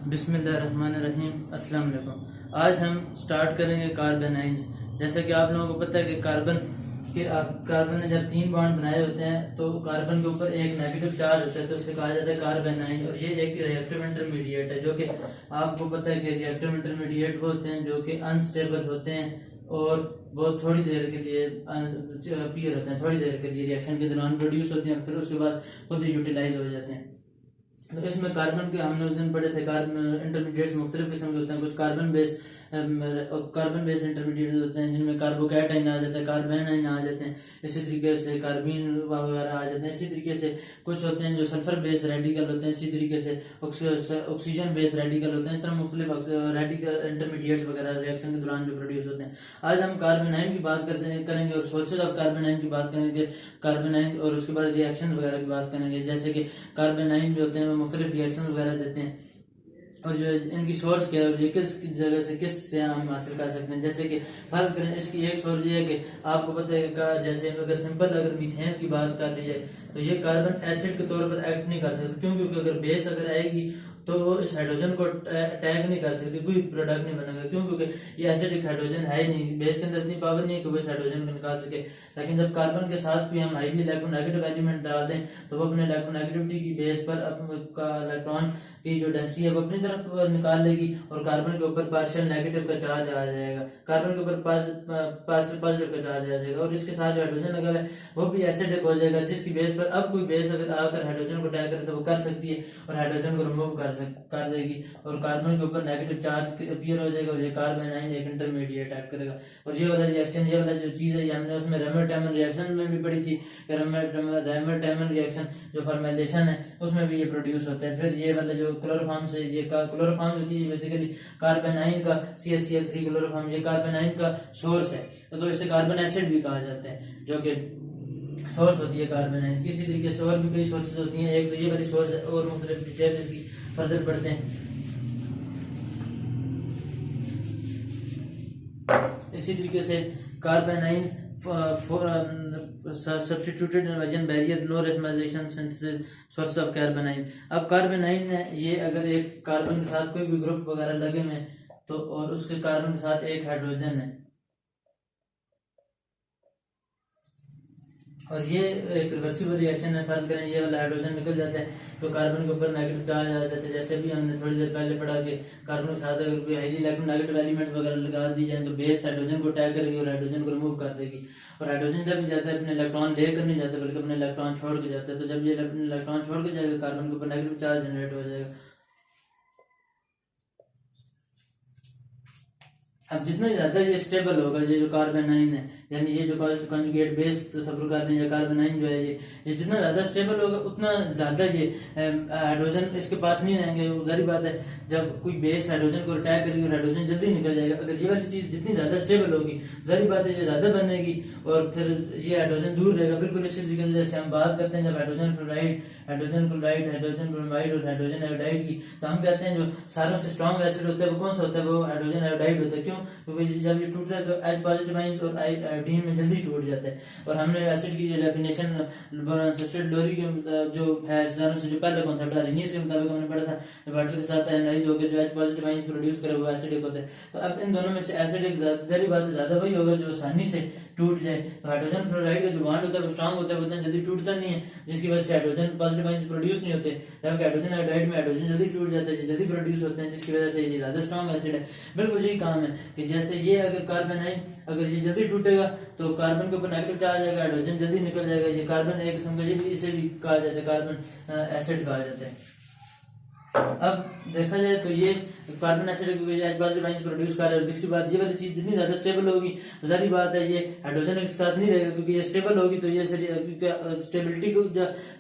बिस्मिल्लाहिर्रहमानिर्रहीम। अस्सलाम वालेकुम। आज हम स्टार्ट करेंगे कार्बेनाइंस। जैसे कि आप लोगों को पता है कि कार्बन ने जब 3 बॉन्ड बनाए होते हैं तो कार्बन के ऊपर एक नेगेटिव चार्ज होता है, तो उसे कहा जाता है कार्बेनाइन। और ये एक रिएक्टिव इंटरमीडिएट है, जो कि आपको पता है कि रिएक्टिव इंटरमीडिएट वो होते हैं जो कि अनस्टेबल होते हैं और बहुत थोड़ी देर के लिए अपीयर होते हैं, थोड़ी देर के लिए रिएक्शन के दौरान प्रोड्यूस होते हैं, फिर उसके बाद खुद ही यूटिलाइज हो जाते हैं। तो इसमें कार्बन के हमने उस दिन पढ़े थे, कार्बन इंटरमीडिएट्स मुख्तलिफ किस्म के होते हैं। कुछ कार्बन बेस इंटरमीडिएट होते हैं जिनमें कार्बोकैटाइन आ जाता है, कार्बेनाइन आ जाते हैं, इसी तरीके से कार्बीन वगैरह आ जाते हैं। इसी तरीके से कुछ होते हैं जो सल्फर बेस रेडिकल होते हैं, इसी तरीके से ऑक्सीजन बेस रेडिकल होते हैं। इस तरह मुख्तलिफ रेडिकल इंटरमीडिएट्स वगैरह रिएक्शन के दौरान जो प्रोड्यूस होते हैं। आज हम कार्बेनाइन की बात करेंगे और सोर्सेज ऑफ कार्बेनाइन की बात करेंगे, कार्बेनाइन, और उसके बाद रिएक्शन वगैरह की बात करेंगे। जैसे कि कार्बेनाइन जो होते हैं वो मुख्तलिफ रिएक्शन वगैरह देते हैं और जो इनकी सोर्स क्या है और ये किस जगह से किस से हम हासिल कर सकते हैं। जैसे कि फर्ज करें, इसकी एक सोर्स ये है कि आपको पता है कि जैसे अगर मीथेन की बात कर ली जाए तो ये कार्बन एसिड के तौर पर एक्ट नहीं कर सकती। क्यों? क्योंकि अगर बेस अगर आएगी तो वो इस हाइड्रोजन को टैग नहीं कर सकती, कोई प्रोडक्ट नहीं बनेगा। क्यों? क्योंकि ये एसिडिक हाइड्रोजन है ही नहीं, बेस के अंदर इतनी पावर नहीं है कि वो इस हाइड्रोजन को निकाल सके। लेकिन जब कार्बन के साथ कोई हम हाईली इलेक्ट्रोनेगेटिव एलिमेंट डाल दें तो वो अपने इलेक्ट्रोनेगेटिविटी की बेस पर इलेक्ट्रॉन की जो डेंसिटी है वो अपनी तरफ निकाल लेगी और कार्बन के ऊपर पार्शियल नेगेटिव का चार्ज आ जाएगा, कार्बन के ऊपर पार्शियल पॉजिटिव का चार्ज आ जाएगा और इसके साथ जो हाइड्रोजन लगा है वो भी एसिडिक हो जाएगा, जिसकी बेस पर अब कोई बेस अगर आकर हाइड्रोजन को टैग करे तो वो कर सकती है और हाइड्रोजन को रिमूव कर देगी और कार्बन के ऊपर नेगेटिव चार्ज अपीयर हो जाएगा और ये कार्बेनाइन एक इंटरमीडिएट ऐड करेगा। और ये वाला रिएक्शन, ये वाला जो चीज है ये हमने उसमें रेमर-टैमन रिएक्शन में भी पढ़ी थी। रेमर-टैमन रिएक्शन जो फॉर्मेलेशन है उसमें भी ये प्रोड्यूस होता है। फिर ये वाला जो क्लोरोफॉर्म से ये क्लोरोफॉर्म होती है बेसिकली कार्बेनाइन का CaCl3 क्लोरोफॉर्म, ये कार्बेनाइन का सोर्स है, तो इसे कार्बन एसिड भी कहा जाता है जो कि सोर्स होती है कार्बेनाइन। इसी तरीके से और भी कई सोर्सेज होती हैं, एक तो ये वाली सोर्स है और मुख्तलिफ डिटेल इसकी फर्दर पढ़ते हैं। इसी तरीके से carbanion substituted in barrier no rationalisation synthesis source of carbanion. अब कार्बेनाइन है ये अगर एक कार्बन के साथ कोई भी ग्रुप वगैरह लगे में तो और उसके कार्बन के साथ एक हाइड्रोजन है और ये एक रिवर्सिबल रिएक्शन है। फर्ज करें ये वाला हाइड्रोजन निकल जाता है तो कार्बन के ऊपर नेगेटिव चार्ज आ जाता है। जैसे भी हमने थोड़ी देर पहले पढ़ा कि कार्बन के साथ अगर कोई हाईली इलेक्ट्रोनेगेटिव एलिमेंट्स वगैरह लगा दी जाए तो बेस हाइड्रोजन को टैग करेगी और हाइड्रोजन को रिमूव कर देगी। और हाइड्रोजन जब भी जाता है अपने इलेक्ट्रॉन लेकर नहीं जाता बल्कि अपने इलेक्ट्रॉन छोड़ के जाता है, तो जब ये अपने इलेक्ट्रॉन छोड़ के जाएगा कार्बन के ऊपर नेगेटिव चार्ज जनरेट हो जाएगा। अब जितना ज्यादा ये स्टेबल होगा ये जो कार्बेनाइन है, यानी ये जो कंजुगेट बेस तस्वुर कर लें या कार्बेनाइन जो है ये जितना ज्यादा स्टेबल होगा उतना ज्यादा ये हाइड्रोजन इसके पास नहीं रहेंगे। उधर ही बात है, जब कोई बेस हाइड्रोजन को अटैक करेगी और हाइड्रोजन जल्दी निकल जाएगा। अगर ये वाली चीज जितनी ज्यादा स्टेबल होगी उधर ही बात है ये ज्यादा बनेगी और फिर ये हाइड्रोजन दूर रहेगा। बिल्कुल इसी तरीके से जैसे हम बात करते हैं जब hydrogen fluoride, hydrogen chloride, hydrogen bromide और हाइड्रोजन आयोडाइड की, तो हम कहते हैं जो सारों से स्ट्रॉन्ग एसिड होता है वो कौन सा होता है? वो हाइड्रोजन आयोडाइड होता है। क्यों? क्योंकि जब ये टूटता है तो H पॉजिटिव आयंस और आयोडीन में जल्दी टूट जाता है। और हमने एसिड की जो डेफिनेशन लोरी के जो है सारों से जो पहला कॉन्सेप्ट है के मुताबिक हमने पढ़ा था, वाटर के साथ आयनाइज होकर जो H पॉजिटिव आयंस प्रोड्यूस करे वो एसिडिक होता है। तो अब इन दोनों में से एसिडिक जहरी बात ज्यादा वही होगा जो आसानी से टूट जाए। तो हाइड्रोजन फ्लोराइड का जो बॉन्ड होता है वो स्ट्रांग होता है, उतना जल्दी टूटता नहीं है, जिसकी वजह से हाइड्रोजन पॉजिटिव आयंस प्रोड्यूस नहीं होते। जबकि हाइड्रोजन आयोडाइड में हाइड्रोजन जल्दी टूट जाता है, जल्दी प्रोड्यूस होते हैं, जिसकी वजह से ये ज्यादा स्ट्रांग एसिड है। बिल्कुल यही काम है कि जैसे ये अगर कार्बेनाइन अगर ये जल्दी टूटेगा तो कार्बन के ऊपर नेगेटिव चार्ज आएगा, हाइड्रोजन जल्दी निकल जाएगा। ये कार्बन एक किस्म का ये भी इसे भी कहा जाता है कार्बन एसिड कहा जाता है। अब देखा जाए तो ये कार्बन एसिड प्रोड्यूस कर रहा है और जिसकी बात ये वाली चीज जितनी ज्यादा स्टेबल होगी तो जारी बात है ये हाइड्रोजन के साथ नहीं रहेगा, क्योंकि ये स्टेबल होगी तो ये स्टेबिलिटी को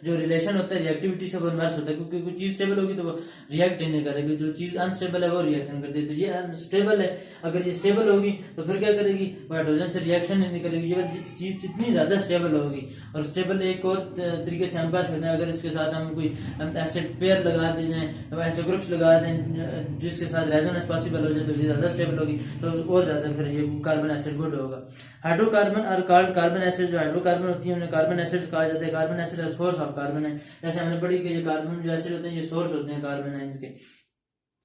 जो रिलेशन होता है रिएक्टिविटी से वो इनवर्स होता है। क्योंकि कोई चीज स्टेबल होगी तो वो रिएक्ट ही नहीं करेगी, जो चीज अनस्टेबल है वो रिएक्शन करती है। तो ये अनस्टेबल है, अगर ये स्टेबल होगी तो फिर क्या करेगी? वो हाइड्रोजन से रिएक्शन ही नहीं करेगी। ये चीज जितनी ज्यादा स्टेबल होगी, और स्टेबल एक और तरीके से हम कर सकते हैं, अगर इसके साथ हम कोई एसिड पेयर लगा दी जाए, ऐसे ग्रुप्स लगा दें जिसके साथ रेजोनेंस पॉसिबल हो जाए तो ज्यादा स्टेबल होगी तो और ज्यादा फिर ये कार्बन एसिड गुड होगा। हाइड्रोकार्बन और कार्बन एसिड जो हाइड्रोकार्बन होती है उन्हें कार्बन एसिड कहा जाता है। Carbon acid source of carbon है, जैसे हमने पढ़ी कि ये कार्बन जो एसिड होते हैं ये सोर्स होते हैं कार्बन के।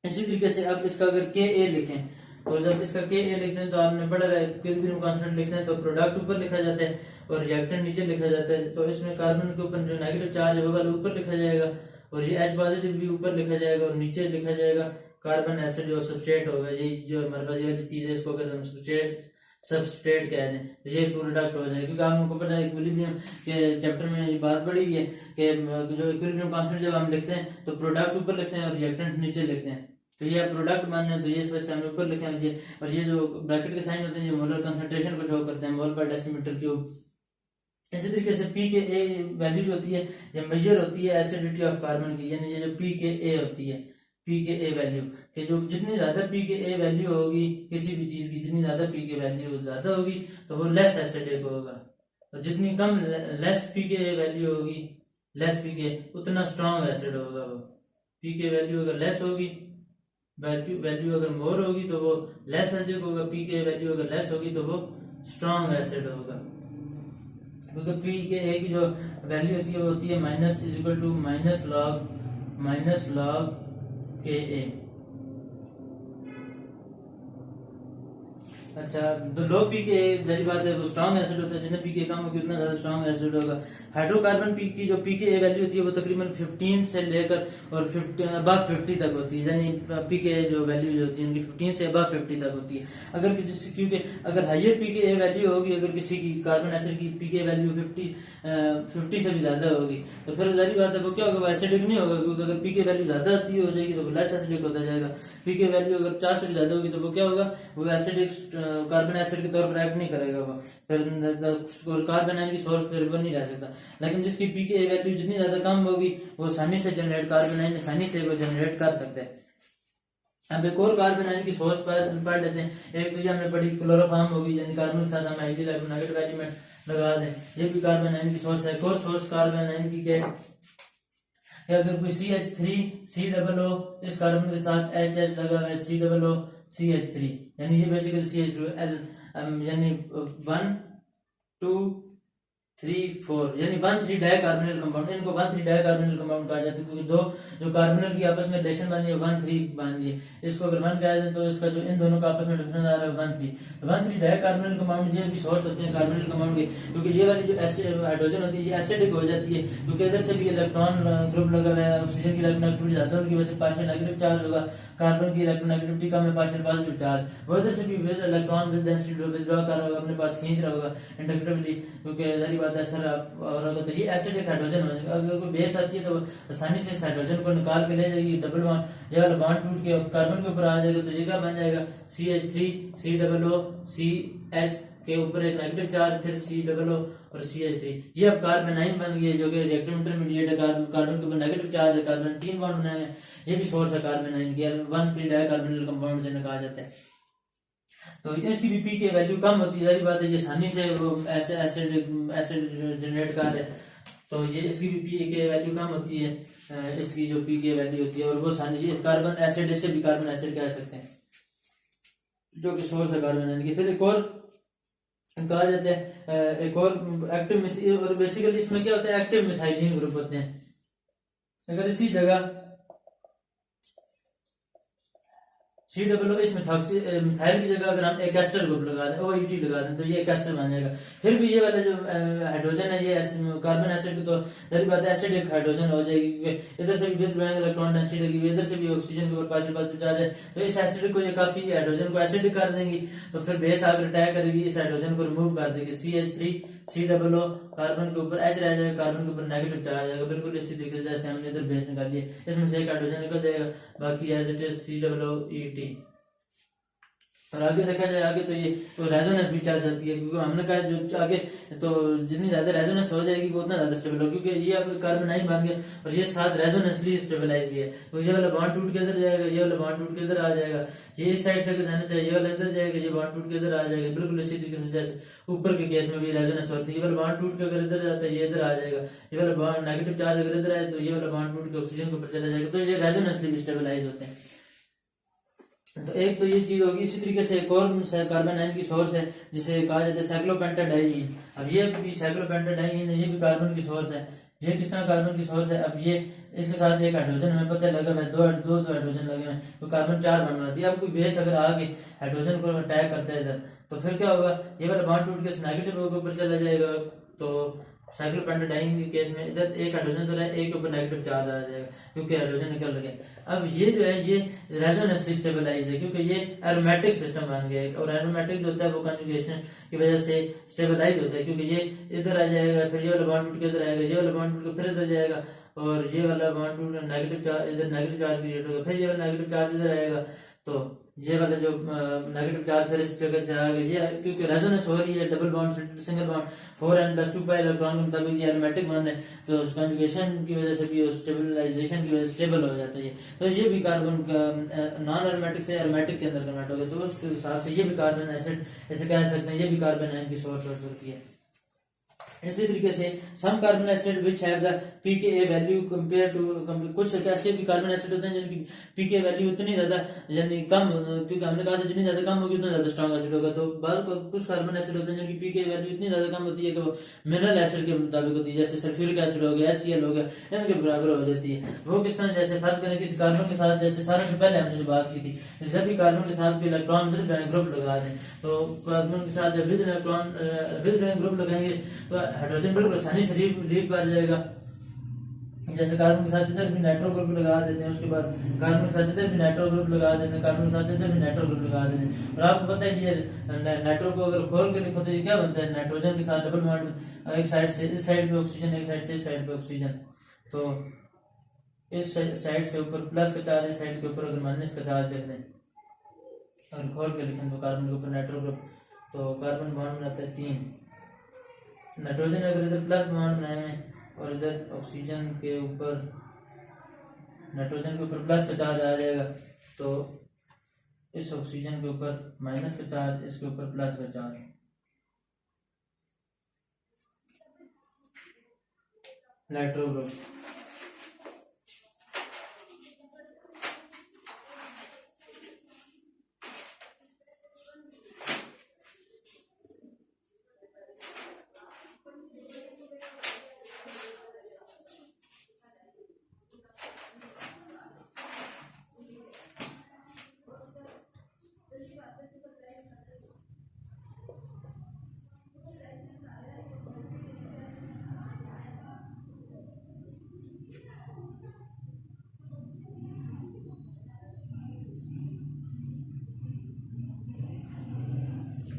इसी तरीके से अब इसका अगर के ए लिखें तो जब इसका के ए लिखते हैं तो आपने पढ़ा है इक्विलिब्रियम कांस्टेंट लिखते हैं तो प्रोडक्ट ऊपर लिखा जाता है और रिएक्टेंट नीचे लिखा जाता है। तो इसमें कार्बन के ऊपर जो नेगेटिव चार्ज है वो वाला ऊपर लिखा जाएगा और ये H पॉजिटिव भी ऊपर लिखा जाएगा और नीचे लिखा जाएगा कार्बन एसिड जो सब्सट्रेट होगा। ये जो हमारे पास ये वाली चीज है इसको अगर हम सबस्ट्रेट कह दें तो ये प्रोडक्ट हो जाएगा। क्योंकि आपको पता है इक्विलिब्रियम के चैप्टर में ये बात पड़ी हुई है कि जो इक्विलिब्रियम कांस्टेंट जब हम लिखते हैं तो प्रोडक्ट ऊपर लिखते हैं और रिएक्टेंट नीचे लिखते हैं। तो ये प्रोडक्ट मानना है तो ये इस वजह से हमने ऊपर लिखे हैं और ये जो ब्रैकेट के साइन होते हैं ये मोलर कंसंट्रेशन को शो करते हैं, मोल पर डेसीमीटर क्यूब। इसी तरीके से पी के ए वैल्यू जो होती है ये मेजर होती है एसिडिटी ऑफ कार्बन की, यानी ये जो पी के ए होती है पी के ए वैल्यू कि जो जितनी ज्यादा पी के ए वैल्यू होगी किसी भी चीज की, जितनी ज्यादा पी के वैल्यू ज्यादा होगी तो वो लेस एसिडिक होगा और जितनी कम लेस पी के ए वैल्यू होगी लेस पी के उतना स्ट्रॉन्ग एसिड होगा। वो पी के वैल्यू अगर लेस होगी वैल्यू अगर मोर होगी तो वो लेस एसिडिक होगा, पी के वैल्यू अगर लेस होगी तो वो स्ट्रॉन्ग एसिड होगा। क्योंकि पी के ए की जो वैल्यू होती है वो होती है minus is equal to minus log K A. अच्छा तो लो पी के जैसी बात है वो स्ट्रॉन्ग एसिड होता है, जितना पी के कम होगी उतना ज्यादा स्ट्रॉन्ग एसिड होगा। हाइड्रोकार्बन पी की जो पी के वैल्यू होती है वो तकरीबन 15 से लेकर और 50 तक होती है, यानी पी के जो वैल्यू जो होती है उनकी 15 से अबव 50 तक होती है। अगर क्योंकि अगर हाइयर पी के वैल्यू होगी, अगर किसी की कार्बन एसिड की पी के वैल्यू 50 से भी ज्यादा होगी तो फिर जारी बात है वो क्या होगा, वो एसिडिक नहीं होगा। क्योंकि अगर पी के वैल्यू ज्यादा आती हो जाएगी तो वो लेस एसिडिक होता जाएगा। पी के वैल्यू अगर 4 से भी ज्यादा होगी तो वो क्या होगा, वो एसिडिक कार्बन एसिड के तौर पर एक्ट नहीं करेगा, वो फिर कार्बन आयन की सोर्स फिर वो नहीं रह सकता। लेकिन जिसकी पी के वैल्यू जितनी ज्यादा कम होगी वो आसानी से जनरेट कार्बन आयन आसानी से वो जनरेट कर सकते हैं। अब एक और कार्बन आयन की सोर्स पढ़ लेते हैं। एक तो ये हमने पढ़ी क्लोरोफॉर्म होगी, यानी कार्बन के साथ हम हाइड्रोजन नेगेटिव एलिमेंट लगा दें, ये भी कार्बन आयन की सोर्स है। एक और सोर्स कार्बन आयन की क्या है, अगर कोई CH3COO इस कार्बन के साथ HH लगा हुआ है COO CH3, यानी ये बेसिकली CH2 यानी 1 2 3 4 यानी 1,3 डाइकार्बोनिल कंपाउंड, इनको 1,3 डाइकार्बोनिल कंपाउंड कहा जाता है क्योंकि दो जो कार्बोनिल की आपस में रिलेशन बनी है 1,3 बनी है। इसको अगर 1 कहा जाए तो इसका जो इन दोनों का आपस में डिफरेंस आ रहा है 1,3 डाइकार्बोनिल कंपाउंड ये भी सोर्स होते हैं कार्बोनिल कंपाउंड के। क्योंकि ये वाली जो हाइड्रोजन होती है ये एसिडिक हो जाती है क्योंकि इधर से भी इलेक्ट्रॉन ग्रुप लगा हुआ है, ऑक्सीजन की इलेक्ट्रोनेगेटिविटी ज्यादा है, उनकी वजह से पार्शियल नेगेटिव चार्ज होगा, कार्बन की इलेक्ट्रोनेगेटिविटी कम है, पार्शियल पॉजिटिव चार्ज, वो इधर से भी इलेक्ट्रॉन विद डेंसिटी विथड्रॉ कर रहा होगा, अपने पास खींच रहा होगा इंडक्टिवली, क्योंकि जारी बात है सर और अगर तो ये एसिडिक हाइड्रोजन हो जाएगा। अगर कोई बेस आती है तो आसानी से इस हाइड्रोजन को निकाल के ले जाएगी, डबल बॉन्ड ये वाला बॉन्ड टूट के कार्बन के ऊपर आ जाएगा तो ये क्या बन जाएगा CH3COO CH के ऊपर एक नेगेटिव चार्ज, फिर COO और CH3, ये अब कार्बन आयन बन गई जो कि रिएक्टिव इंटरमीडिएट है। कार्बन के ऊपर नेगेटिव चार्ज है, कार्बन 3 बॉन्ड बनाए हैं, ये भी सोर्स है कार्बन आयन की, 1,3 डाइकार्बोनिल कंपाउंड जिन्हें कहा जाता है। तो इसकी भी पी के वैल्यू कम होती है, सारी बात है, ये आसानी से वो ऐसे एसिड जनरेट कर रहे हैं तो ये इसकी भी पी के वैल्यू कम होती है, इसकी जो पी के वैल्यू होती है, और वो आसानी से कार्बन एसिड, इससे भी कार्बन एसिड कह सकते हैं जो कि सोर्स है कार्बन आयन की। फिर एक और कहा जाता है एक और एक्टिव मिथाइल, और बेसिकली इसमें क्या होता है एक्टिव मिथाइलिन ग्रुप होते हैं। अगर इसी जगह COO इस मिथाइल की जगह अगर हम एक एस्टर ग्रुप लगा दें, OET लगा दें तो ये एक एस्टर बन जाएगा। फिर भी ये वाला जो हाइड्रोजन है ये कार्बन एसिड की तो जरी बात है एसिडिक हाइड्रोजन हो जाएगी क्योंकि इधर से भी इलेक्ट्रॉन डेंसिटी लगी हुई, इधर से भी ऑक्सीजन के ऊपर पार्शियल पॉजिटिव चार्ज है, तो इस एसिड को ये काफी हाइड्रोजन को एसिडिक कर देंगी, तो फिर बेस आकर अटैक करेगी, इस हाइड्रोजन को रिमूव कर देगी, CH3COO कार्बन के ऊपर H रह जाएगा, कार्बन के ऊपर नेगेटिव चार्ज आ जाएगा, बिल्कुल इसी तरीके से जैसे हमने इधर बेस निकाली है, इसमें से एक हाइड्रोजन निकल जाएगा, बाकी एज इट इज COOET। और आगे देखा जाए आगे तो ये तो रेजोनेंस भी चल जाती है क्योंकि हमने कहा जो आगे तो जितनी ज्यादा रेजोनेंस हो जाएगी वो उतना ज्यादा स्टेबल होगा, क्योंकि ये अब कार्बन आयन बन गया और ये साथ रेजोनेंसली स्टेबलाइज भी है, तो ये वाला बॉन्ड टूट के इधर जाएगा, ये वाला बॉन्ड टूट के इधर आ जाएगा, ये इस साइड से जाना चाहिए, ये वाला इधर जाएगा, ये बॉन्ड टूट के इधर आ जाएगा, बिल्कुल इसी तरीके से जैसे ऊपर के केस में भी रेजोनेंस होती है, ये वाला बॉन्ड टूट के अगर इधर जाता है ये इधर आ जाएगा, ये वाला बॉन्ड नेगेटिव चार्ज अगर इधर आए तो ये वाला बॉन्ड टूट के ऑक्सीजन के ऊपर चला जाएगा, तो ये रेजोनेंसली भी स्टेबलाइज होते हैं। तो एक तो ये चीज होगी। इसी तरीके से एक और कार्बन आयन की सोर्स है जिसे कहा जाता है साइक्लोपेंटाडाइईन। अब ये भी साइक्लोपेंटाडाइईन है, ये भी कार्बन की सोर्स है, ये किस तरह कार्बन की सोर्स है। अब ये इसके साथ एक हाइड्रोजन हमें पता लगा है, दो दो दो हाइड्रोजन लगे हैं तो कार्बन 4 बॉन्ड बनाती है। अब कोई बेस अगर आके हाइड्रोजन को अटैक करता है इधर तो फिर क्या होगा, ये वाला बॉन्ड टूट के नेगेटिव के ऊपर चला जाएगा। तो साइक्लोपेंटाडाइन के केस में इधर एक हाइड्रोजन तो है, एक के ऊपर नेगेटिव चार्ज आ जाएगा क्योंकि हाइड्रोजन निकल गया। अब ये जो है ये रेजोनेंसली स्टेबलाइज है क्योंकि ये एरोमेटिक सिस्टम बन गया है, और एरोमेटिक जो होता है वो कंजुगेशन की वजह से स्टेबलाइज होता है क्योंकि ये इधर आ जाएगा, फिर ये वाला बॉन्ड टूट के इधर आएगा, ये वाला बॉन्ड टूट के फिर इधर जाएगा, और ये वाला बॉन्ड टूट नेगेटिव चार्ज इधर नेगेटिव चार्ज क्रिएट होगा, फिर ये वाला नेगेटिव चार्ज इधर आएगा। तो ये वाला जो नेगेटिव चार्ज फिर इस जगह से आएगा, ये क्योंकि रेजोनेंस हो रही है, double bond single bond 4n+2 pi electron के मुताबिक ये एरोमेटिक बॉन्ड है, तो कंजुगेशन की वजह से भी स्टेबलाइजेशन की वजह से स्टेबल हो जाता है। तो ये भी कार्बन का नॉन एरोमेटिक से एरोमेटिक के अंदर कन्वर्ट हो गया, तो उस हिसाब से ये भी कार्बन एसिड ऐसे कह सकते हैं, ये भी कार्बन आयन की सोर्स हो सकती है। इसी तरीके से some carbon acid which have the pKa value compare to, कुछ ऐसे भी कार्बन एसिड होते हैं जिनकी pKa वैल्यू उतनी ज्यादा यानी कम, क्योंकि हमने कहा था जितनी ज्यादा कम होगी उतना ज्यादा स्ट्रॉन्ग एसिड होगा। तो बाद कुछ कार्बन एसिड होते हैं जिनकी pKa वैल्यू इतनी ज्यादा कम होती है कि वो मिनरल एसिड के मुताबिक होती है, जैसे सल्फ्यूरिक एसिड हो गया, HCl हो गया, इनके बराबर हो जाती है। वो किस तरह, जैसे फर्ज करें किसी कार्बन के साथ, जैसे सारे से पहले हमने जो बात की थी, जब भी कार्बन के साथ इलेक्ट्रॉन ग्रुप लगा दें तो कार्बन के साथ जब विद इलेक्ट्रॉन ग्रुप लगाएंगे तो हाइड्रोजन बिल्कुल आसानी से लीव कर जाएगा। जैसे कार्बन के साथ इधर भी नाइट्रो ग्रुप लगा देते हैं, उसके बाद कार्बन के साथ इधर भी नाइट्रो ग्रुप लगा देते हैं, कार्बन के साथ इधर भी नाइट्रो ग्रुप लगा देते हैं। और आपको पता है कि ये नाइट्रो को अगर खोल के लिखो तो ये क्या बनता है, नाइट्रोजन के साथ डबल बॉन्ड, एक साइड से इस साइड पे ऑक्सीजन, एक साइड से इस साइड पे ऑक्सीजन। तो इस साइड से ऊपर प्लस का चार्ज, इस साइड के ऊपर अगर माइनस का चार्ज लिख दें और खोल के लिखें तो कार्बन के ऊपर नाइट्रो ग्रुप, तो कार्बन बॉन्ड बनाता है 3। नाइट्रोजन अगर इधर प्लस बॉन्ड बनाए में और इधर ऑक्सीजन के ऊपर, नाइट्रोजन के ऊपर प्लस का चार्ज आ जाएगा, तो इस ऑक्सीजन के ऊपर माइनस का चार्ज, इसके ऊपर प्लस का चार्ज। नाइट्रो ग्रुप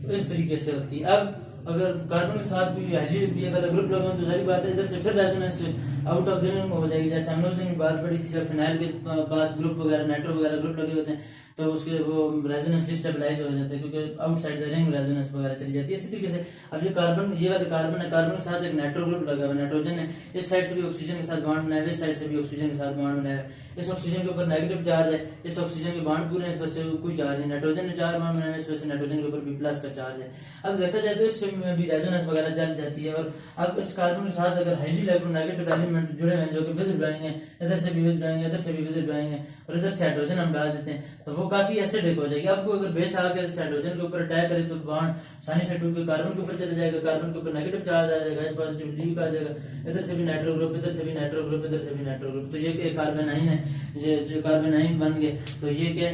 तो इस तरीके से होती है। अब अगर कार्बन के साथ भी हाइड्रोजन वाला ग्रुप लगा तो सारी बात है, इधर से फिर रेजोनेंस आउट ऑफ द हो जाएगी। जैसे हम लोग ने बात पढ़ी थी, जब फिनाइल के पास ग्रुप वगैरह, नाइट्रो वगैरह ग्रुप लगे होते हैं तो उसके वो रेजोनेंस डिस्टेबलाइज हो जाता है क्योंकि आउटसाइड द रिंग रेजोनेंस वगैरह चली जाती है। इसी तरीके से अब ये कार्बन, ये वाला कार्बन है, कार्बन के साथ एक नाइट्रो ग्रुप लगा हुआ है, नाइट्रोजन है, इस साइड से भी ऑक्सीजन के साथ बॉन्ड बनाया है, इस साइड से भी ऑक्सीजन के साथ बॉन्ड बनाया है। इस ऑक्सीजन के ऊपर नेगेटिव चार्ज है, इस ऑक्सीजन के बॉन्ड पूरे हैं, इस वजह से कोई चार्ज नहीं। नाइट्रोजन ने 4 बॉन्ड बनाए हैं, इस वजह से नाइट्रोजन के ऊपर भी प्लस का चार्ज है। अब देखा जाए तो इसमें भी रेजोनेंस वगैरह चल जाती है। और अब इस कार्बन के साथ अगर हाईली इलेक्ट्रोनेगेटिव एलिमेंट जुड़े हैं जो कि विजिबल आएंगे, इधर से भी विजिबल आएंगे, इधर से भी विजिबल आएंगे और इधर से हाइड्रोजन हम डाल देते हैं तो वो काफी एसिडिक हो जाएगी। आपको अगर बेस आकर हाइड्रोजन के ऊपर अटैक करे तो बॉन्ड आसानी से टूट के कार्बन के ऊपर चले जाएगा, कार्बन के ऊपर नेगेटिव चार्ज आ जाएगा, एच पॉजिटिव लीव आ जाएगा, इधर से भी नाइट्रो ग्रुप, इधर से भी नाइट्रो ग्रुप, इधर से भी नाइट्रो ग्रुप। तो ये एक कार्बन आयन है, ये जो कार्बन आयन बन गए तो ये क्या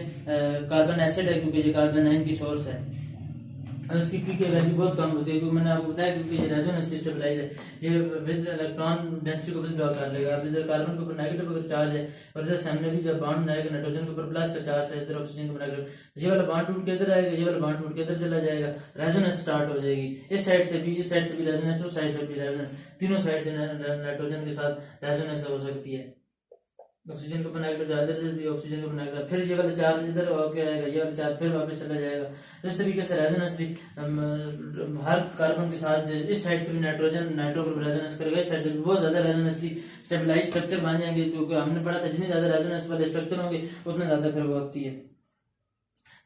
कार्बन एसिड है क्योंकि ये कार्बन आयन की सोर्स है। इसकी पीके वैल्यू बहुत कम होती है क्योंकि मैंने आपको बताया क्योंकि ये रेजोनेंस स्टेबलाइज है, ये विद इलेक्ट्रॉन डेंसिटी को विथड्रॉ कर लेगा। अब इधर कार्बन के ऊपर नेगेटिव अगर चार्ज है और इधर सामने भी जब बॉन्ड बनाएगा नाइट्रोजन के ऊपर प्लस का चार्ज है, इधर ऑक्सीजन के ऊपर नेगेटिव, ये वाला बॉन्ड टूट के इधर आएगा, ये वाला बॉन्ड टूट के इधर चला जाएगा, रेजोनेंस स्टार्ट हो जाएगी। इस साइड से भी, इस साइड से भी रेजोनेंस, उस साइड से भी रेजोनेंस, तीनों साइड से नाइट्रोजन के साथ रेजोनेंस हो सकती है। ऑक्सीजन के ऊपर नेगेटिव चार्ज, इधर से भी ऑक्सीजन के ऊपर नेगेटिव, फिर ये वाला चार्ज इधर होके आएगा, ये वाला चार्ज फिर वापस चला जाएगा। तो इस तरीके से रेजोनेंसली हर कार्बन के साथ इस साइड से भी नाइट्रोजन नाइट्रो ग्रुप रेजोनेंस करेगा, इस साइड से भी बहुत ज्यादा रेजोनेंसली स्टेबलाइज स्ट्रक्चर बन जाएंगे क्योंकि हमने पढ़ा था जितनी ज्यादा रेजोनेंस वाले स्ट्रक्चर होंगे उतना ज्यादा फिर वो होती है।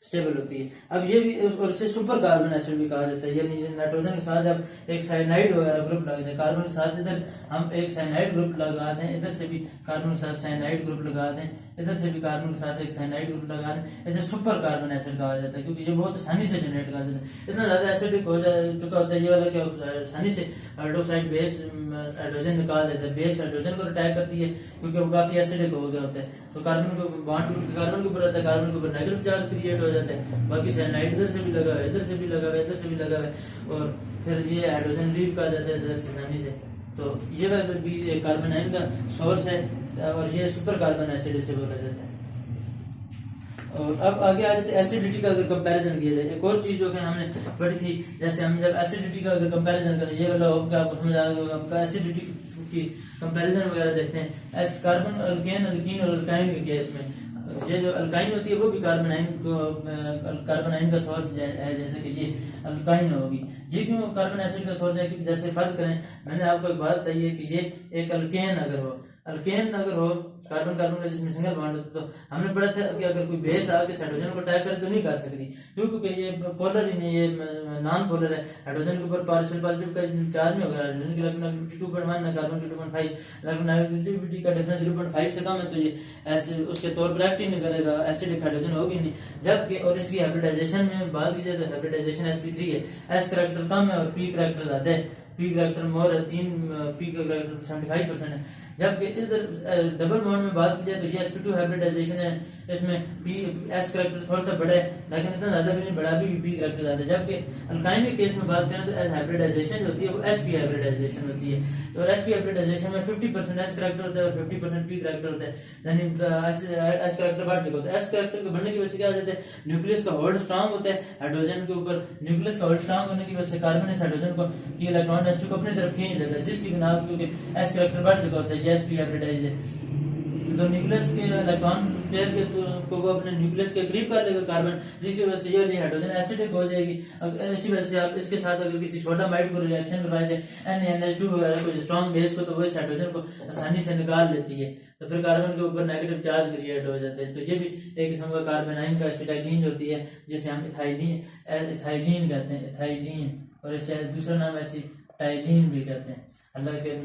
स्टेबल होती है। अब ये भी और इसे सुपर कार्बन एसिड भी कहा जाता है, यानी नाइट्रोजन के साथ अब एक साइनाइड वगैरह ग्रुप लगा दें, कार्बन के साथ इधर हम एक साइनाइड ग्रुप लगा दें, इधर से भी कार्बन के साथ साइनाइड ग्रुप लगा दें, इधर से भी कार्बन के साथ एक साइनाइड ग्रुप लगा दें, ऐसे सुपर कार्बन एसिड कहा जाता है, क्योंकि ये बहुत आसानी से जनरेट कर जाता है। इतना ज्यादा एसिडिक हो चुका होता है ये वाला कि आसानी से हाइड्रोक्साइड बेस हाइड्रोजन निकाल देता है, बेस हाइड्रोजन को अटैक करती है क्योंकि वो काफी एसिडिक हो गया होता है। तो कार्बन को बॉन्ड कार्बन के ऊपर रहता है, कार्बन के ऊपर नेगेटिव चार्ज क्रिएट हो जाता है, बाकी साइनाइड इधर से भी लगा हुआ है, इधर से भी लगा हुआ है, इधर से भी लगा हुआ है, और फिर ये हाइड्रोजन लीव कर जाता है इधर से आसानी से। तो ये भी कार्बन आयन का सोर्स है और ये सुपर कार्बन एसिड इसे बोला जाता है। और अब आगे आ जाते हैं एसिडिटी का अगर कंपैरिजन किया जाए, एक और चीज जो कि हमने पढ़ी थी, जैसे हम जब एसिडिटी का अगर कंपैरिजन करें, ये वाला होगा आपको समझ आ गया, आपका एसिडिटी की कंपैरिजन वगैरह देखते हैं एस कार्बन अल्केन अल्कीन और अल्काइन के केस में, ये जो अल्काइन होती है वो भी कार्बन आयन का सोर्स है, जैसे कि ये अल्काइन होगी। ये क्यों कार्बन एसिड का सोर्स है, क्योंकि जैसे फर्ज करें मैंने आपको एक बात बताई है कि ये एक अल्केन अगर हो कार्बन कार्बन का जिसमें सिंगल बॉन्ड होता, तो हमने पढ़ा था कि अगर कोई बेस आके हाइड्रोजन को अटैक करे तो नहीं कर सकती, क्योंकि ये पोलर ही नहीं, ये नॉन पोलर है। हाइड्रोजन के ऊपर पार्शियल पॉजिटिव का चार्ज नहीं होगा, हाइड्रोजन की इलेक्ट्रोनेगेटिविटी 2.1 है, कार्बन की 2.5, इलेक्ट्रोनेगेटिविटी का डिफरेंस 0.5 से कम है, तो ये ऐसे उसके तौर पर एक्ट ही नहीं करेगा, एसिडिक हाइड्रोजन होगी नहीं। जबकि और इसकी हाइब्रिडाइजेशन में बात की जाए तो हाइब्रिडाइजेशन sp3 है, s करैक्टर कम है और p करैक्टर ज्यादा है, p करैक्टर मोर है, 3 p का करैक्टर 75% है। जबकि इधर डबल बॉन्ड में बात की जाए तो ये sp2 हाइब्रिडाइजेशन है, इसमें p s करैक्टर थोड़ा सा बड़ा है लेकिन इतना ज्यादा भी नहीं बड़ा, भी p करैक्टर ज्यादा है। जबकि अल्काइन के केस में बात करें तो हाइब्रिडाइजेशन जो होती है वो sp हाइब्रिडाइजेशन होती है, तो sp हाइब्रिडाइजेशन में 50% s करैक्टर होता है और 50% p करैक्टर होता है, यानी s करैक्टर बढ़ चुका होता है। s करैक्टर के बढ़ने की वजह से क्या हो जाता है, न्यूक्लियस का होल्ड स्ट्रांग होता है हाइड्रोजन के ऊपर, न्यूक्लियस का होल्ड स्ट्रांग होने की वजह से कार्बन इस हाइड्रोजन को की इलेक्ट्रॉन s को अपनी तरफ खींच लेता है, जिसकी बिना क्योंकि s करैक्टर बढ़ चुका होता है, ये sp हाइब्रिडाइज है, तो न्यूक्लियस के इलेक्ट्रॉन पेयर के को वो अपने न्यूक्लियस के करीब कर लेगा कार्बन, जिसकी वजह से ये हाइड्रोजन एसिडिक हो जाएगी। इसी वजह से आप इसके साथ अगर किसी सोडामाइड को रिएक्शन करवाए जाए NaNH2 वगैरह को स्ट्रॉन्ग बेस को, तो वो इस हाइड्रोजन को आसानी से निकाल लेती है, तो फिर कार्बन के ऊपर नेगेटिव चार्ज क्रिएट हो जाते हैं। तो ये भी एक किस्म का कार्बन आयन का एसिटाइलीन होती है, जिसे हम इथाइलीन कहते हैं, इथाइलीन, और इसे दूसरा नाम एसिटाइलीन भी कहते हैं। अल्लाह के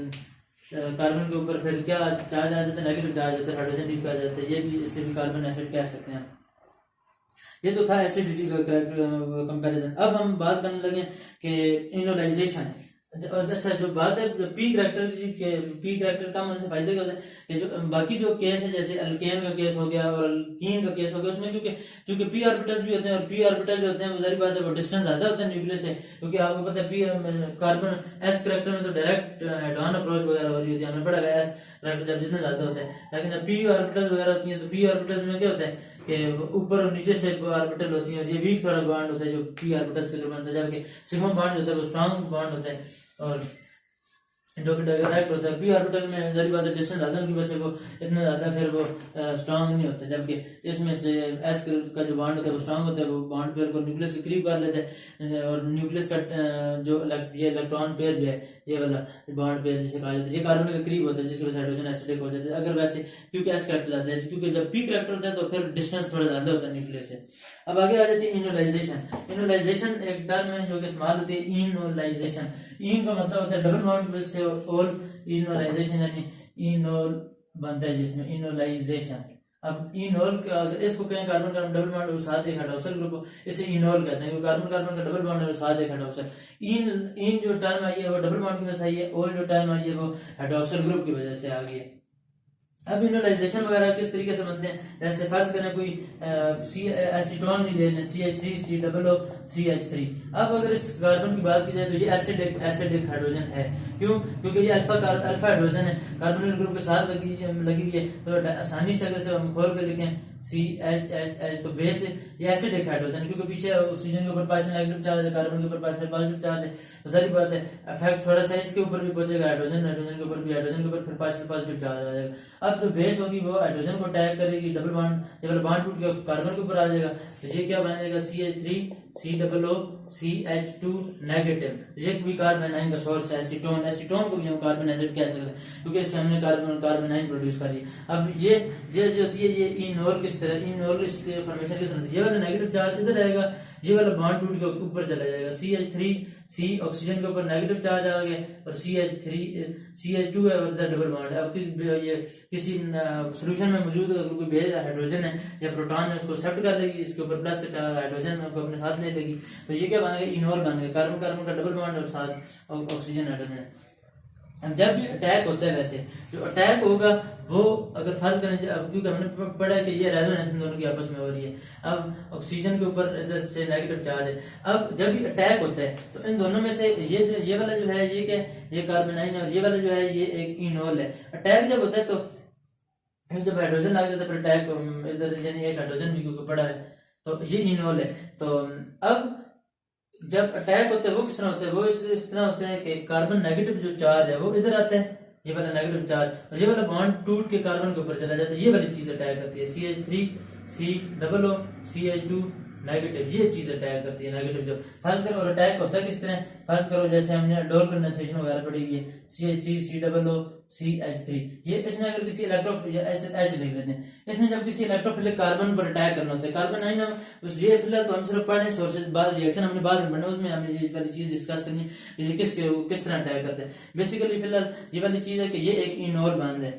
कार्बन के ऊपर फिर क्या चार्ज आ जाता है, नेगेटिव चार्ज आता है, हाइड्रोजन लीव कर जाता है, ये भी इसे भी कार्बन एसिड कह सकते हैं। ये तो था एसिडिटी का कंपैरिजन। अब हम बात करने लगे कि इनोलाइजेशन। अच्छा, जो बात है पी करैक्टर का मन से फायदे क्या होता है कि जो बाकी जो केस है, जैसे अल्केन का केस हो गया और अल्कीन का केस हो गया, उसमें क्योंकि पी ऑर्बिटल्स भी होते हैं, और पी ऑर्बिटल जो होते हैं वो जारी बात है वो डिस्टेंस ज्यादा होता है न्यूक्लियस से, क्योंकि आपको पता है पी कार्बन एस करैक्टर में तो डायरेक्ट हेड ऑन अप्रोच वगैरह हो रही होती है, हमने पढ़ा है एस करैक्टर जब जितना ज्यादा होता है, लेकिन जब पी ऑर्बिटल्स वगैरह होती है तो पी ऑर्बिटल्स में क्या होता है कि ऊपर और नीचे से ऑर्बिटल होती है, ये वीक थोड़ा बॉन्ड होता है जो पी ऑर्बिटल्स के जो बनता है, जबकि सिग्मा बॉन्ड होता है वो स्ट्रांग बॉन्ड होता है, और जो कि डायरेक्ट होता है। पी ऑर्बिटल में जारी बात है डिस्टेंस ज्यादा की वजह से वो इतना ज्यादा फिर वो स्ट्रांग नहीं होता, जबकि इसमें से एस का जो बॉन्ड होता है वो स्ट्रांग होता है, वो बॉन्ड पेयर को न्यूक्लियस के करीब कर लेते हैं, और न्यूक्लियस का जो ये इलेक्ट्रॉन पेयर जो है, ये वाला बॉन्ड पेयर जिसे कहा जाता है, ये कार्बन के करीब होता है, जिसकी वजह से हाइड्रोजन एसिडिक हो जाता है। अगर वैसे क्योंकि एस करैक्टर ज्यादा है, क्योंकि जब पी करैक्टर होता है तो फिर डिस्टेंस थोड़ा ज्यादा होता है न्यूक्लियस से। अब आगे आ जाती है इनोलाइजेशन। इनोलाइजेशन एक टर्म है जो कि इस्तेमाल होती है, इनोलाइजेशन। इन का मतलब होता है डबल बॉन्ड से ओल, इनोलाइजेशन यानी इनोल बनता है जिसमें इनोलाइजेशन। अब इनोल का अगर इसको कहें कार्बन कार्बन डबल बॉन्ड और साथ एक हाइड्रोक्सिल ग्रुप, इसे इनोल कहते हैं, क्योंकि कार्बन कार्बन का डबल बॉन्ड और साथ एक हाइड्रोक्सिल। इन जो टर्म आई है वो डबल बॉन्ड की वजह से आई है, ओल जो टर्म आई है वो हाइड्रोक्सिल ग्रुप की वजह से आ गई है। अब इनोलाइजेशन वगैरह किस तरीके से बनते हैं, जैसे फर्ज करें कोई एसीटोन नहीं ले लें, CH3 COO CH3। अब अगर इस कार्बन की बात की जाए तो ये एसिडिक हाइड्रोजन है, क्यों? क्योंकि ये अल्फा हाइड्रोजन है, कार्बोनिल ग्रुप के साथ लगी हुई है, तो आसानी से अगर हम खोल कर लिखें CH तो बेस ये एसिडिक हाइड्रोजन, क्योंकि पीछे ऑक्सीजन के ऊपर पार्शियल नेगेटिव चार्ज है, कार्बन के ऊपर पार्शियल पॉजिटिव चार्ज है, तो जाहिर बात है इफेक्ट थोड़ा सा इसके ऊपर भी पहुंचेगा, हाइड्रोजन के ऊपर भी, हाइड्रोजन के ऊपर फिर पार्शियल पॉजिटिव चार्ज आ जाएगा। अब जो बेस होगी वो हाइड्रोजन को अटैक करेगी, डबल बॉन्ड जब बॉन्ड टूट के कार्बन के ऊपर आ जाएगा, तो ये क्या बनेगा CH3 COO CH2 नेगेटिव। ये भी कार्बन आयन का सोर्स है। एसीटोन को भी हम कार्बन एसिड कह सकते हैं, क्योंकि इससे हमने कार्बन आयन प्रोड्यूस करी। अब ये जो होती है ये इनोल किस किस तरह इनोल इस फॉर्मेशन किस तरह, ये वाला नेगेटिव चार्ज इधर आएगा, ये वाला बॉन्ड टूट के ऊपर चला जाएगा, CH3 ऑक्सीजन के ऊपर नेगेटिव चार्ज आ गया और CH2 है और इधर डबल बॉन्ड है। अब किसी सोल्यूशन में मौजूद अगर कोई बेस हाइड्रोजन है या प्रोटॉन है उसको एक्सेप्ट कर लेगी, इसके ऊपर प्लस का हाइड्रोजन को अपने साथ ले लेगी, तो ये क्या बन गया, इनोल बन गया, कार्बन कार्बन का डबल बॉन्ड और साथ ऑक्सीजन हाइड्रोजन। अब जब भी अटैक होता है, वैसे जो अटैक होगा वो अगर फर्ज करें, अब क्योंकि हमने पढ़ा है कि ये रेजोनेंस इन दोनों की आपस में हो रही है, अब ऑक्सीजन के ऊपर इधर से नेगेटिव चार्ज है, अब जब भी अटैक होता है तो इन दोनों में से ये वाला जो है ये क्या है, ये कार्बोनाइन और ये वाला जो है ये एक इनोल है। अटैक जब होता है तो जब हाइड्रोजन लग जाता है फिर अटैक इधर यानी एक हाइड्रोजन भी क्योंकि पड़ा है तो ये इनोल है। तो अब जब अटैक होता है वो किस तरह होता है, वो इस तरह होता है कि कार्बन नेगेटिव जो चार्ज है वो इधर आता है, ये वाला नेगेटिव चार्ज, और ये वाला बॉन्ड टूट के कार्बन के ऊपर चला जाता है, ये वाली चीज अटैक करती है, CH3COO CH2 नेगेटिव, ये चीज अटैक करती है नेगेटिव। जो फर्ज करो और अटैक होता है किस तरह, फर्ज करो जैसे हमने डोर कंडेंसेशन वगैरह पढ़ी हुई है, CH3COO CH3, ये इसने अगर किसी H लिख लेते हैं, इसने जब किसी इलेक्ट्रोफिलिक कार्बन पर अटैक करना होता है, कार्बन नहीं ना उस ये फिलहाल तो हम सिर्फ पढ़ने सोर्सेज, बाद रिएक्शन हमने बाद में पढ़ना, उसमें हमने ये वाली चीज डिस्कस करनी है ये किस तरह अटैक करते हैं। बेसिकली फिलहाल ये वाली चीज है कि ये एक इनोल बॉन्ड है।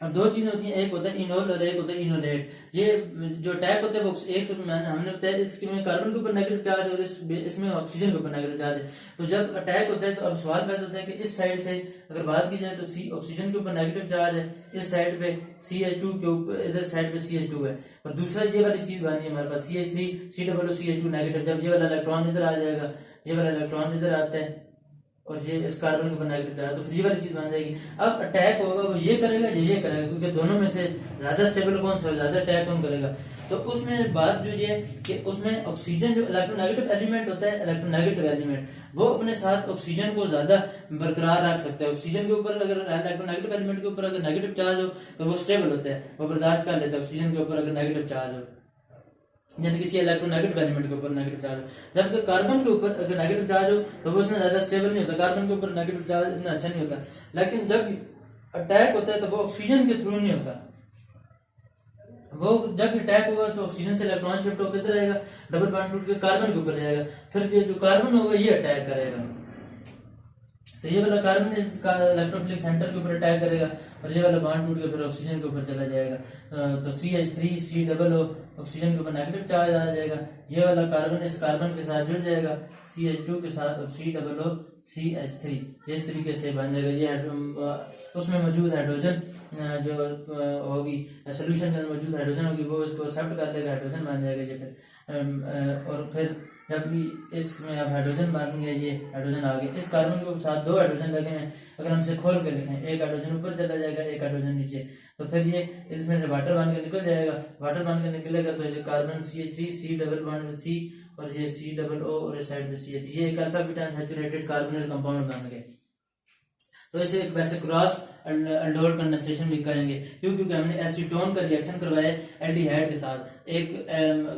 अब दो चीजें होती हैं, एक होता है इनोल और एक होता है इनोलेट। ये जो अटैक होता है वो एक तो हमने बताया इसमें कार्बन के ऊपर नेगेटिव चार्ज है और इसमें ऑक्सीजन के ऊपर नेगेटिव चार्ज है। तो जब अटैक होता है तो अब सवाल पैदा होता है कि इस साइड से अगर बात की जाए तो ऑक्सीजन के ऊपर नेगेटिव चार्ज है, इस साइड पे CH2 के ऊपर इधर साइड पे CH2 है, और दूसरा ये वाली चीज बनी है हमारे पास CH3COO CH2 नेगेटिव। जब ये वाला इलेक्ट्रॉन इधर आ जाएगा, ये वाला इलेक्ट्रॉन इधर आता है और ये इस कार्बन के ऊपर नेगेटिव चार्ज, तो ये वाली चीज बन जाएगी। अब अटैक होगा वो ये करेगा ये करेगा, क्योंकि दोनों में से ज्यादा स्टेबल कौन सा, ज्यादा अटैक कौन करेगा। तो उसमें बात जो ये कि उसमें ऑक्सीजन जो इलेक्ट्रोनेगेटिव एलिमेंट होता है, इलेक्ट्रोनेगेटिव एलिमेंट वो अपने साथ ऑक्सीजन को ज्यादा बरकरार रख सकता है। ऑक्सीजन के ऊपर अगर इलेक्ट्रोनेगेटिव एलिमेंट के ऊपर अगर नेगेटिव चार्ज हो तो वो स्टेबल होता है, वो बर्दाश्त कर लेता है ऑक्सीजन के ऊपर अगर नेगेटिव चार्ज हो, यानी किसी इलेक्ट्रोनेगेटिव एलिमेंट के ऊपर नेगेटिव चार्ज हो। जबकि कार्बन के ऊपर अगर नेगेटिव चार्ज हो तो वो इतना ज्यादा स्टेबल नहीं होता, कार्बन के ऊपर नेगेटिव चार्ज इतना अच्छा नहीं होता। लेकिन जब अटैक होता है तो वो ऑक्सीजन के थ्रू नहीं होता, वो जब अटैक होगा तो ऑक्सीजन से इलेक्ट्रॉन शिफ्ट होकर इधर आएगा, डबल बॉन्ड टूट के कार्बन के ऊपर जाएगा, फिर ये जो कार्बन होगा ये अटैक करेगा, तो ये वाला कार्बन इसका इलेक्ट्रोफिलिक सेंटर के ऊपर अटैक करेगा और ये वाला बॉन्ड टूट के फिर ऑक्सीजन के ऊपर चला जाएगा। तो CH3COO ऑक्सीजन के ऊपर नेगेटिव चार्ज आ जाएगा, ये वाला कार्बन इस कार्बन के साथ जुड़ जाएगा CH2 के साथ और COO CH3, इस तरीके से बन जाएगा। ये उसमें मौजूद हाइड्रोजन जो होगी सोल्यूशन के अंदर मौजूद हाइड्रोजन होगी वो इसको एक्सेप्ट कर लेगा, हाइड्रोजन बन जाएगा ये फिर। और फिर जब भी इसमें अब हाइड्रोजन बन गया, ये हाइड्रोजन आ गया, इस कार्बन के साथ दो हाइड्रोजन लगे हैं, अगर हमसे खोल कर लिखें एक हाइड्रोजन ऊपर चला जाएगा एक हाइड्रोजन नीचे, तो फिर ये इसमें से वाटर बन के निकल जाएगा, वाटर बन के निकलेगा तो ये carbon CH3 C double bond C और ये COO और इस साइड में CH, ये एक alpha beta unsaturated carbonyl compound बन गए। तो इसे एक वैसे क्रॉस अल्डोल कंडेंसेशन भी करेंगे क्योंकि हमने एसीटोन का रिएक्शन करवाया एल्डिहाइड के साथ। एक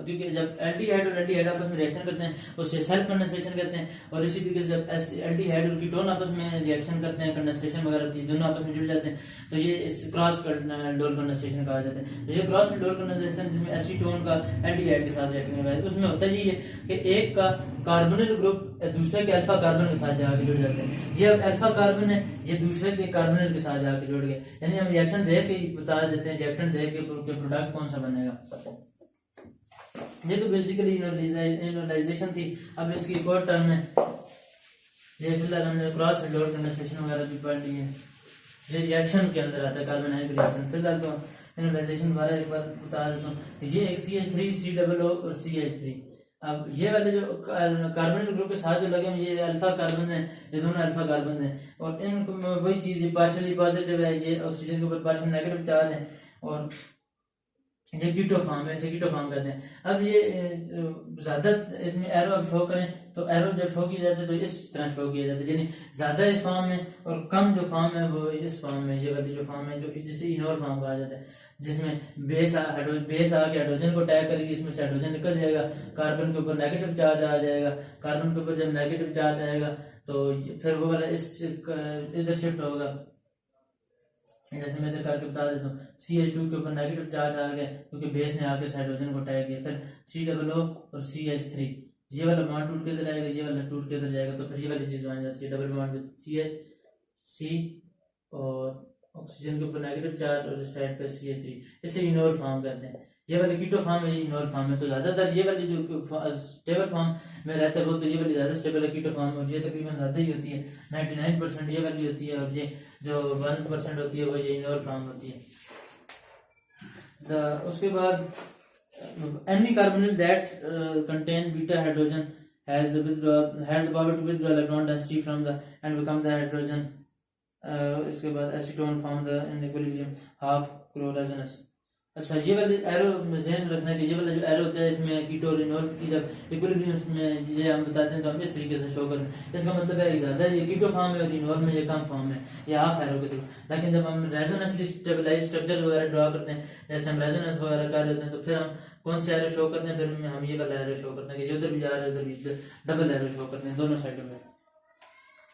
क्योंकि जब एल्डिहाइड और एल्डिहाइड आपस में रिएक्शन करते हैं उससे सेल्फ कंडेंसेशन कहते हैं, और इसी तरीके से जब एल्डिहाइड और कीटोन आपस में रिएक्शन करते हैं कंडेंसेशन वगैरह होती है, दोनों आपस में जुड़ जाते हैं, तो ये इस क्रॉस अल्डोल कंडेंसेशन कहा जाता है। तो ये क्रॉस अल्डोल कंडेंसेशन जिसमें एसीटोन का एल्डिहाइड के साथ रिएक्शन करवाया, उसमें होता है ये कि एक का कार्बोनिल ग्रुप दूसरे के अल्फा कार्बन के साथ जाकर जुड़ जाते हैं। ये अब अल्फा कार्बन है, ये दूसरे के कार्बोनिल के साथ जाकर जुड़ गए, यानी हम रिएक्शन देख के बता देते हैं, रिएक्टेंट देख के प्रोडक्ट कौन सा बनेगा। ये तो बेसिकली इनोलाइजेशन थी। अब इसकी एक और टर्म है, ये फिलहाल हमने क्रॉस अल्डोल कंडेंसेशन वगैरह भी पढ़ ली है, ये रिएक्शन के अंदर आता है कार्बोनाइल रिएक्शन। फिलहाल तो इनोलाइजेशन वाला एक बार बता देता हूँ, ये एक CH3COO और CH3। अब ये वाले जो कार्बोनिल ग्रुप के साथ जो लगे ये अल्फा कार्बन है, ये दोनों अल्फा कार्बन है, और इन वही चीज पार्शियली पॉजिटिव है, ये ऑक्सीजन के ऊपर पार्शियल नेगेटिव चार्ज है, और ये कीटो फॉर्म है, इसे कीटो फॉर्म कहते हैं। अब ये ज्यादा इसमें एरो अब शो करें तो एरो जब शो किया जाता है तो इस तरह शो किया जाता है, यानी ज्यादा इस फॉर्म में और कम जो फॉर्म है वो इस फॉर्म में, ये वाली जो फॉर्म है जो जिसे इनोर फॉर्म कहा जाता है, जिसमें बेस आके हाइड्रोजन को अटैक करेगी, इसमें से हाइड्रोजन निकल जाएगा, कार्बन के ऊपर नेगेटिव चार्ज आ जाएगा, कार्बन के ऊपर जब नेगेटिव चार्ज आएगा तो फिर वो वाला इस इधर शिफ्ट होगा, जैसे मैं इधर करके बता देता हूँ, CH2 के ऊपर नेगेटिव चार्ज आ गया क्योंकि बेस ने आके हाइड्रोजन को अटैक किया, फिर COO और CH3, ये वाला बॉन्ड टूट के इधर आएगा, ये वाला टूट के इधर जाएगा, तो फिर ये वाली चीज बन जाती है डबल बॉन्ड विद CH और ऑक्सीजन के ऊपर नेगेटिव चार्ज और इस साइड पे CH3, इसे इनोल फॉर्म कहते हैं। ये वाली कीटो फॉर्म है, ये इनोल फॉर्म है। तो ज्यादातर ये वाली जो स्टेबल फॉर्म में रहता है वो तो ये वाली ज्यादा स्टेबल है कीटो फॉर्म, और ये तकरीबन ज्यादा ही होती है, 99% ये वाली होती है, और ये जो 1% होती है वो ये इनोल फॉर्म होती है। उसके बाद any carbonyl that contain beta hydrogen has the power to withdraw electron density from the and become the hydrogen. इसके बाद acetone form the in equilibrium half क्लोराजेनस। अच्छा, ये वाले एरो ध्यान रखना कि ये वाला जो एरो होता है इसमें कीटो और इनोल की जब इक्विलिब्रियम में ये हम बताते हैं तो हम इस तरीके से शो करते हैं। इसका मतलब है ज़्यादा ये कीटो फॉर्म है और इनोल में ये कम फॉर्म है, ये हाफ एरो के थ्रू। लेकिन जब हम रेजोनेंसली स्टेबलाइज स्ट्रक्चर वगैरह ड्रा करते हैं, जैसे हम रेजोनेंस वगैरह कर देते हैं, तो फिर हम कौन से एरो शो करते हैं, फिर हम ये वाला एरो शो करते हैं कि जो उधर भी जा रहा है उधर भी डबल एरो शो करते हैं दोनों साइडों में।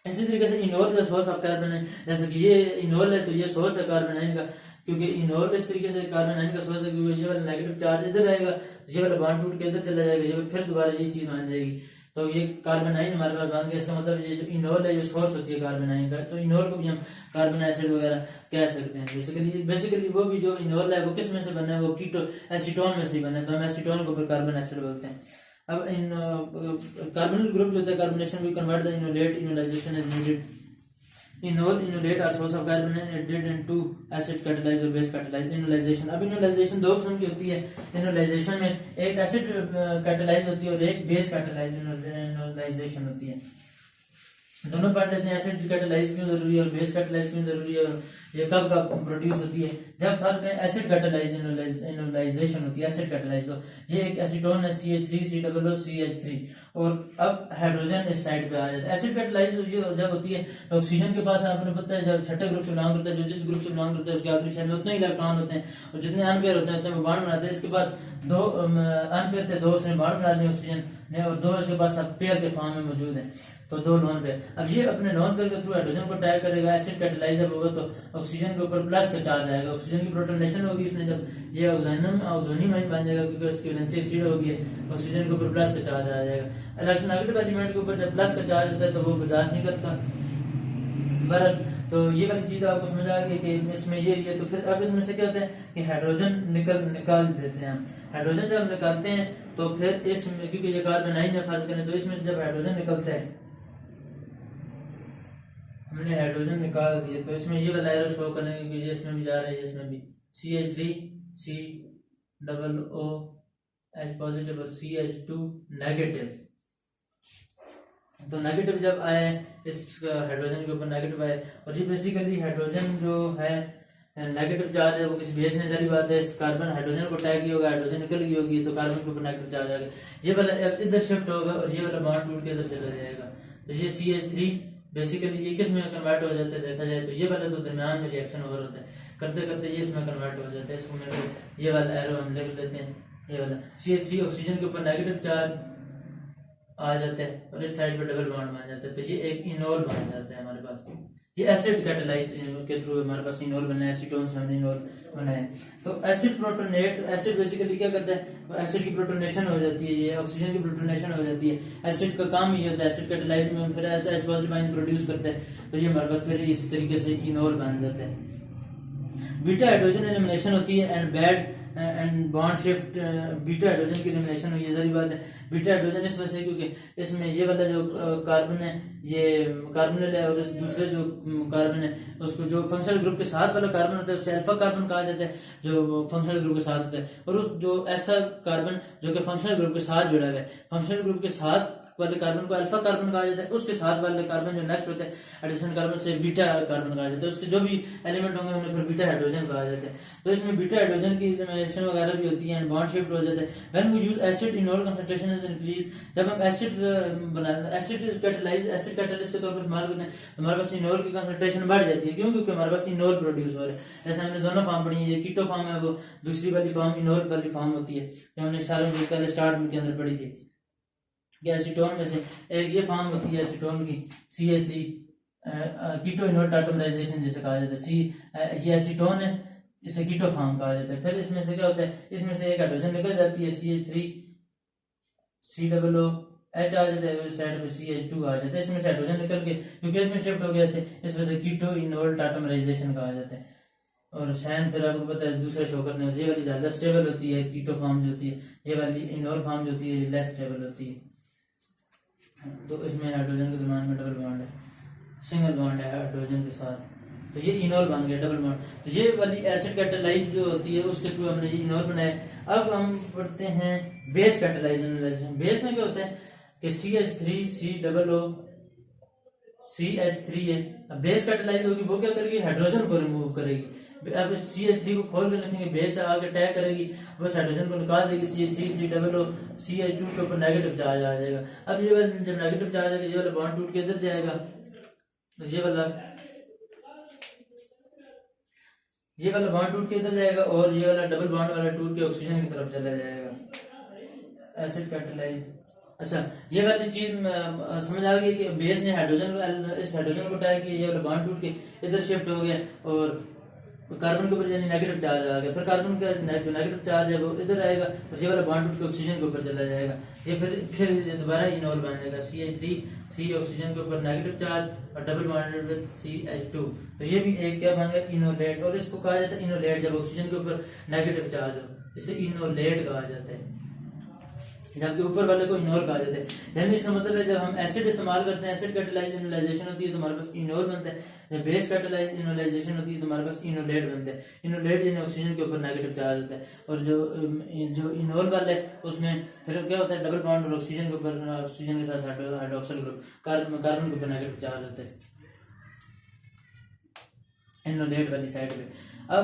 इसी तरीके से इनोल का सोर्स ऑफ कार्बन है, जैसे कि ये इनोल है तो ये सोर्स है कार्बन का, क्योंकि इनोल इस तरीके से कार्बन का सोर्स है क्योंकि ये वाला नेगेटिव चार्ज इधर आएगा, ये वाला बॉन्ड टूट के इधर चला जाएगा, ये फिर दोबारा ये चीज मान जाएगी, तो ये कार्बन हमारे पास बन गया। इसका मतलब ये जो इनोल है ये सोर्स होती है कार्बन का, तो इनोल को भी हम कार्बन एसिड वगैरह कह सकते हैं। बेसिकली वो भी जो इनोल है वो किस में से बना है, वो कीटो एसीटोन में से बना है, तो हम एसीटोन को फिर कार्बन एसिड बोलते हैं। अब इन कार्बोनिल ग्रुप जो होता है, carbonation we convert the enolate enolisation is needed. Enol enolate are source of carbon added into acid catalyse और बेस कैटालाइज। इनोलाइजेशन, अब इनोलाइजेशन दो किस्म की होती है। इनोलाइजेशन में एक एसिड कैटालाइज होती है और एक बेस कैटालाइज इनोलाइजेशन होती है। दोनों पढ़ लेते हैं, एसिड कैटालाइज क्यों जरूरी है और बेस कैटालाइज क्यों जरूरी है, और ये कब कब प्रोड्यूस होती है। जब फर्स्ट एसिड कैटालाइज इनोलाइजेशन होती है, एसिड कैटालाइज, तो ये एक एसीटोन है CH3COO और अब हाइड्रोजन इस साइड पे आ जाता है। एसिड कैटालाइज जब होती है तो ऑक्सीजन के पास आपने पता है जब छठे ग्रुप से बिलोंग करता है, जो जिस ग्रुप से बिलोंग करता है उसके आखिरी शेल में उतने इलेक्ट्रॉन होते हैं, और जितने अनपेयर होते हैं उतने बॉन्ड बनाते हैं। इसके पास दो अनपेयर थे, दो उसने बॉन्ड बना लिए ऑक्सीजन ने, और दो इसके पास अब पेयर के फॉर्म में मौजूद है, तो दो लोन पेयर। अब ये अपने लोन पेयर के थ्रू हाइड्रोजन को अटैक करेगा। एसिड कैटालाइज जब होगा तो ऑक्सीजन के ऊपर प्लस का चार्ज आएगा, ऑक्सीजन की प्रोटोनेशन होगी इसने, जब ये ऑक्सीजन माइन बन जाएगा क्योंकि उसकी वैलेंसी एक्सीड होगी, ऑक्सीजन के ऊपर प्लस का चार्ज आ जाएगा। इलेक्ट्रोनेगेटिव एलिमेंट के ऊपर जब प्लस का चार्ज होता है तो वो बर्दाश्त नहीं करता बरल। तो ये वाली चीज आपको समझ आ गई कि इसमें ये तो फिर अब इसमें से क्या होता है कि हाइड्रोजन निकाल देते हैं हम। हाइड्रोजन जब निकालते हैं तो फिर इसमें, क्योंकि ये कार्बन है फर्ज करें, तो इसमें से जब हाइड्रोजन निकलता है, हमने हाइड्रोजन निकाल दिए, तो इसमें ये वाला एरो शो करेंगे कि ये इसमें भी जा रहा है, इसमें भी CH3COOH पॉजिटिव और CH2 नेगेटिव। तो नेगेटिव जब आए इस हाइड्रोजन के ऊपर नेगेटिव आए, और ये बेसिकली हाइड्रोजन जो है नेगेटिव चार्ज है वो किसी बेस ने, जारी बात है, इस कार्बन हाइड्रोजन को अटैक किया होगा, हाइड्रोजन निकल गई होगी तो कार्बन के ऊपर नेगेटिव चार्ज आ गया, ये वाला इधर शिफ्ट होगा और ये वाला बॉन्ड टूट के इधर चला जाएगा। तो ये CH3 बेसिकली ये किस में कन्वर्ट हो जाता है देखा जाए तो ये वाला तो दरमियान में रिएक्शन ओवर होता है, करते करते ये इसमें कन्वर्ट हो जाता है। इसको ये वाला एरो हम लिख लेते हैं, ये वाला CH3 ऑक्सीजन के ऊपर नेगेटिव चार्ज आ जाता है और इस साइड पे डबल बॉन्ड बन जाता है, तो ये एक इनोल बन जाता है हमारे पास। ये एसिड कैटालाइज के थ्रू हमारे पास इनोल बना है, एसीटोन से हमने इनोल बना है। तो एसिड प्रोटोनेट, एसिड बेसिकली क्या करता है, एसिड की प्रोटोनेशन हो जाती है, ये ऑक्सीजन की प्रोटोनेशन हो जाती है। एसिड का काम ये होता है, एसिड कैटालाइज में फिर H पॉजिटिव आयन प्रोड्यूस करता है, तो ये हमारे पास फिर इस तरीके से इनोल बन जाता है। बीटा हाइड्रोजन एलिमिनेशन होती है and bad and bond shift, beta hydrogen की एलिमिनेशन हुई है, सारी बात है। बीटा हाइड्रोजन इस वजह से क्योंकि इसमें ये वाला जो कार्बन है ये कार्बोनिल है, और इस दूसरे जो कार्बन है उसको जो फंक्शनल ग्रुप के साथ वाला कार्बन होता है उसे अल्फा कार्बन कहा जाता है, जो फंक्शनल ग्रुप के साथ होता है। और उस जो ऐसा कार्बन जो कि फंक्शनल ग्रुप के साथ जुड़ा हुआ है, फंक्शनल ग्रुप के साथ वाले कार्बन को अल्फा कार्बन कहा जाता है, उसके साथ वाले कार्बन जो नेक्स्ट होते हैं एडिशन कार्बन से बीटा कार्बन कहा जाता है, उसके जो भी एलिमेंट होंगे उन्हें फिर बीटा हाइड्रोजन कहा जाता है। तो इसमें बीटा हाइड्रोजन की एलिमिनेशन वगैरह भी होती है एंड बॉन्ड शिफ्ट हो जाता है। When we use acid enol concentration is increase, जब हम एसिड बनाते हैं, एसिड कैटालिस्ट के तौर पर इस्तेमाल करते हैं तो हमारे पास इनोल की कंसंट्रेशन बढ़ जाती है। क्यों? क्योंकि हमारे पास इनोल प्रोड्यूस हो रहा है। जैसे हमने दोनों फॉर्म पढ़ी है, ये कीटो फॉर्म है, वो दूसरी वाली फॉर्म इनोल वाली फॉर्म होती है जो हमने सारे स्टार्ट में के अंदर पढ़ी थी कि एसीटोन में से एक ये फॉर्म होती है एसीटोन की CH3 कीटो इनोल्ट ऑटोमराइजेशन जिसे कहा जाता है। सी ये एसीटोन है, इसे कीटो फॉर्म कहा जाता है। फिर इसमें से क्या होता है, इसमें से एक हाइड्रोजन निकल जाती है CH3 COOH आ जाता है, साइड पे CH2 आ जाता है। इसमें से हाइड्रोजन निकल के क्योंकि इसमें शिफ्ट हो गया इस वजह से कीटो इनोल्ट ऑटोमराइजेशन कहा जाता है। और सैन फिर आपको पता है दूसरा शो करने ये वाली ज़्यादा स्टेबल होती है, कीटो फॉर्म जो होती है, ये वाली इनोल फॉर्म जो होती है लेस स्टेबल होती है। तो इसमें हाइड्रोजन के दरम्यान में डबल बॉन्ड है, सिंगल बॉन्ड है हाइड्रोजन के साथ, तो ये इनोल बन गया डबल बॉन्ड। तो ये वाली एसिड कैटालाइज जो होती है उसके थ्रू हमने ये इनोल बनाया। अब हम पढ़ते हैं बेस कैटालाइजेशन। बेस में क्या होता है कि CH3 COO CH3 है। अब बेस कैटालाइज होगी, वो क्या करेगी, हाइड्रोजन को रिमूव करेगी। अब CH3 को खोल कर रखेंगे, बेस आगे अटैक करेगी, बस हाइड्रोजन को निकाल देगी, CH3 COO CH2 के ऊपर नेगेटिव चार्ज आ जाएगा। अब ये वाला जब नेगेटिव चार्ज आएगा ये वाला बॉन्ड टूट के इधर जाएगा, तो ये वाला बॉन्ड टूट के इधर जाएगा और ये वाला डबल बॉन्ड वाला टूट के ऑक्सीजन की तरफ चला जाएगा। Acid catalyse. अच्छा, ये वाली चीज समझ आ गई कि बेस ने इस हाइड्रोजन को अटैक किया, ये वाला बॉन्ड टूट के इधर शिफ्ट हो गया और कार्बन के ऊपर यानी नेगेटिव चार्ज आ गया। फिर कार्बन का जो नेगेटिव चार्ज है वो इधर आएगा और ये वाला बॉन्ड टूट के ऑक्सीजन के ऊपर चला जाएगा। ये फिर दोबारा इनोल बन जाएगा, CH3 C ऑक्सीजन के ऊपर नेगेटिव चार्ज और डबल बॉन्डेड विद CH2। तो ये भी एक क्या बन गया, इनोलेट। और इसको कहा जाता है इनोलेट जब ऑक्सीजन के ऊपर नेगेटिव चार्ज हो, इसे इनोलेट कहा जाता है, जबकि ऊपर वाले को इनोल कहा जाता है। यानी इसका मतलब है जब हम एसिड इस्तेमाल करते हैं, एसिड कैटालाइज इनोलाइजेशन होती है तो हमारे पास इनोल बनता है। जब बेस कैटालाइज इनोलाइजेशन होती है तो हमारे पास इनोलेट बनता है। इनोलेट यानी ऑक्सीजन के ऊपर नेगेटिव चार्ज होता है। और जो इनोल वाला है उसमें फिर क्या होता है, डबल बॉन्ड और ऑक्सीजन के ऊपर, ऑक्सीजन के साथ हाइड्रोक्सिल ग्रुप, कार्बन के ऊपर नेगेटिव चार्ज होता है इनोलेट वाली साइड पे। अब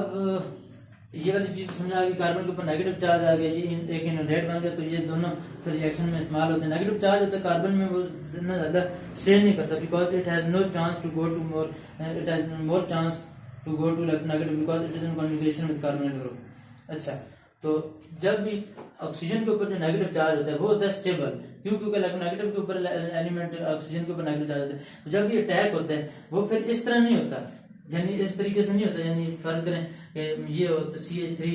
ये वाली चीज समझ आ गई, कार्बन के ऊपर नेगेटिव चार्ज आ गया, ये एक इनोलेट बन गया। तो ये दोनों फिर रिएक्शन में इस्तेमाल होते हैं। नेगेटिव चार्ज होता है कार्बन में, वो इतना ज्यादा स्ट्रेन नहीं करता, because it has no chance to go to more, it has more chance to go to negative because it is in conjugation with carbonyl group. अच्छा, तो जब भी ऑक्सीजन के ऊपर जो नेगेटिव चार्ज होता है वो होता है स्टेबल, क्योंकि नेगेटिव के ऊपर एलिमेंट ऑक्सीजन के ऊपर नेगेटिव चार्ज होता है। तो जब ये अटैक होता है वो फिर इस तरह नहीं होता, यानी इस तरीके से नहीं होता। यानी फर्ज करें कि ये होता CH3,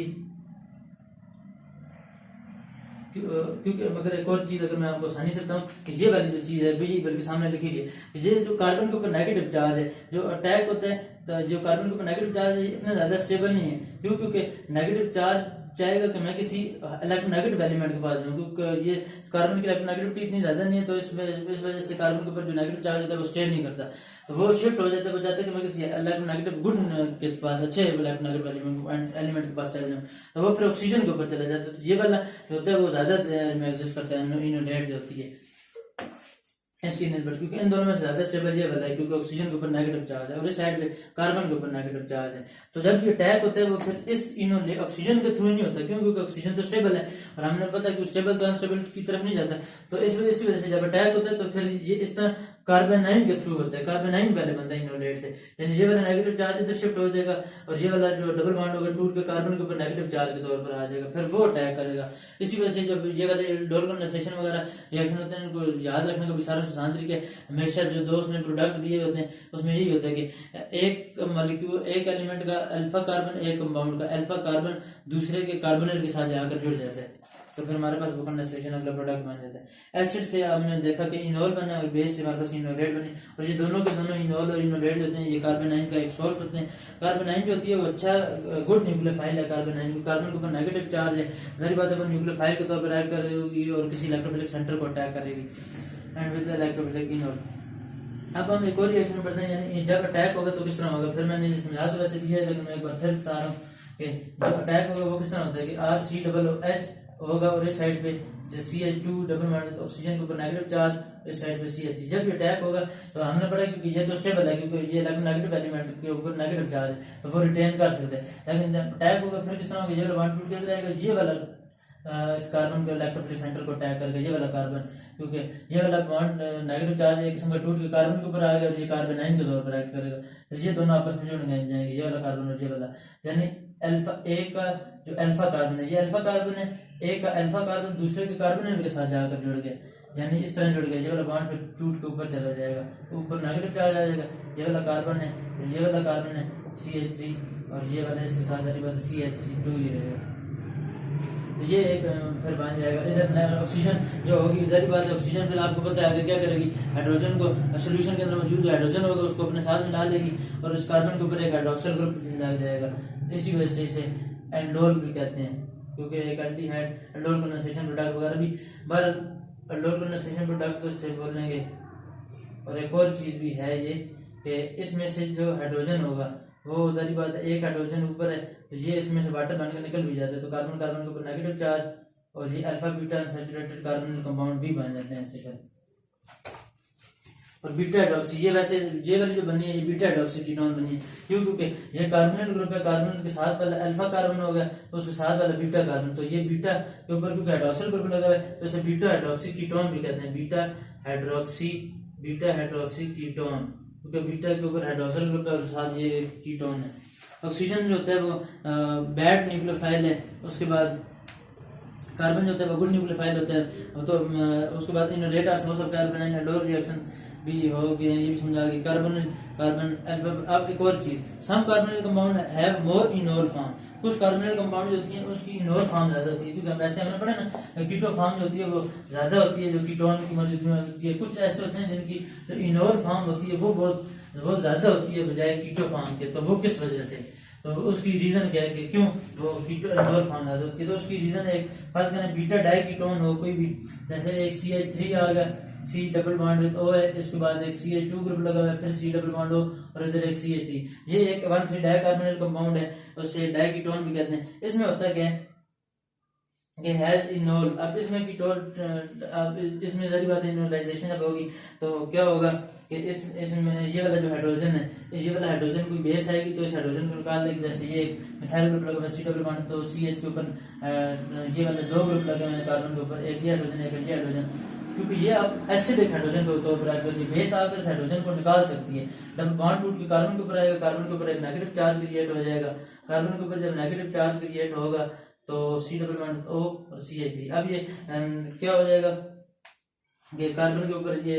क्योंकि अगर एक और चीज अगर मैं आपको आसानी से बताऊं कि ये वाली जो चीज है बीजी बल्कि सामने लिखी गई है, ये जो कार्बन के ऊपर नेगेटिव चार्ज है जो अटैक होता है, तो जो कार्बन के ऊपर नेगेटिव चार्ज है इतना ज्यादा स्टेबल नहीं है। क्योंकि नेगेटिव चार्ज चाहेगा कि मैं किसी इलेक्ट्रोनेगेटिव एलिमेंट के पास जाऊं, क्योंकि ये कार्बन की इलेक्ट्रोनेगेटिविटी इतनी ज्यादा नहीं है, तो इस वजह से कार्बन के ऊपर जो नेगेटिव चार्ज होता है वो स्टे नहीं करता, तो वो शिफ्ट हो जाता है, वो चाहता है कि मैं किसी इलेक्ट्रोनेगेटिव गुड के पास, अच्छे इलेक्ट्रोनेगेटिव एलिमेंट के पास चले जाऊं, तो वो फिर ऑक्सीजन के ऊपर चला जाता है। तो ये वाला जो होता है वो ज्यादा में एग्जिस्ट करता है, इनोलेट जो होती है इसकी निस्बत, क्योंकि इन दोनों में से ज्यादा स्टेबल ये वाला है, क्योंकि ऑक्सीजन के ऊपर नेगेटिव चार्ज है और इस साइड पे कार्बन के ऊपर नेगेटिव चार्ज है। तो जब ये अटैक होता है वो फिर इस ऑक्सीजन के थ्रू नहीं होता, क्योंकि ऑक्सीजन तो स्टेबल है और हमने पता है कि स्टेबल तो अनस्टेबल की तरफ नहीं जाता। तो इसी वजह से जब अटैक होता है तो फिर ये इस तरह कार्बोनाइन के थ्रू होता है, कार्बोनाइन पहले बनता है इनोलेट से, यानी ये वाला नेगेटिव चार्ज इधर शिफ्ट हो जाएगा और ये वाला जो डबल बॉन्ड होगा टूट के कार्बन के ऊपर नेगेटिव चार्ज के तौर पर आ जाएगा, फिर वो अटैक करेगा। इसी वजह से जब ये वाले डोलकोनाइजेशन वगैरह रिएक्शन होते हैं इनको याद रखने का भी सारा आसान तरीका है। हमेशा जो दो उसने प्रोडक्ट दिए होते हैं उसमें यही होता है कि एक मॉलिक्यूल, एक एलिमेंट का अल्फा कार्बन, एक कंपाउंड का अल्फा कार्बन दूसरे के कार्बोनिल के साथ जाकर जुड़ जाता है, तो फिर हमारे पास वो कंडेंसेशन अगला प्रोडक्ट बन जाता है। एसिड से हमने देखा कि इनोल बना और बेस से हमारे पास इनोलेट बनी, और ये दोनों के दोनों इनोल और इनोलेट होते हैं, ये कार्बोनाइन का एक सोर्स होते हैं। कार्बोनाइन जो होती है वो अच्छा गुड न्यूक्लियोफाइल है। कार्बोनाइन, कार्बन के ऊपर नेगेटिव चार्ज है, सारी बात है वो न्यूक्लियोफाइल के तौर पर ऐड कर रही होगी और किसी इलेक्ट्रोफिलिक सेंटर को अटैक करेगी and with the electrophilic enol. अब हम एक और रिएक्शन पढ़ते हैं, यानी जब अटैक होगा तो किस तरह होगा। फिर मैंने ये समझा तो वैसे दिया है, लेकिन मैं एक बार फिर बता रहा हूँ कि जब अटैक होगा वो किस तरह होता है कि RCOOH होगा और इस साइड पे जो CH2 डबल बॉन्ड ऑक्सीजन के ऊपर नेगेटिव चार्ज, इस साइड पे CH3। जब भी अटैक होगा तो हमने पढ़ा क्योंकि ये तो स्टेबल है, क्योंकि ये नेगेटिव एलिमेंट के ऊपर नेगेटिव चार्ज है तो वो रिटेन कर सकते हैं। लेकिन जब अटैक होगा फिर किस तरह होगा, ये वाला बॉन्ड टूट के रहेगा, ये वाला इस कार्बन के इलेक्ट्रोफिलिक सेंटर को अटैक करके ये वाला कार्बन, क्योंकि ये वाला बॉन्ड नेगेटिव चार्ज एक किस्म का टूट के कार्बन के ऊपर आ गया और ये कार्बोनाइन के तौर पर एक्ट करेगा, फिर ये दोनों आपस में जुड़ जाएंगे, ये वाला कार्बन और ये वाला। यानी अल्फा ए का जो अल्फा कार्बन है, ये अल्फा कार्बन है, ए का अल्फा कार्बन दूसरे के कार्बोनिल के साथ जाकर जुड़ गया, यानी इस तरह जुड़ गया, ये वाला बॉन्ड फिर टूट के ऊपर चला जाएगा, ऊपर नेगेटिव चार्ज आ जाएगा, ये वाला कार्बन है, ये वाला कार्बन है CH3 और ये वाला इसके साथ वाली बात CH2 ही रहेगा। तो ये एक फिर बन जाएगा। इधर ऑक्सीजन जो होगी, जारी बात है ऑक्सीजन फिर आपको पता है आगे क्या करेगी, हाइड्रोजन को सोल्यूशन के अंदर मौजूद हाइड्रोजन होगा उसको अपने साथ में डाल देगी और इस कार्बन के ऊपर एक हाइड्रोक्सिल ग्रुप लग जाएगा। इसी वजह से इसे एंडोल भी कहते हैं, क्योंकि एक एल्डिहाइड एंडोल कंडेंसेशन प्रोडक्ट वगैरह भी बार एंडोल कंडेंसेशन प्रोडक्ट तो इससे बोलेंगे। और एक और चीज़ भी है ये कि इसमें से जो हाइड्रोजन होगा वो जारी बात है एक हाइड्रोजन ऊपर है तो ये इसमें से वाटर बनकर निकल भी जाता है, तो कार्बन कार्बन के ऊपर नेगेटिव चार्ज और ये alpha beta unsaturated carbonyl compound भी बन जाते हैं इससे फिर। और बीटा हाइड्रोक्सी ये वैसे ये वाली जो बनी है ये बीटा हाइड्रोक्सी कीटोन बनी है, क्यों? क्योंकि ये कार्बोनिल ग्रुप है, कार्बोनिल के साथ पहले अल्फा कार्बन हो गया तो उसके साथ वाला बीटा कार्बन, तो ये बीटा के ऊपर क्योंकि हाइड्रोक्सिल ग्रुप लगा हुआ है तो इसे बीटा हाइड्रोक्सी कीटोन भी कहते हैं, बीटा हाइड्रोक्सी कीटोन, क्योंकि बीटा के ऊपर हाइड्रोक्सिल ग्रुप है और साथ ये कीटोन है। ऑक्सीजन जो होता है वो बैड न्यूक्लियोफाइल है, उसके बाद कार्बन जो होता है वो गुड न्यूक्लियोफाइल होता है, तो उसके बाद enolate source of carbon and reaction भी हो गए, ये भी समझा गया। Carbon alpha. अब एक और चीज, some carbonyl compound have more enol form, कुछ कार्बोनिल कंपाउंड जो होती हैं उसकी इनोल फॉर्म ज्यादा होती है, क्योंकि वैसे हमने पढ़ा ना कीटो फॉर्म जो होती है वो ज्यादा होती है जो कीटोन की मौजूदगी में होती है। कुछ ऐसे होते हैं जिनकी जो इनोल फॉर्म होती है वो बहुत ज्यादा होती है बजाय कीटो फॉर्म के, तो वो किस वजह से, तो उसकी रीजन क्या है कि क्यों वो कीटो इनोल फॉर्म ज्यादा होती है। तो उसकी रीजन है एक फर्स्ट करें बीटा डाई कीटोन हो कोई भी, जैसे एक CH3 आ गया, C double bond with O है, इसके बाद एक CH2 ग्रुप लगा हुआ है, फिर C डबल बॉन्ड O और इधर एक CH3, ये एक 1,3 डाई कार्बोनिल कंपाउंड है, उससे डाई कीटोन भी कहते हैं। इसमें होता क्या है कि हैज इनोल, अब इसमें कीटोन, अब इसमें जरी बात है इनोलाइजेशन जब होगी तो क्या होगा कि इसमें ये वाला जो हाइड्रोजन है, ये वाला हाइड्रोजन कोई बेस आएगी तो इस हाइड्रोजन को निकाल देगी, जैसे ये मिथाइल ग्रुप लगा हुआ है C डबल बॉन्ड तो CH के ऊपर ये वाले दो ग्रुप लगे हुए हैं कार्बन के ऊपर, एक ये हाइड्रोजन एक ये हाइड्रोजन, क्योंकि ये अब एसिडिक हाइड्रोजन के तौर पर आकर बेस आकर इस हाइड्रोजन को निकाल सकती है। जब बॉन्ड टूट के कार्बन के ऊपर आएगा, कार्बन के ऊपर एक नेगेटिव चार्ज क्रिएट हो जाएगा, कार्बन के ऊपर जब नेगेटिव चार्ज क्रिएट होगा तो C डबल बॉन्ड O और CH3, अब ये क्या हो जाएगा कि कार्बन के ऊपर ये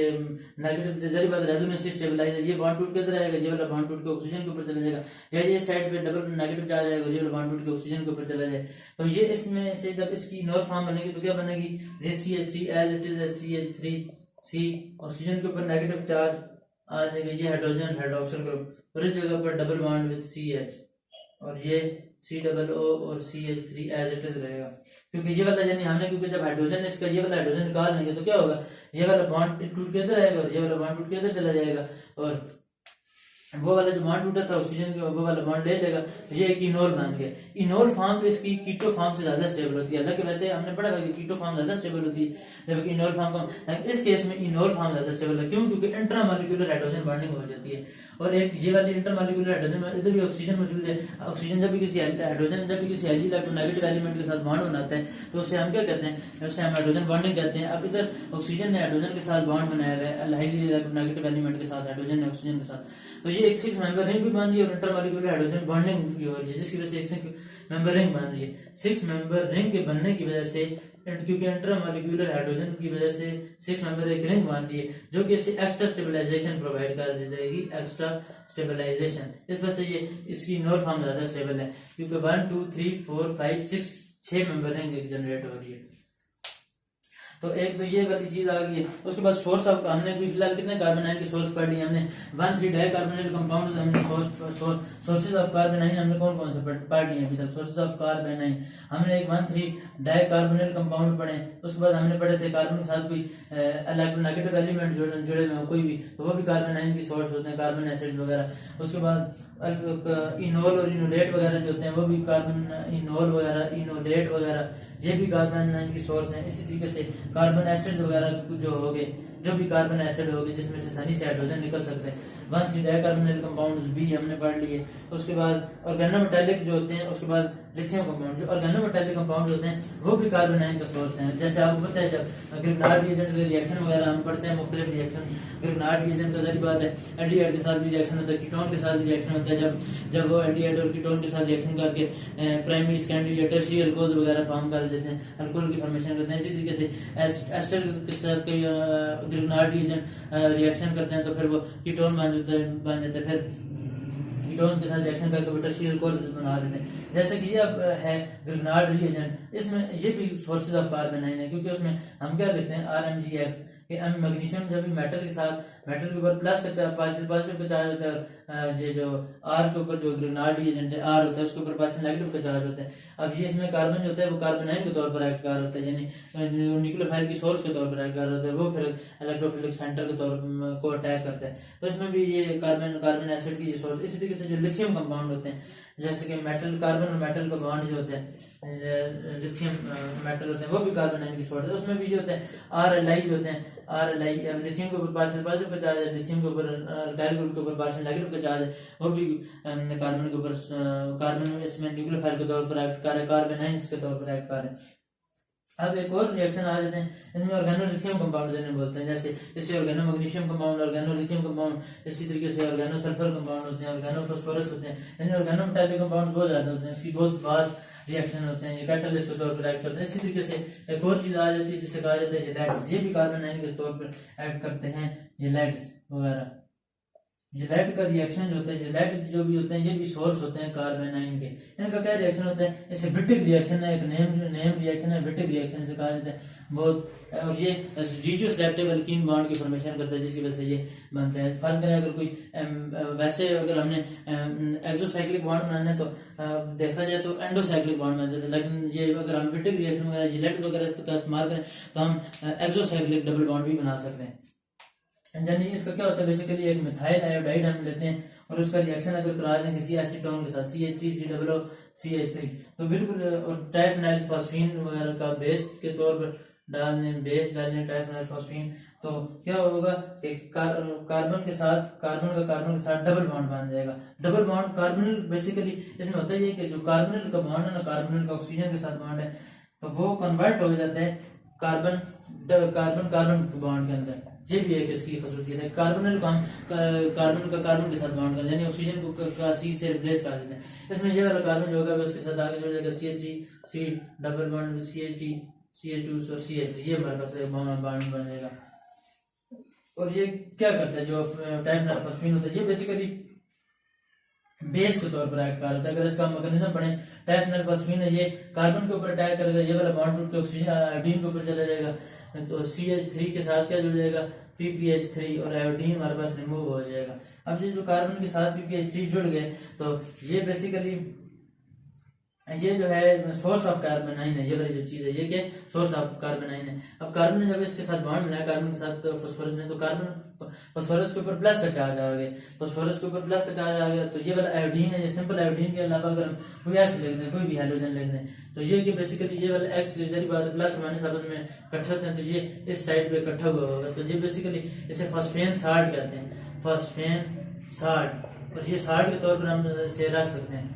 नेगेटिव जरी बात रेजोनेंसली स्टेबलाइजर, ये बॉन्ड टूट के इधर आएगा, ये वाला बॉन्ड टूट के ऑक्सीजन के ऊपर चला जाएगा, ये साइड पे डबल नेगेटिव चार्ज आएगा, ये वाला बॉन्ड टूट के ऑक्सीजन के ऊपर चला जाए, तो ये इसमें से जब इसकी इनोल फॉर्म बनेगी तो क्या बनेगी, ये CH3 as it is CH3C, oxygen के ऊपर नेगेटिव चार्ज आ जाएगा, ये हाइड्रोजन हाइड्रोक्सिल ग्रुप और इस जगह पर डबल बॉन्ड विद CH और ये C डबल O और CH3 एज इट इज रहेगा, क्योंकि ये वाला यानी हमने क्योंकि जब हाइड्रोजन इसका ये वाला हाइड्रोजन निकाल लेंगे तो क्या होगा, ये वाला बॉन्ड टूट के इधर आएगा और ये वाला बॉन्ड टूट के इधर चला जाएगा और वो वाला जो बॉन्ड टूटा था ऑक्सीजन के वो वाला बॉन्ड ले लेगा, ये एक इनोल बन गया। इनोल फॉर्म इसकी कीटो फॉर्म से ज्यादा स्टेबल होती है, हालांकि वैसे हमने पढ़ा था कि कीटो फॉर्म ज्यादा स्टेबल होती है जबकि इनोल फॉर्म कम, इस केस में इनोल फॉर्म ज्यादा स्टेबल है, क्यों? क्योंकि इंट्रामोलिक्यूलर हाइड्रोजन बॉन्डिंग हो जाती है और एक ये वाली इंटरमोलिक्यूलर हाइड्रोजन इधर भी ऑक्सीजन मौजूद है, ऑक्सीजन जब भी किसी हाइड्रोजन जब भी किसी इलेक्ट्रोनेगेटिव एलिमेंट के साथ बॉन्ड बनाते हैं तो उससे हम क्या कहते हैं, उससे हम हाइड्रोजन बॉन्डिंग कहते हैं। अब इधर ऑक्सीजन ने हाइड्रोजन के साथ बॉन्ड बनाया हुआ है हाईली इलेक्ट्रोनेगेटिव एलिमेंट के साथ, हाइड्रोजन ने ऑक्सीजन के साथ, तो ये एक 6 मेंबर रिंग भी बन रही है और इंटरमोलिक्यूलर हाइड्रोजन बॉन्डिंग भी हो रही है, जिसकी वजह से एक 6 मेंबर रिंग बन रही है। 6 मेंबर रिंग के बनने की वजह से क्योंकि इंटरमोलिक्यूलर हाइड्रोजन की वजह से 6 मेंबर एक रिंग बन रही है जो कि इसे एक्स्ट्रा स्टेबलाइजेशन प्रोवाइड कर देगी, एक्स्ट्रा स्टेबलाइजेशन, इस वजह से ये इसकी इनोल फॉर्म ज्यादा स्टेबल है क्योंकि 1 2 3 4 5 6 मेंबर रिंग जनरेट हो रही है। तो एक तो ये वाली चीज आ गई है। उसके बाद सोर्स ऑफ, हमने भी फिलहाल कितने कार्बन आयन के सोर्स पढ़ लिए हमने, 1,3 डाई कार्बोनिल कंपाउंड्स, हमने सोर्सेज ऑफ कार्बन आयन हमने कौन कौन से पढ़ लिए अभी तक, सोर्सेज ऑफ कार्बन आयन हमने एक 1,3 डाई कार्बोनिल कंपाउंड पढ़े। उसके बाद हमने पढ़े थे कार्बन के साथ कोई इलेक्ट्रोनेगेटिव एलिमेंट जुड़े हुए कोई भी, तो वो भी कार्बन आयन की सोर्स होते हैं, कार्बन एसिड वगैरह। उसके बाद इनोल और इनोलेट वगैरह जो होते हैं वो भी कार्बन इनोल वगैरह इनोलेट वगैरह ये भी कार्बन आयन की सोर्स हैं। इसी तरीके से कार्बन एसिड वगैरह जो हो गए, जो भी कार्बन एसिड हो गए जिसमें से आसानी से हाइड्रोजन निकल सकते हैं, 1,3 डाई कार्बोनिल कंपाउंड्स भी हमने पढ़ लिए। उसके बाद ऑर्गेनोमेटालिक जो होते हैं, उसके बाद लिथियम कंपाउंड, जो ऑर्गेनो मेटालिक कंपाउंड होते हैं वो भी कार्बन आयन का सोर्स है। जैसे आपको पता है जब ग्रिग्नार्ड रिएजेंट के रिएक्शन वगैरह हम पढ़ते हैं, मुख्तलिफ रिएक्शन, ग्रिग्नार्ड रिएजेंट का जरिए बात है एल्डिहाइड के साथ भी रिएक्शन होता है, कीटोन के साथ भी रिएक्शन होता है। जब वो एल्डिहाइड और कीटोन के साथ रिएक्शन करके प्राइमरी, सेकेंडरी या टर्शियरी अल्कोहल्स वगैरह फॉर्म कर देते हैं, अल्कोहल की फॉर्मेशन करते हैं। इसी तरीके से एस्टर के साथ कोई ग्रिग्नार्ड रिएजेंट रिएक्शन करते हैं तो फिर वो कीटोन बन जाता है, फिर कीटोन के साथ रिएक्शन करके वो टर्शियरी अल्कोहल बना देते हैं। जैसे कि ये अब है ग्रिग्नार्ड रिएजेंट, इसमें ये भी सोर्सेज ऑफ कार्बन आयन है, क्योंकि उसमें हम क्या लिखते हैं RMgX कि मैग्नीशियम जब भी मेटल के साथ, मेटल के ऊपर प्लस का पॉजिटिव का चार्ज होता है, ये जो R के ऊपर जो ग्रिग्नार्ड रिएजेंट है R होता है उसके ऊपर पॉजिटिव नेगेटिव का चार्ज होता है। अब ये इसमें कार्बन जो होता है वो कार्बन आयन के तौर पर एक्ट कर रहा होता है, यानी न्यूक्लियोफाइल की सोर्स के तौर पर एक्ट कर रहा होता है, वो फिर इलेक्ट्रोफिलिक सेंटर के तौर को अटैक करता है। तो इसमें भी ये कार्बन एसिड की सोर्स। इसी तरीके से जो लिथियम कंपाउंड होते हैं, जैसे कि मेटल, कार्बन और मेटल का बॉन्ड जो होता है, लिथियम मेटल होते हैं, वो भी कार्बन आयन की सोर्स है। उसमें भी जो होते हैं RLI जो होते हैं, RLI लिथियम के ऊपर पार्शियल पॉजिटिव का चार्ज है, लिथियम के ऊपर अल्काइल ग्रुप के ऊपर पार्शियल नेगेटिव का चार्ज है, वो भी कार्बन के ऊपर, कार्बन इसमें न्यूक्लियोफाइल के तौर पर एक्ट कर रहे हैं, कार्बन आयन्स के तौर पर एक्ट कर रहे हैं। अब एक और रिएक्शन आ जाते हैं, इसमें ऑर्गेनो लिथियम कंपाउंड जिन्हें बोलते हैं, जैसे organo magnesium compound, organo lithium compound, इसी तरीके से ऑर्गेनो सल्फर कंपाउंड होते हैं, ऑर्गेनो फास्फोरस होते हैं, यानी ऑर्गेनो मेटालिक कंपाउंड बहुत ज्यादा होते हैं, इसकी बहुत वास्ट रिएक्शन होते हैं, ये कैटलिस्ट के तौर पर एक्ट करते हैं। इसी तरीके से एक और चीज आ जाती है जिसे कहा जाता है जेलाइट्स, ये भी कार्बन आयन के तौर पर एक्ट करते हैं, जेलाइट्स वगैरह। जेलाइट का रिएक्शन जो होता है, जेलाइट जो भी होते हैं ये भी सोर्स होते हैं कार्बन आयन के। इनका क्या रिएक्शन होता है, इसे विटिक रिएक्शन है, एक नेम रिएक्शन है, विटिक रिएक्शन से कहा जाता है बहुत, और ये रिजियो सिलेक्टिव एल्कीन बॉन्ड की फॉर्मेशन करता है, जिसकी वजह से ये बनते हैं। फर्ज करें अगर कोई वैसे अगर हमने एक्सोसाइक्लिक बॉन्ड बनाना है तो देखा जाए तो एंडोसाइक्लिक बॉन्ड बन जाता है, लेकिन ये अगर हम विटिक रिएक्शन वगैरह जेलाइट वगैरह इसका इस्तेमाल करें तो हम एक्सोसाइक्लिक डबल बॉन्ड भी बना सकते हैं। यानी इसका क्या होता है, बेसिकली एक मिथाइल आयोडाइड हम लेते हैं और उसका रिएक्शन अगर करा दें किसी एसीटोन के साथ CH3COOCH3 तो बिल्कुल, और टाइफेनाइल फॉस्फीन वगैरह का बेस के तौर पर बेस डालने टाइफेनाइल फॉस्फीन, तो क्या होगा कि कार्बन के साथ डबल बॉन्ड बन जाएगा। डबल बॉन्ड कार्बोनिल, बेसिकली इसमें होता है ये कि जो कार्बोनिल का बॉन्ड है ना, कार्बोनिल का ऑक्सीजन के साथ बॉन्ड है, तो वो कन्वर्ट हो जाता है कार्बन बॉन्ड के अंदर। ये भी एक इसकी खसूसियत है। कार्बोनिल का कार्बन के साथ बॉन्ड कर, यानी ऑक्सीजन को का C से रिप्लेस कर देते हैं। इसमें ये वाला कार्बन जो होगा उसके साथ आगे जुड़ जाएगा CH3C double bond CH3 CH2 और CH3, ये हमारे पास बॉन्ड बन जाएगा। और ये क्या करता है, जो टाइफेनाइल फॉस्फीन होता है ये बेसिकली बेस के तौर पर एक्ट कर रहा है। अगर इसका मैकेनिज्म पढ़ें, टाइफेनाइल फॉस्फीन है, ये कार्बन के ऊपर अटैक करेगा, ये वाला बॉन्ड टूट के ऑक्सीजन आयोडीन के ऊपर चला जाएगा, तो CH3 के साथ क्या जुड़ जाएगा, PPH3, और आयोडीन हमारे पास रिमूव हो जाएगा। अब ये जो कार्बन के साथ PPH3 जुड़ गए तो ये बेसिकली ये जो है सोर्स ऑफ कार्बन आयन है, ये वाली जो चीज है ये क्या सोर्स ऑफ कार्बन आयन है। अब कार्बन ने जब इसके साथ बॉन्ड बनाया कार्बन के साथ फास्फोरस ने, तो कार्बन फास्फोरस के ऊपर प्लस का चार्ज आ गया, फास्फोरस के ऊपर प्लस का चार्ज आ गया, तो ये वाला आयोडीन है, ये सिंपल आयोडीन के अलावा अगर हम कोई एक्स लिख दें, कोई भी हाइड्रोजन लिख दें, तो ये कि बेसिकली ये वाला एक्स जरी बात प्लस माइनस आपस में इकट्ठे होते हैं, तो ये इस साइड पे इकट्ठा हुआ होगा, तो ये बेसिकली इसे फॉस्फेन साल्ट कहते हैं, फॉस्फेन साल्ट। और ये साल्ट के तौर पर हम इसे रख सकते हैं,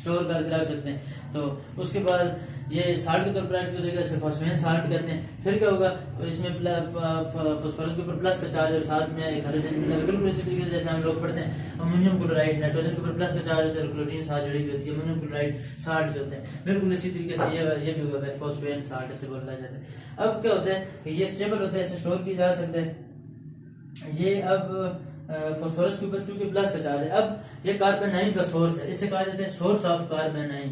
स्टोर करके रख सकते हैं। तो उसके बाद ये साल्ट के तौर पर एक्ट करेगा, इसे फॉस्फेन साल्ट कहते हैं। फिर क्या होगा, तो इसमें फास्फोरस के ऊपर प्लस का चार्ज और साथ में एक हाइड्रोजन मिलेगा, बिल्कुल इसी तरीके से जैसे हम लोग पढ़ते हैं अमोनियम क्लोराइड, नाइट्रोजन के ऊपर प्लस का चार्ज होता है, क्लोरीन साथ जुड़ी हुई होती है, अमोनियम क्लोराइड साल्ट जो होते हैं, बिल्कुल इसी तरीके से ये भी होता है, फॉस्फेन साल्ट से बोला जाता है। अब क्या होता है कि ये स्टेबल होता है, इसे स्टोर किया जा सकता है। ये अब फास्फोरस के ऊपर चूंकि प्लस का चार्ज है, अब ये कार्बन आयन का सोर्स है, इसे कहा जाता है सोर्स ऑफ कार्बन आयन,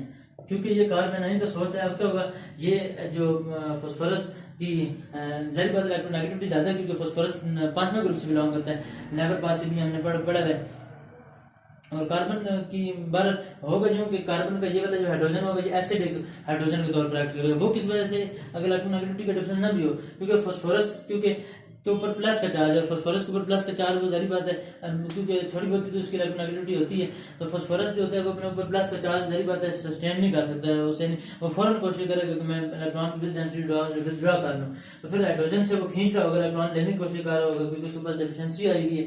क्योंकि ये कार्बन आयन का सोर्स है। अब क्या होगा, ये जो फास्फोरस की जाहिर बात इलेक्ट्रोनेगेटिविटी ज्यादा है, क्योंकि फास्फोरस 5वें ग्रुप से बिलोंग करता है, लेबर पास से भी हमने पढ़ा है। और कार्बन की बार होगा यूं कि कार्बन का ये वाला जो हाइड्रोजन होगा ये एसिडिक हाइड्रोजन के तौर पर एक्ट करेगा। वो किस वजह से, अगर इलेक्ट्रोनेगेटिविटी का डिफरेंस ना भी हो, क्योंकि फास्फोरस के ऊपर प्लस का चार्ज है, फास्फोरस के ऊपर प्लस का चार्ज वो जारी बात है, क्योंकि थोड़ी बहुत तो उसकी इलेक्ट्रोनेगेटिविटी होती है, तो फास्फोरस जो होता है वो अपने ऊपर प्लस का चार्ज जारी बात है सस्टेन नहीं कर सकता है, उसे वो फौरन कोशिश करेगा कि मैं इलेक्ट्रॉन की डेंसिटी विथड्रॉ कर लूं, तो फिर हाइड्रोजन से वो खींच रहा होगा, इलेक्ट्रॉन लेने की कोशिश कर रहा होगा, क्योंकि उसके पास डेफिशिएंसी आई हुई है।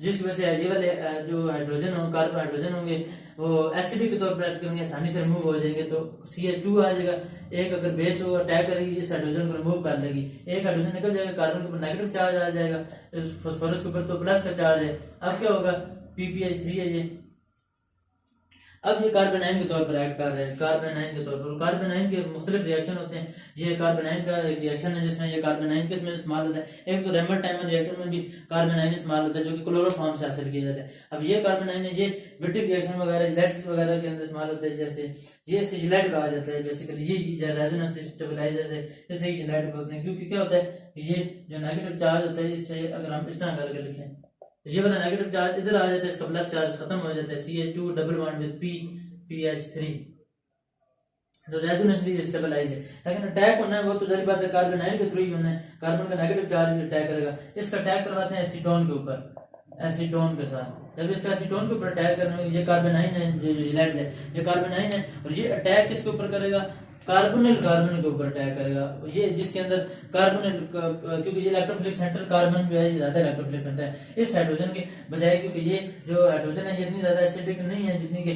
जिसकी वजह से ये वाले जो हाइड्रोजन हो कार्बन हाइड्रोजन होंगे वो एसिडिक के तौर पर एक्ट करेंगे, आसानी से रिमूव हो जाएंगे। तो CH2 आ जाएगा। एक अगर बेस हो अटैक करेगी इस हाइड्रोजन को रिमूव कर लेगी, एक हाइड्रोजन निकल जाएगा, कार्बन के ऊपर नेगेटिव चार्ज आ जाएगा, फास्फोरस के ऊपर तो प्लस का चार्ज है। अब क्या होगा, PPH3 है ये। अब ये कार्बोनाइन के तौर पर ऐड कर रहे हैं, कार्बोनाइन के तौर पर। कार्बोनाइन के मुख्तलिफ रिएक्शन होते हैं। ये कार्बोनाइन का रिएक्शन है जिसमें ये कार्बोनाइन किस में इस्तेमाल होता है। एक तो रेमर-टाइमर रिएक्शन में भी कार्बोनाइन इस्तेमाल होता है जो कि क्लोरोफॉर्म से हासिल किया जाता है। अब ये कार्बोनाइन है, ये विट्रिक रिएक्शन वगैरह जिलेट्स वगैरह के अंदर इस्तेमाल होता है। जैसे ये जिलेट कहा जाता है बेसिकली, ये रेजोनेंस स्टेबलाइजर से इसे जिलेट बोलते हैं। क्योंकि क्या होता है, ये जो नेगेटिव चार्ज होता है इससे अगर हम इस तरह करके लिखें ये वाला नेगेटिव चार्ज इधर आ जाता है, इसका प्लस चार्ज खत्म हो जाता है, CH2 double bond with PPH3 तो रेजोनेंसली स्टेबलाइज है। लेकिन अटैक होना है वो तो जारी बात है कार्बोनाइन के थ्रू ही होना है। कार्बन का नेगेटिव चार्ज अटैक करेगा, इसका अटैक करवाते हैं एसीटोन के ऊपर, एसीटोन के साथ। जब इसका एसीटोन के ऊपर अटैक करने में ये कार्बोनाइन है, जो जिलेट्स है ये कार्बोनाइन है, और ये अटैक किसके ऊपर करेगा, कार्बोनिल कार्बन के ऊपर अटैक करेगा। ये जिसके अंदर कार्बोनिल क्योंकि ये इलेक्ट्रोफिलिक सेंटर कार्बन जो है ज्यादा इलेक्ट्रोफिलिक सेंटर है इस हाइड्रोजन के बजाय, क्योंकि ये जो हाइड्रोजन है ये इतनी ज्यादा एसिडिक नहीं है जितनी कि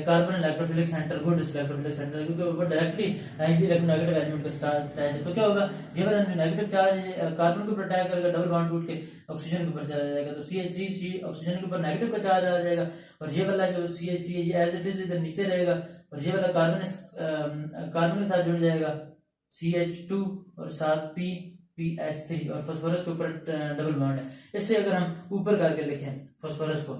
carbon electrophilic centre good electrophilic centre, क्योंकि ऊपर डायरेक्टली नेगेटिव एलिमेंट के साथ है। तो क्या होगा, ये वाला नेगेटिव चार्ज कार्बन के ऊपर अटैक करेगा, डबल बॉन्ड टूट के ऑक्सीजन के ऊपर चला जाएगा। तो CH3 ऑक्सीजन के ऊपर नेगेटिव का चार्ज आ जाएगा, और ये वाला जो CH3 है ये एज इट इज इधर नीचे रहेगा, और ये वाला कार्बन के साथ जुड़ जाएगा CH2 और साथ PPH3, और फास्फोरस के ऊपर डबल बॉन्ड है। इससे अगर हम ऊपर करके लिखें फास्फोरस को,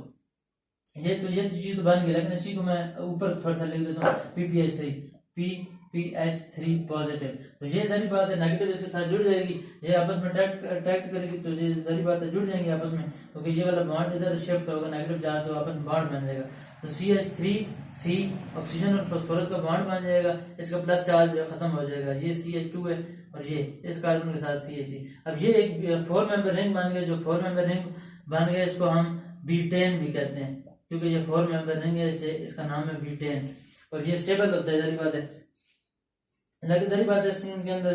ये तो चीज तो बन गई, लेकिन इसी को मैं ऊपर थोड़ा सा लिख देता हूँ PPH3 PPH3 पॉजिटिव। तो ये सारी बात है नेगेटिव इसके साथ जुड़ जाएगी, ये आपस में अट्रैक्ट करेगी, तो ये सारी बातें जुड़ जाएंगी आपस में, क्योंकि ये वाला बॉन्ड इधर शिफ्ट होगा, नेगेटिव चार्ज तो आपस में बॉन्ड बन जाएगा। तो CH3C ऑक्सीजन और फास्फोरस का बॉन्ड बन जाएगा, इसका प्लस चार्ज खत्म हो जाएगा। ये CH2 है और ये इस कार्बन के साथ CH3। अब ये एक 4 मेंबर रिंग बन गया, जो 4 मेंबर रिंग बन गया इसको हम बीटेन भी कहते हैं, क्योंकि ये 4 मेंबर रिंग है, इसका नाम है बीटेन, और ये स्टेबल होता है। जारी बात है, लेकिन जरी बात है इसके अंदर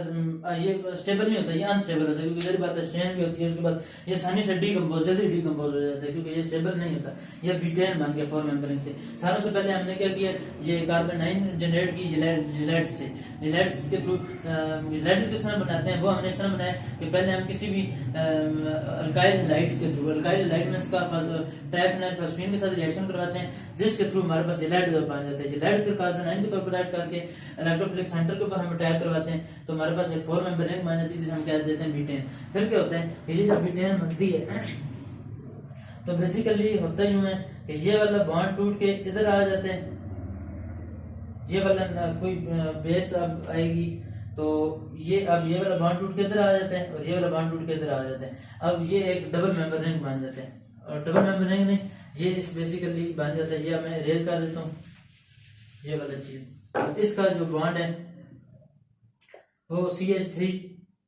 ये स्टेबल नहीं होता, ये अनस्टेबल होता है, क्योंकि जरी बात है स्ट्रेन भी होती है, उसके बाद ये आसानी से जल्दी डिकम्पोज हो जाता है, क्योंकि ये स्टेबल नहीं होता। ये बीटेन बन गया 4 मेंबरिंग से। सारों से पहले हमने क्या किया, ये कार्बोनाइन जनरेट की जिलेट्स से। जिलेट्स के थ्रू जिलेट्स किस तरह बनाते हैं वो हमने इस तरह बनाया कि पहले हम किसी भी अल्काइल हैलाइड के थ्रू, अल्काइल हैलाइड में इसका ट्राइफेनॉल फॉस्फीन के साथ रिएक्शन करवाते हैं, जिसके थ्रू हमारे पास हैलाइड बन जाता है। हैलाइड फिर कार्बोनाइन के तौर पर ऐड करके इलेक्ट्रोफिलिक सेंटर के ऊपर हम अटैक करवाते हैं, तो हमारे पास एक 4 मेंबर रिंग बन जाती है जिसे हम कह देते हैं बीटेन। फिर क्या होता है कि ये जब बीटेन बनती है तो बेसिकली होता यूं है कि ये वाला बॉन्ड टूट के इधर आ जाते हैं, ये वाला कोई बेस अब आएगी तो ये वाला बॉन्ड टूट के इधर आ जाते हैं, और ये वाला बॉन्ड टूट के इधर आ जाते हैं। अब ये एक डबल मेंबर रिंग बन जाते हैं, और डबल मेंबर रिंग नहीं ये इस बेसिकली बन जाता है। ये मैं इरेज कर देता हूँ, ये वाला चीज, इसका जो बॉन्ड है वो CH3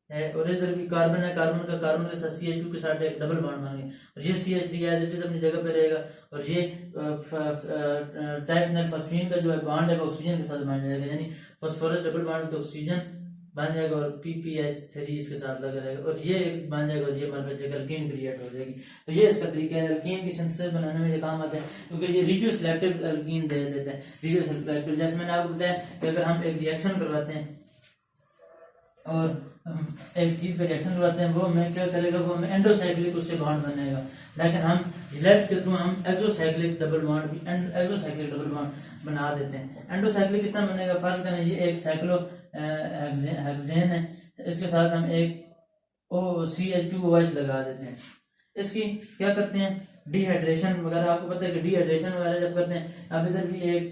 है, और इधर भी कार्बन है, कार्बन के साथ CH2 के साथ एक डबल बॉन्ड बन गया, और ये CH3 एज इट इज अपनी जगह पे रहेगा, और ये ट्राइफेनॉल फॉस्फीन का जो है बॉन्ड है वो ऑक्सीजन के साथ बन जाएगा, यानी फास्फोरस डबल बॉन्ड तो ऑक्सीजन बन जाएगा, और PPH3 इसके साथ लगा रहेगा, और ये बन जाएगा, और ये बन जाएगा, अल्कीन क्रिएट हो जाएगी। तो ये इसका तरीका है, अल्कीन की सिंथेसिस बनाने में ये काम आता है, क्योंकि ये रिजियो सिलेक्टिव अल्कीन दे देता है। रिजियो सिलेक्टिव, जैसे मैंने आपको बताया कि अगर हम एक रिएक्शन करवाते हैं और एक चीज का रिएक्शन करवाते हैं, वो हमें क्या करेगा, वो हमें एंडोसाइक्लिक उससे बॉन्ड बनेगा, लेकिन हम जिलेट्स के थ्रू हम एक्सोसाइक्लिक डबल बॉन्ड बना देते हैं। एंडोसाइक्लिक किस तरह बनेगा, फर्स्ट करें ये एक साइक्लो हेक्सेन है, इसके साथ हम एक CH2OH लगा देते हैं। इसकी क्या करते हैं, डिहाइड्रेशन वगैरह, आपको पता है कि डिहाइड्रेशन वगैरह जब करते हैं, अब इधर भी एक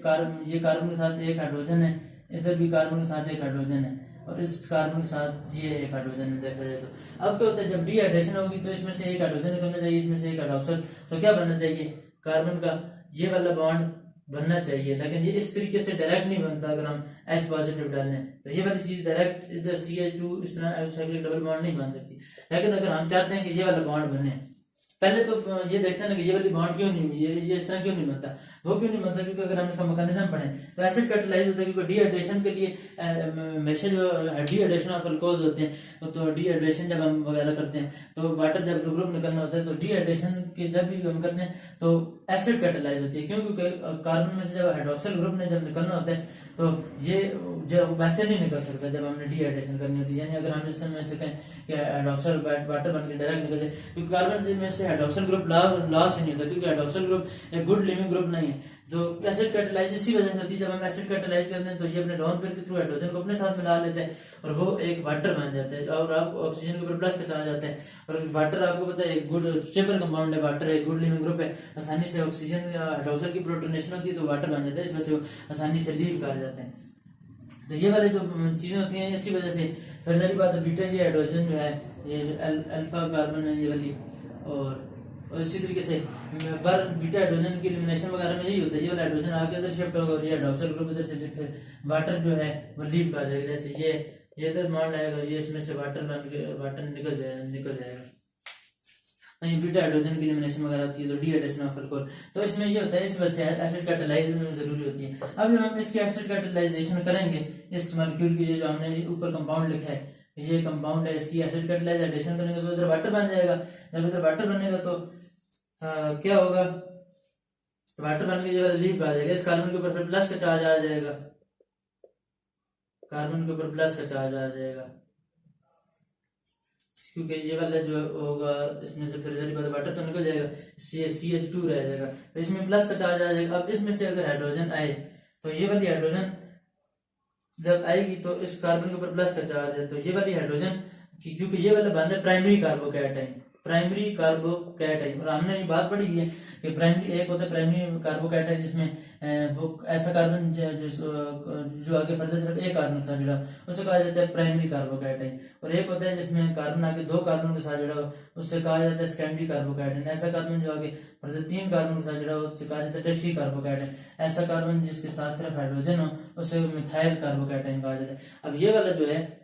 ये कार्बन के साथ एक हाइड्रोजन है, इधर भी कार्बन के साथ एक हाइड्रोजन है, और इस कार्बन के साथ ये एक हाइड्रोजन देखा जाए तो अब क्या होता है, जब डिहाइड्रेशन होगी तो इसमें से एक हाइड्रोजन निकलना चाहिए, इसमें से एक हाइड्रोक्साइड, तो क्या बनना चाहिए, कार्बन का ये वाला बॉन्ड बनना चाहिए, लेकिन ये इस तरीके से डायरेक्ट नहीं बनता। अगर हम H पॉजिटिव डालें तो ये वाली चीज डायरेक्ट इधर CH2 इस तरह साइक्लिक डबल बॉन्ड नहीं बन सकती, लेकिन अगर हम चाहते हैं कि ये वाला बॉन्ड बने पहले तो ये देखते हैं ना कि ये वाली बॉन्ड क्यों नहीं, ये इस तरह क्यों नहीं बनता, वो क्यों नहीं बनता, क्योंकि अगर हम इसका मैकेनिज्म पढ़ें तो एसिड कैटालाइज होता है, क्योंकि डीहाइड्रेशन के लिए हमेशा जो डीहाइड्रेशन ऑफ अल्कोहल्स होते हैं, तो डीहाइड्रेशन जब हम वगैरह करते हैं तो वाटर जब ग्रुप निकलना होता है, तो डीहाइड्रेशन के जब भी हम करते हैं तो एसिड कैटालाइज होती है, क्योंकि कार्बन में से जब हाइड्रोक्सिल ग्रुप ने जब निकलना होता है तो ये जब वैसे नहीं निकल सकता जब हमने डीहाइड्रेशन करनी होती है, यानी अगर हम इस समय से कहें कि हाइड्रोक्सिल वाटर बन के डायरेक्ट निकल जाए, क्योंकि कार्बन में से हाइड्रोक्सिल ग्रुप लॉस ही नहीं होता, क्योंकि हाइड्रोक्सिल ग्रुप एक गुड लिविंग ग्रुप नहीं है। तो एसिड कैटालाइज इसी वजह से होती है, जब हम एसिड कैटालाइज करते हैं तो ये अपने लोन पेयर के थ्रू हाइड्रोजन को अपने साथ मिला लेते हैं और वो एक वाटर बन जाता है, और आप ऑक्सीजन के ऊपर प्लस के चार्ज जाते हैं, और वाटर आपको पता है एक गुड स्टेबल कंपाउंड है, वाटर एक गुड लिविंग ग्रुप है, आसानी से ऑक्सीजन हाइड्रोक्साइड की प्रोटोनेशन होती है तो वाटर बन जाता है, इस वजह से वो आसानी से लीव कर जाते हैं। तो ये वाले जो चीजें होती हैं इसी वजह से। फिर सारी बात है बीटा जी हाइड्रोजन जो है ये अल्फा कार्बन है ये वाली, और इसी तरीके से पर बीटा हाइड्रोजन की एलिमिनेशन वगैरह में यही होता है, ये वाला हाइड्रोजन आगे इधर शिफ्ट होगा और ये हाइड्रोक्सिल ग्रुप इधर से फिर वाटर जो है वो लीव कर जाएगा, जैसे ये इधर मान आएगा, ये इसमें से वाटर बन के वाटर निकल जाएगा। नहीं बीटा हाइड्रोजन की एलिमिनेशन वगैरह होती है तो डीहाइड्रेशन ऑफ अल्कोहल, तो इसमें ये होता है, इस वजह से एसिड कैटालाइजेशन जरूरी होती है। अब हम इसकी एसिड कैटालाइजेशन करेंगे, इस मॉलिक्यूल की जो हमने ऊपर कंपाउंड लिखा है ये कंपाउंड है, इसकी एसिड कैटालाइजेशन करेंगे तो इधर वाटर बन जाएगा, जब इधर वाटर बनेगा तो क्या होगा, वाटर बन के जो लीव आ जाएगा, इस कार्बन के ऊपर फिर प्लस का चार्ज आ जाएगा, कार्बन के ऊपर प्लस का चार्ज आ जाएगा, क्योंकि ये वाला जो होगा इसमें से फिर वाटर तो निकल जाएगा, CH2 रह जाएगा, तो इसमें प्लस का चार्ज आ जाएगा। अब इसमें से अगर हाइड्रोजन आए तो ये वाली हाइड्रोजन जब आएगी तो इस कार्बन के ऊपर प्लस का चार्ज है, तो ये वाली हाइड्रोजन क्योंकि ये वाला बन है प्राइमरी कार्बोकैटाइन, और हमने ये बात पढ़ी है कि प्राइमरी एक होता है प्राइमरी कार्बोकैटाइन जिसमें वो ऐसा कार्बन जो आगे फर्दर सिर्फ एक कार्बन के साथ जुड़ा उसे कहा जाता है प्राइमरी कार्बोकैटाइन, और एक होता है जिसमें कार्बन आगे दो कार्बन के साथ जुड़ा उससे कहा जाता है सेकेंडरी कार्बोकैटाइन, ऐसा कार्बन जो आगे फर्दर तीन कार्बन के साथ जुड़ा उससे कहा जाता है टर्शियरी कार्बोकैटाइन, ऐसा कार्बन जिसके साथ सिर्फ हाइड्रोजन हो उसे मिथाइल कार्बोकैटाइन कहा जाता है। अब ये वाला जो है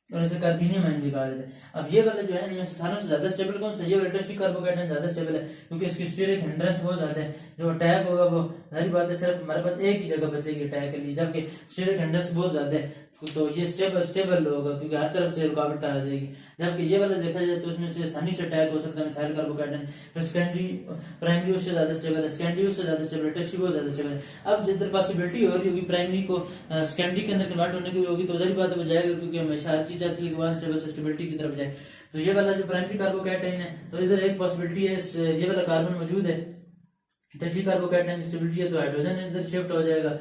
और इसे कार्बोनियम आयन भी कहा जाता है। अब ये वाला जो है इनमें से सारों से ज्यादा स्टेबल कौन सा, ये टर्शियरी कार्बोकैटाइन ज्यादा स्टेबल है, क्योंकि इसकी स्टीरिक हिंड्रेंस बहुत ज्यादा है, जो अटैक होगा वो सारी बात है सिर्फ हमारे पास एक ही जगह बचेगी अटैक के लिए, जबकि स्टीरिक हिंड्रेंस बहुत ज्यादा है तो ये स्टेबल होगा क्योंकि हर तरफ से रुकावट आ जाएगी। जबकि ये वाला देखा जाए तो उसमें से आसानी से अटैक हो सकता है मिथाइल कार्बोकैटाइन, फिर सेकेंडरी प्राइमरी उससे ज्यादा स्टेबल है, सेकेंडरी उससे ज्यादा स्टेबल है, टर्शियरी बहुत ज्यादा स्टेबल है। अब जिधर पॉसिबिलिटी हो रही होगी प्राइमरी को सेकेंडरी के अंदर कन्वर्ट होने की होगी तो सारी बात हो जाएगा, क्योंकि हमेशा हर चीज आती है वहां स्टेबल से स्टेबिलिटी की तरफ जाए। तो ये वाला जो प्राइमरी कार्बोकैटाइन है तो इधर एक पॉसिबिलिटी है, ये वाला कार्बन मौजूद है, टर्शियरी कार्बोकैटाइन स्टेबिलिटी है तो हाइड्रोजन इधर शिफ्ट हो जाएगा,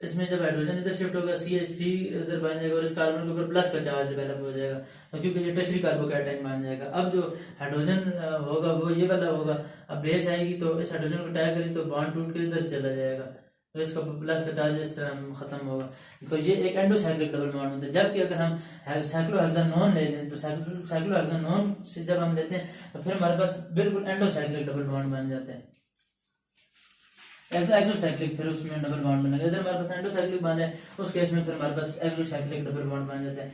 इसमें जब हाइड्रोजन इधर शिफ्ट होगा CH3 इधर बन जाएगा और इस कार्बन के ऊपर प्लस का चार्ज डेवलप हो जाएगा, तो क्योंकि ये टर्शियरी कार्बोकैटाइन बन जाएगा। अब जो हाइड्रोजन होगा वो ये वाला होगा, अब बेस आएगी तो इस हाइड्रोजन को अटैक करी तो बॉन्ड टूट के इधर चला जाएगा, तो इसका प्लस का चार्ज इस तरह खत्म होगा, तो ये एक एंडोसाइक्लिक डबल बॉन्ड होता है। जबकि अगर हम साइक्लोहेक्सानोन ले लें तो साइक्लोहेक्सानोन से जब हम लेते हैं तो फिर हमारे पास बिल्कुल एंडोसाइक्लिक डबल बॉन्ड बन जाते हैं, एक्सोसाइक्लिक फिर उसमें डबल बॉन्ड बनेगा। इधर हमारे पास एंडोसाइक्लिक बॉन्ड है उस केस में फिर हमारे पास एक्सोसाइक्लिक डबल बॉन्ड बन जाता है।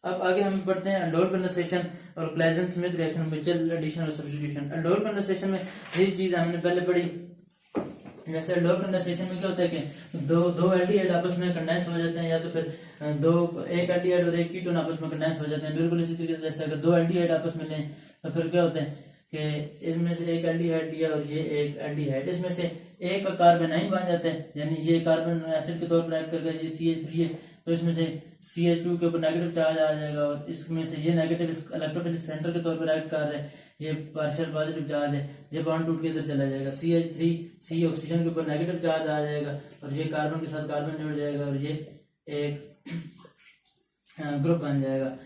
अब आगे हम पढ़ते हैं एल्डोल कंडेंसेशन और Claisen Smith reaction, mutual addition और सब्स्टिट्यूशन। एल्डोल कंडेंसेशन में यही चीज हमने पहले पढ़ी, जैसे एल्डोल कंडेंसेशन में क्या होता है कि दो एल्डिहाइड आपस में कंडेंस हो जाते हैं, या तो फिर एक एल्डिहाइड और एक कीटोन आपस में कंडेंस हो जाते हैं। बिल्कुल इसी तरीके से जैसे अगर दो एल्डिहाइड आपस में लें तो फिर क्या होता है कि इसमें से एक एल्डिहाइड लिया और ये एक एल्डिहाइड, इसमें से एक का कार्बोनाइन बन जाता है, यानी ये कार्बन एसिड के तौर पर एक्ट करके ये CH3 है तो इसमें से CH2 के ऊपर नेगेटिव चार्ज आ जाएगा और इसमें से ये नेगेटिव इलेक्ट्रोफिलिक सेंटर के तौर पर एक्ट कर रहे हैं, ये पार्शियल पॉजिटिव चार्ज है, ये बॉन्ड टूट के इधर चला जाएगा, CH3 ऑक्सीजन के ऊपर नेगेटिव चार्ज आ जाएगा और ये कार्बन के साथ कार्बन जुड़ जाएगा और ये एक ग्रुप बन जाएगा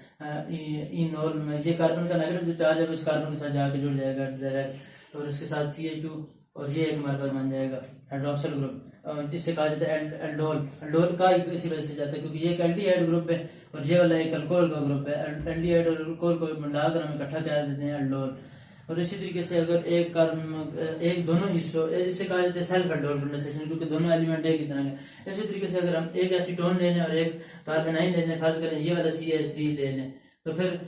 इनोल में। ये कार्बन का नेगेटिव जो चार्ज है वो इस कार्बन के साथ जाके जुड़ जाएगा डायरेक्ट और इसके साथ CH2 और ये एक हमारे पास बन जाएगा हाइड्रोक्सिल ग्रुप, जिससे कहा जाता है एल्डोल। एल्डोल का इसी वजह से जाता है क्योंकि ये एक एल्डिहाइड ग्रुप है और ये वाला एक अल्कोहल का ग्रुप है, एल्डिहाइड और अल्कोहल को मिलाकर हम इकट्ठा कर देते हैं एल्डोल। और इसी तरीके से अगर एक कार्बन एक दोनों हिस्सों इसे कहा जाता है सेल्फ एल्डोल कंडेंसेशन, क्योंकि दोनों एलिमेंट एक ही तरह के। इसी तरीके से अगर हम एक एसीटोन ले लें और एक कार्बोनाइन ले लें, खास करें ये वाला CH3 ले लें तो फिर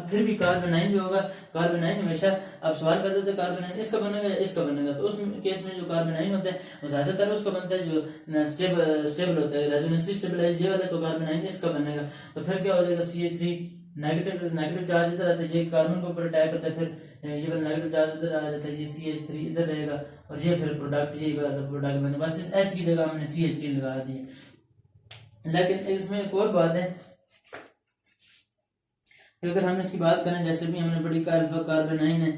फिर भी कार्बेनाइन जो होगा, कार्बेनाइन हमेशा आप सवाल करते थे कार्बेनाइन इसका बनेगा या इसका बनेगा, तो उस केस में जो कार्बेनाइन होता है वो ज्यादातर उसका बनता है जो स्टेबल होता है, रेजोनेंसली स्टेबलाइज ये वाला, तो कार्बेनाइन इसका बनेगा। तो फिर क्या हो जाएगा, CH3 नेगेटिव चार्ज इधर आता है, ये कार्बन के ऊपर अटैक करता है, फिर ये वाला नेगेटिव चार्ज इधर आ जाता है, ये CH3 इधर रहेगा और ये फिर प्रोडक्ट, ये प्रोडक्ट बने, बस इस H की जगह हमने CH3 लगा दी। लेकिन इसमें एक और बात है कि अगर हम इसकी बात करें, जैसे भी हमने पढ़ी कार्बेनाइन है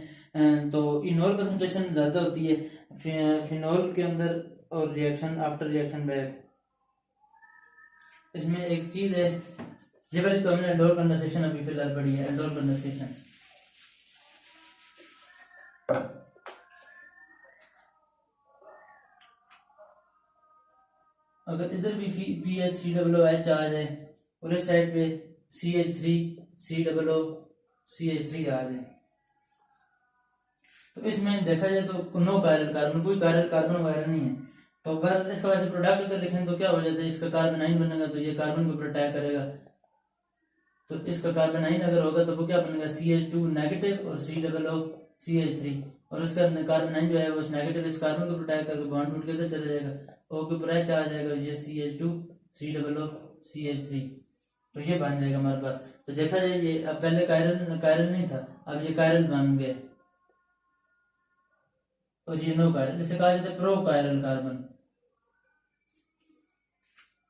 तो इनोल कंसंट्रेशन ज़्यादा होती है फिनोल के अंदर और रिएक्शन आफ्टर रिएक्शन बैक। इसमें एक चीज़ है, ये वाली तो हमने एल्डोल कंडेंसेशन अभी फिलहाल पढ़ी है, एल्डोल कंडेंसेशन। अगर इधर भी PHCOOH चार्ज है और इस साइड पे CH3COOCH3 आ जाए, तो इसमें देखा जाए तो नो कायरल कार्बन, कोई कायरल कार्बन वगैरह नहीं है। तो अगर इसका वैसे प्रोडक्ट अगर लिखें तो क्या हो जाता है, इसका कार्बेनाइन बनेगा तो ये कार्बन के ऊपर अटैक करेगा, तो इसका कार्बेनाइन अगर होगा तो वो क्या बनेगा, CH2 नेगेटिव और COOCH3, और उसका कार्बेनाइन जो है वो नेगेटिव इस कार्बन के ऊपर अटैक करके बॉन्ड टूट के इधर चला जाएगा, O के ऊपर H आ जाएगा, ये CH2 COOCH3, तो ये बन जाएगा हमारे पास। तो देखा जाए ये अब पहले कायरल नहीं था, अब ये कायरल बन गए और ये नो कायरल, इसे कहा जाता है प्रो कायरल कार्बन।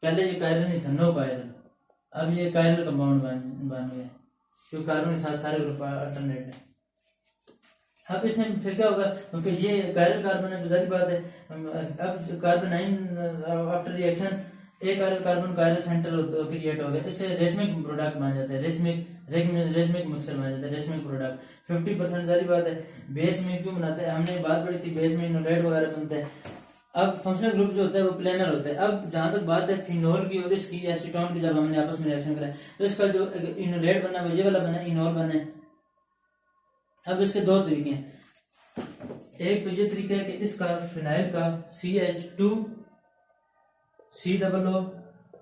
पहले ये कायरल नहीं था, नो कायरल, अब ये कायरल कंपाउंड बन गया क्योंकि कार्बन के साथ सारे ग्रुप अल्टरनेट है। अब इसमें फिर क्या होगा, क्योंकि ये कायरल कार्बन है तो जाहिर बात है, अब कार्बेनाइन आफ्टर रिएक्शन एक कार्बन कायरल सेंटर क्रिएट हो गया, इससे रेशमिक प्रोडक्ट बन जाता है, रेशमिक मिक्सचर बन जाता है, रेशमिक प्रोडक्ट 50%। जारी बात है बेस में क्यों बनाते हैं, हमने बात पढ़ी थी बेस में इनोलेट वगैरह बनते हैं। अब फंक्शनल ग्रुप जो होता है वो प्लेनर होता है। अब जहां तक बात है फिनोल की और इसकी एसीटोन की, जब हमने आपस में रिएक्शन करा तो इसका जो इनोलेट बना वो ये वाला बना, इनोल बने। अब इसके दो तरीके हैं, एक तो ये तरीका है कि इसका फिनाइल का CH2 COO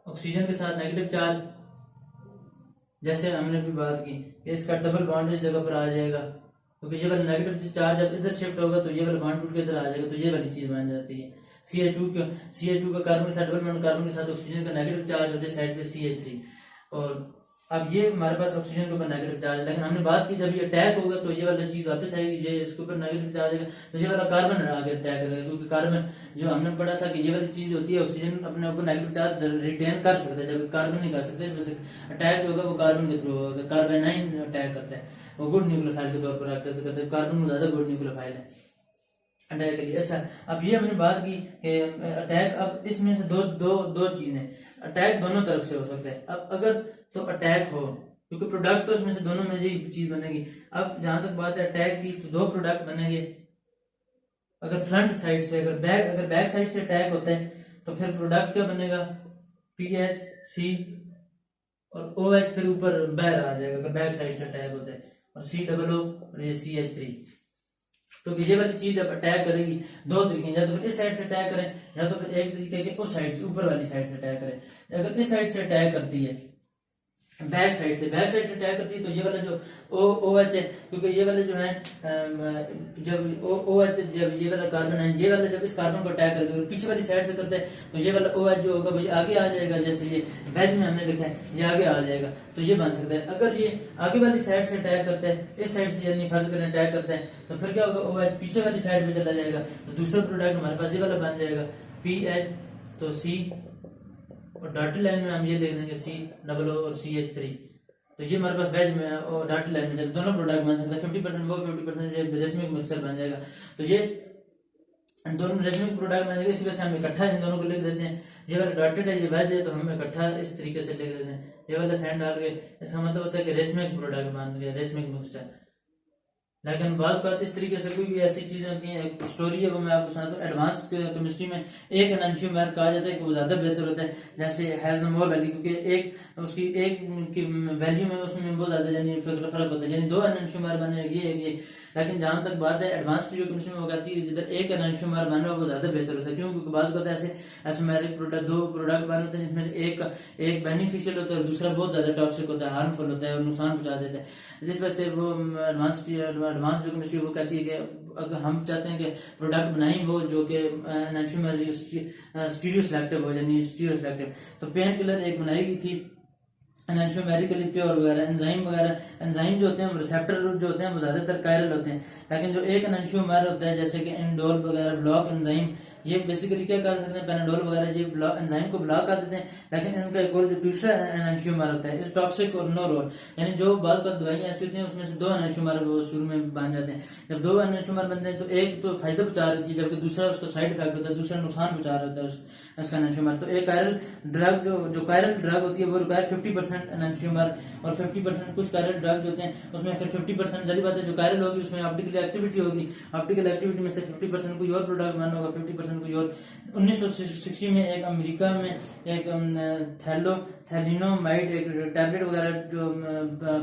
ऑक्सीजन के साथ नेगेटिव चार्ज, जैसे हमने भी बात की कि इसका डबल बॉन्ड इस जगह पर आ जाएगा, क्योंकि ये वाला नेगेटिव चार्ज जब इधर शिफ्ट होगा तो ये वाला बॉन्ड टूट के इधर आ जाएगा, तो ये वाली चीज बन जाती है। CH2 का कार्बन के साथ डबल बॉन्ड, कार्बन के साथ ऑक्सीजन का नेगेटिव चार्ज होता है साइड पे CH3, और अब ये हमारे पास ऑक्सीजन के ऊपर नेगेटिव चार्ज, लेकिन हमने बात की जब ये अटैक होगा तो ये वाला चीज वापस आएगी, ये इसके ऊपर नेगेटिव चार्ज आएगा तो ये वाला कार्बन आगे अटैक करेगा, क्योंकि कार्बन जो हमने पढ़ा था कि ये वाली चीज होती है, ऑक्सीजन अपने ऊपर नेगेटिव चार्ज रिटेन कर सकता है जबकि कार्बन नहीं कर सकता, इस वजह से अटैक जो होगा वो कार्बन के थ्रू होगा। कार्बेनाइन अटैक करता है, वो गुड न्यूक्लियोफाइल के तौर पर एक्ट करता है, कार्बन में ज्यादा गुड न्यूक्लियोफाइल है अटैक के लिए। अच्छा, अब ये हमने बात की कि अटैक, अब इसमें से दो चीजें, अटैक दोनों तरफ से हो सकता है। अब अगर तो अटैक हो, क्योंकि प्रोडक्ट तो इसमें से दोनों में ही चीज बनेगी। अब जहां तक बात है अटैक की, तो दो प्रोडक्ट बनेंगे। अगर फ्रंट साइड से, अगर बैक साइड से अटैक होता है तो फिर प्रोडक्ट क्या बनेगा, PHC और OH फिर ऊपर बाहर आ जाएगा अगर बैक साइड से अटैक होता है, और COO और ये CH3। तो ये वाली चीज अब अटैक करेगी दो तरीके, या तो फिर इस साइड से अटैक करें, या तो फिर एक तरीके के उस साइड से, ऊपर वाली साइड से अटैक करें। अगर इस साइड से अटैक करती है, बैक साइड से अटैक करती है, तो ये वाला जो OH है, क्योंकि ये वाला जो है जब OH, जब ये वाला कार्बन है, ये वाला जब इस कार्बन को अटैक करेगा पीछे वाली साइड से करता है तो ये वाला OH जो होगा वो आगे आ जाएगा, जैसे ये वेज में हमने लिखा है ये आगे आ जाएगा, तो ये बन सकता है। अगर ये आगे वाली साइड से अटैक करता है, इस साइड से यानी फर्ज करें अटैक करता है, तो फिर क्या होगा, OH पीछे वाली साइड में चला जाएगा, तो दूसरा प्रोडक्ट हमारे पास ये वाला बन जाएगा PH, तो C, और डॉटेड लाइन में हम ये लिख देंगे COO और CH3। तो ये हमारे पास वेज में और डॉटेड लाइन में दोनों प्रोडक्ट बन सकते हैं, 50% वो 50% रेशमिक मिक्सचर बन जाएगा। तो ये दोनों रेशमिक प्रोडक्ट बन जाएगा, इसी वजह से हम इकट्ठा इन दोनों को लिख देते हैं। ये वाला डॉटेड है, ये वेज है, तो हम इकट्ठा इस तरीके से लिख देते हैं, ये वाला साइन डाल के। इसका मतलब होता है कि रेशमिक प्रोडक्ट बन गया, रेशमिक मिक्सचर। लेकिन बात इस तरीके से कोई भी ऐसी चीजें होती हैं, एक स्टोरी है वो मैं आपको सुनाता हूँ। एडवांस केमिस्ट्री में एक एनर्जियोमर कहा जाता है कि वो ज्यादा बेहतर होता है, जैसे हैज द मोर वैल्यू, क्योंकि एक उसकी एक की वैल्यू में उसमें बहुत ज्यादा यानी फर्क होता है, यानी दो एनर्जियोमर बने, ये लेकिन जहाँ तक बात है एडवांस स्टीरियोकेमिस्ट्री में वो कहती है जिधर एक एनांशियोमर बना वो ज्यादा बेहतर होता है। क्यों? क्योंकि बात होता है ऐसे एसोमेरिक प्रोडक्ट, दो प्रोडक्ट बने होते हैं जिसमें से एक बेनिफिशियल होता है और दूसरा बहुत ज्यादा टॉक्सिक होता है, हार्मफुल होता है और नुकसान पहुंचा देता है। जिस वजह से वो एडवांस जो केमिस्ट्री वो कहती है कि अगर हम चाहते हैं कि प्रोडक्ट बनाई वो जो कि एनांशियोमर स्टीरियो सिलेक्टिव हो, यानी स्टीरियो सिलेक्टिव, तो पेन किलर एक बनाई गई थी एनांशियोमेरिकली प्योर वगैरह। एंजाइम जो होते हैं रिसेप्टर जो होते हैं वो ज्यादातर कायरल होते हैं, लेकिन जो एक एनांशियोमर होता है जैसे कि इंडोल वगैरह ब्लॉक एंजाइम, ये बेसिकली क्या कर सकते हैं, पेनाडोल वगैरह ये एंजाइम को ब्लॉक कर देते हैं, लेकिन इनका एक और जो दूसरा एनांशियोमर होता है इस टॉक्सिक और नो रोल, यानी जो बाद का दवाइयां ऐसी होती हैं उसमें से दो एनांशियोमर शुरू में बन जाते हैं। जब दो एनांशियोमर बनते हैं तो एक तो फायदा पहुंचा रही है जबकि दूसरा उसका साइड इफेक्ट होता है, दूसरा नुकसान पहुंचा रहा होता है उसका एनांशियोमर। तो एक कायरल ड्रग जो कायरल ड्रग होती है वो रिक्वायर 50% एनांशियोमर और 50%, कुछ कायरल ड्रग होते हैं उसमें फिर 50%, जल्दी बात है जो कायरल होगी उसमें ऑप्टिकल एक्टिविटी होगी, ऑप्टिकल एक्टिविटी में से 50% कोई और प्रोडक्ट बनाना होगा, 50% कोई और। 1960 में एक अमेरिका में एक थैलिनोमाइड एक टैबलेट वगैरह जो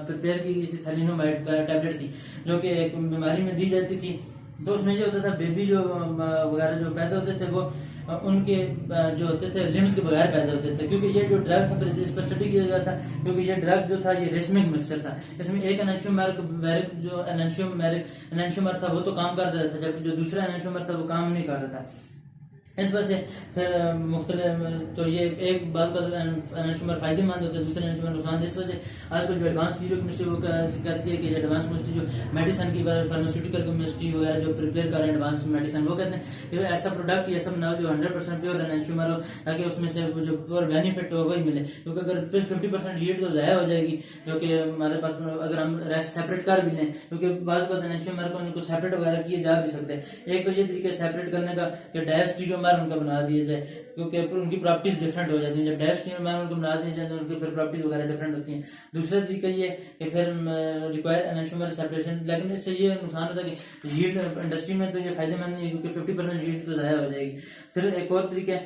प्रिपेयर की गई थी, थैलिनोमाइड टैबलेट थी जो कि एक बीमारी में दी जाती थी। तो उसमें ये होता था बेबी जो वगैरह जो पैदा होते थे वो उनके जो होते थे लिम्स के बगैर पैदा होते थे, क्योंकि ये जो ड्रग था फिर इस पर स्टडी किया गया था, क्योंकि ये ड्रग जो था ये रेशमिक मिक्सचर था, इसमें एक एनांशियोमर था वो तो काम कर रहा था जबकि जो दूसरा एनांशियोमर था वो काम नहीं कर रहा था। इस वजह से फिर मुख्तलिफ तो ये एक बात का एनांशियोमर फायदेमंद होता है, दूसरे एनांशियोमर नुकसान। इस वजह से आजकल जो एडवांस स्टीरियोकेमिस्ट्री वो कहती है कि एडवांस केमिस्ट्री जो मेडिसिन की फार्मास्यूटिकल केमिस्ट्री वगैरह जो प्रिपेयर कर रहे हैं एडवांस मेडिसिन, वो कहते हैं कि ऐसा प्रोडक्ट ऐसा बनाओ जो 100% प्योर एनांशियोमर हो ताकि उसमें से जो प्योर बेनिफिट हो वही मिले, क्योंकि अगर 50% लीड तो ज़ाया हो जाएगी जो कि हमारे पास अगर हम सेपरेट कर भी लें, क्योंकि बाज़ को एनांशियोमर को उनको सेपरेट वगैरह किए जा भी सकते हैं। एक तो ये तरीके सेपरेट करने का कि डायस्टीरियोमर उनका बना दिया जाए, क्योंकि उनकी प्रॉपर्टीज डिफरेंट हो जाती हैं। जब डायस्टीरियोमर उनको बना दिया जाए तो उनकी फिर प्रॉपर्टीज वगैरह डिफरेंट होती हैं। दूसरा तरीका ये कि फिर रिक्वायर एनांशियोमर सेपरेशन, लेकिन इससे ये नुकसान होता है कि यील्ड इंडस्ट्री में तो ये फायदेमंद नहीं है क्योंकि 50% यील्ड तो ज़ाया हो जाएगी। फिर एक और तरीका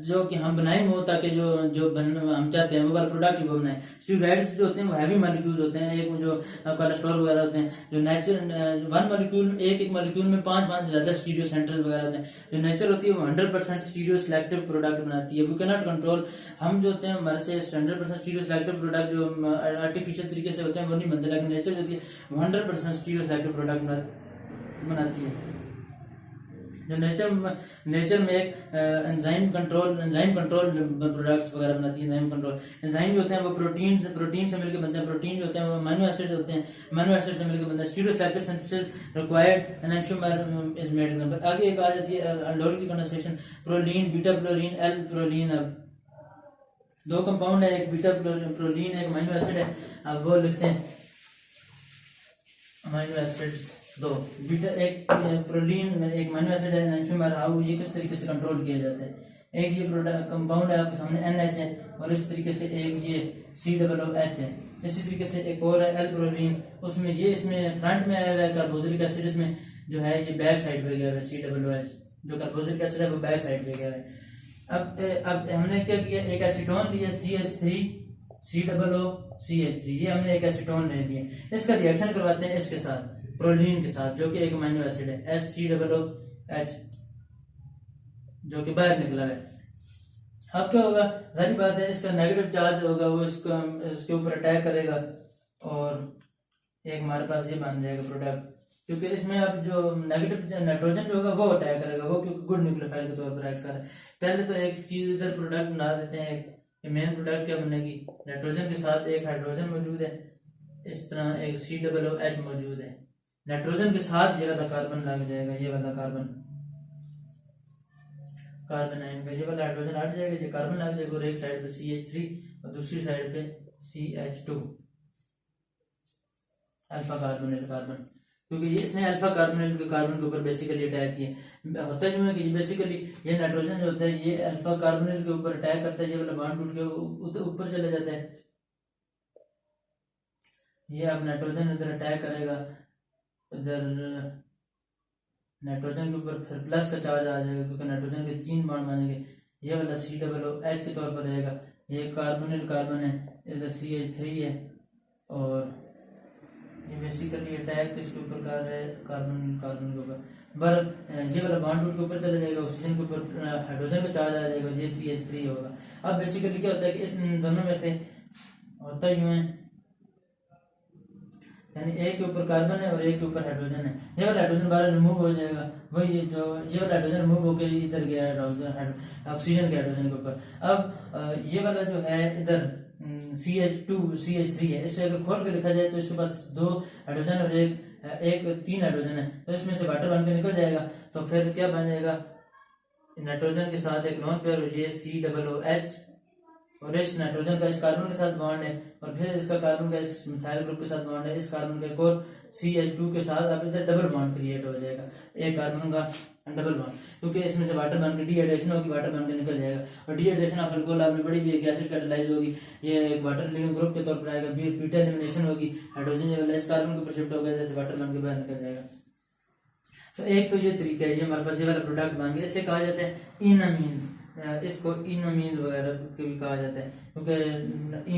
जो कि हम बनाए हो ताकि जो हम चाहते हैं वो वाला प्रोडक्ट ही वो बनाए। स्टीरॉइड्स जो होते हैं वो हैवी मॉलिक्यूल्स होते हैं, एक जो कोलेस्ट्रॉल वगैरह होते हैं, जो नेचुरल वन मॉलिक्यूल एक मॉलिक्यूल में 5 से ज़्यादा स्टीरियो सेंटर्स वगैरह होते हैं। जो नेचर होती है वो 100% स्टीरियो सिलेक्टिव प्रोडक्ट बनाती है। वी कैन नॉट कंट्रोल, हम जो होते हैं हमारे से 100% स्टीरियो सिलेक्टिव प्रोडक्ट जो आर्टिफिशियल तरीके से होते हैं वो नहीं बनते, लेकिन नेचर जो होती है वो 100% स्टीरियो सिलेक्टिव प्रोडक्ट बनाती है। जो नेचर में एक एंजाइम कंट्रोल प्रोडक्ट्स वगैरह बनाती है। एंजाइम जो होते हैं वो प्रोटीन से मिलकर बनते हैं, प्रोटीन जो होते हैं वो अमीनो एसिड्स होते हैं, अमीनो एसिड से मिलकर बनते हैं। Stereo selective synthesis required enantiomer is made example. आगे एक आ जाती है अल्डोल की condensation, proline, beta proline, L proline. अब दो कंपाउंड है, एक बीटा प्रोलीन एक अमीनो एसिड है। अब वो लिखते हैं अमीनो एसिड्स दो, बीटा एक प्रोलीन एक अमीनो एसिड है एनांशियोमर। हाउ ये किस तरीके से कंट्रोल किया जाता है। एक ये प्रोडक्ट कंपाउंड है आपके सामने NH है और इस तरीके से एक ये COOH है। इसी तरीके से एक और है एल प्रोलीन, उसमें ये इसमें फ्रंट में आया हुआ है कार्बोक्सिलिक एसिड, इसमें जो है ये बैक साइड पे गया हुआ है COOH, जो कार्बोक्सिलिक एसिड है वो बैक साइड पे गया है। अब हमने क्या किया, एक एसीटोन लिया CH3 COOCH3, ये हमने एक एसीटोन ले लिया, इसका रिएक्शन करवाते हैं इसके साथ प्रोलीन के साथ जो कि एक अमीनो एसिड है HCOOH जो कि बाहर निकला है। अब क्या होगा, जाहिर बात है इसका नेगेटिव चार्ज होगा वो इसके ऊपर अटैक करेगा और एक हमारे पास ये बन जाएगा प्रोडक्ट, क्योंकि इसमें अब जो नेगेटिव नाइट्रोजन जो होगा वो अटैक करेगा, वो क्योंकि गुड न्यूक्लियोफाइल के तौर पर एक्ट कर रहा है। पहले तो एक चीज इधर प्रोडक्ट बना देते हैं, मेन प्रोडक्ट क्या बनेगी, नाइट्रोजन के साथ एक हाइड्रोजन मौजूद है, इस तरह एक COOH मौजूद है, नाइट्रोजन के साथ ये वाला कार्बन लग जाएगा, ये वाला कार्बन आयन का ये वाला हाइड्रोजन हट जाएगा, ये कार्बन लग जाएगा और एक साइड पे CH3 और दूसरी साइड पे CH2 अल्फा कार्बोनिल कार्बन, क्योंकि ये इसने अल्फा कार्बोनिल के कार्बन के ऊपर बेसिकली अटैक किया। होता है है कि बेसिकली ये नाइट्रोजन जो होता है ये अल्फा कार्बोनिल के ऊपर अटैक करता है, ये वाला बॉन्ड टूट के ऊपर चले जाता है, ये अब नाइट्रोजन इधर अटैक करेगा, इधर नाइट्रोजन के ऊपर फिर प्लस का चार्ज आ जाएगा क्योंकि नाइट्रोजन के 3 बॉन्ड बनेंगे, ये वाला COOH के तौर पर रहेगा, ये कार्बोनिल कार्बन है, इधर CH3 है और ये बेसिकली अटैक किसके ऊपर कर रहा है, कार्बन के ऊपर। पर ये वाला बॉन्ड रूट के ऊपर चला जाएगा, ऑक्सीजन के ऊपर हाइड्रोजन का चार्ज आ जाएगा, ये CH3 होगा। अब बेसिकली क्या होता है कि इस दोनों में से होता यूं है, यानी एक के ऊपर कार्बन है और एक के ऊपर हाइड्रोजन है। ये वाला हाइड्रोजन बाहर रिमूव हो जाएगा, वही जो ये वाला हाइड्रोजन रिमूव होकर इधर गया ऑक्सीजन के हाइड्रोजन के ऊपर। अब ये वाला जो है इधर CH3 है, इसे अगर खोल के लिखा जाए तो इसके पास 2 हाइड्रोजन और एक 3 हाइड्रोजन है, तो इसमें से वाटर बन के निकल जाएगा। तो फिर क्या बन जाएगा, नाइट्रोजन के साथ एक लोन पेयर, ये COOH, और इस नाइट्रोजन का इस कार्बन के साथ बॉन्ड है, और फिर इसका कार्बन का इस मिथाइल ग्रुप के साथ बॉन्ड है, इस कार्बन का एक और CH2 के साथ अब इधर डबल बॉन्ड क्रिएट हो जाएगा, एक कार्बन का डबल बॉन्ड, क्योंकि इसमें से वाटर बन के डिहाइड्रेशन होगी, वाटर बन के निकल जाएगा। और डिहाइड्रेशन ऑफ अल्कोहल आपने बड़ी भी, एक एसिड कैटालाइज होगी, ये एक वाटर लिविंग ग्रुप के तौर पर आएगा, बीटा एलिमिनेशन होगी, हाइड्रोजन जो है इस कार्बन के ऊपर शिफ्ट हो गया, जैसे वाटर बन के बाहर निकल जाएगा। तो एक तो ये तरीका है, ये हमारे पास ये वाला प्रोडक्ट बन गया, इससे कहा जाता है इनअमीन्स, इसको इनअमीन वगैरह के भी कहा जाता है, क्योंकि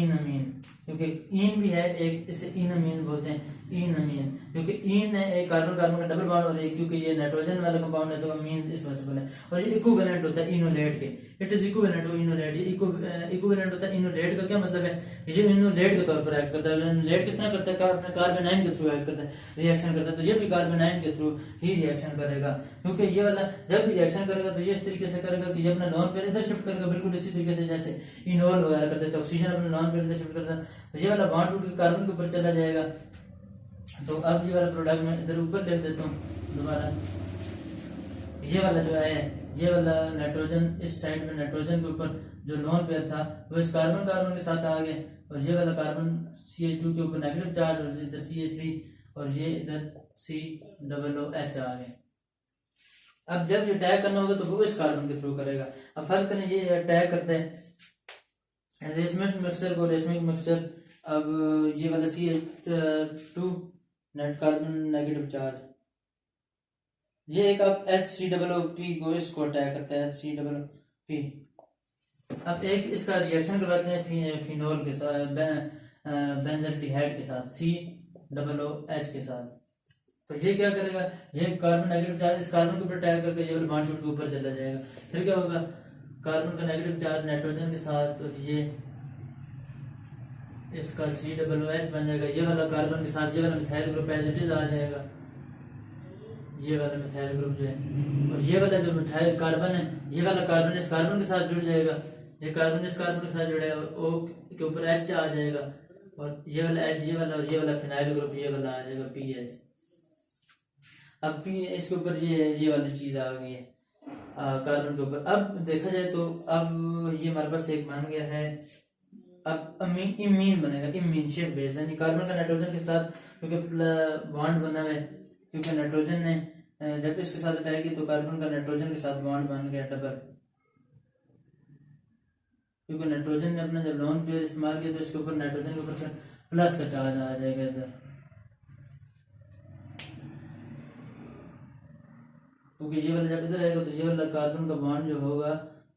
इनअमीन, क्योंकि इन भी है एक, इसे इनअमीन बोलते हैं, इनअमीन, क्योंकि इन है एक कार्बन कार्बन का डबल बॉन्ड, और एक क्योंकि ये नाइट्रोजन वाला कंपाउंड है तो अमीन इस वजह से बने। और ये इक्विवेलेंट होता है इनोलेट के, it is equivalent to enolate. ये इक्विवेलेंट होता है इनोलेट का क्या मतलब है, ये इनोलेट के तौर पर एक्ट करता है। इनोलेट किस तरह करता है, अपने कार्बोनाइन के थ्रू एक्ट करता है, रिएक्शन करता है, तो ये भी कार्बोनाइन के थ्रू ही रिएक्शन करेगा, क्योंकि ये वाला जब भी रिएक्शन करेगा तो ये इस तरीके से करेगा कि ये अपना लोन पेयर इधर शिफ्ट करेगा, बिल्कुल इसी तरीके से जैसे इनोल वगैरह करते हैं, तो ऑक्सीजन अपना लोन पेयर इधर शिफ्ट करता है, तो ये वाला बॉन्ड रूट कार्बन के ऊपर चला जाएगा। तो अब ये वाला प्रोडक्ट मैं इधर ऊपर लिख देता हूँ दोबारा, ये वाला जो है, ये वाला नाइट्रोजन इस साइड में नाइट्रोजन के ऊपर जो लोन पेयर था वो इस कार्बन कार्बन के साथ आ गया, और ये वाला कार्बन CH2 के ऊपर नेगेटिव चार्ज, और इधर CH3, और ये इधर COOH आ गए। अब जब ये अटैक करना होगा तो वो इस कार्बन के थ्रू करेगा। अब फर्ज करें ये अटैक करते हैं रेसमिक मिक्सचर को, रेसमिक मिक्सचर, अब ये वाला CH2 net carbon negative charge, ये एक अब HCOOP को इसको अटैक करता है, HCOOP। अब एक इसका रिएक्शन करवाते हैं फिनोल के साथ, बेंजल्डिहाइड के साथ, COOH के साथ। तो ये क्या करेगा, ये कार्बन नेगेटिव चार्ज इस कार्बन के ऊपर अटैक करके ये बॉन्ड के ऊपर चला जाएगा। फिर क्या होगा, कार्बन का नेगेटिव चार्ज नाइट्रोजन के साथ, तो ये इसका COOH बन जाएगा, ये वाला कार्बन के साथ ये वाला methyl group as it is आ जाएगा, ये वाला मिथाइल ग्रुप जो है, और ये वाला जो मिथाइल कार्बन है, ये वाला कार्बन इस कार्बन के साथ जुड़ जाएगा, ये कार्बन इस कार्बन के साथ जुड़ेगा, और O के ऊपर H आ जाएगा, और ये वाला H, ये वाला, और ये वाला फिनाइल ग्रुप ये वाला आ जाएगा PH। अब P इसके ऊपर ये वाली चीज आ गई है कार्बन के ऊपर। अब देखा जाए तो अब ये हमारे पास एक बन गया है, अब इमीन बनेगा, इमीन शिफ्ट बेस, यानी कार्बन का नाइट्रोजन के साथ क्योंकि बॉन्ड बना हुआ है, क्योंकि नाइट्रोजन ने जब इसके साथ अटैक की तो कार्बन का नाइट्रोजन के साथ बॉन्ड बन गया डबल, क्योंकि नाइट्रोजन ने अपना जब लोन पेयर इस्तेमाल किया तो इसके ऊपर नाइट्रोजन के ऊपर फिर प्लस का चार्ज आ जाएगा इधर, क्योंकि ये वाला जब इधर आएगा तो ये वाला कार्बन का बॉन्ड जो होगा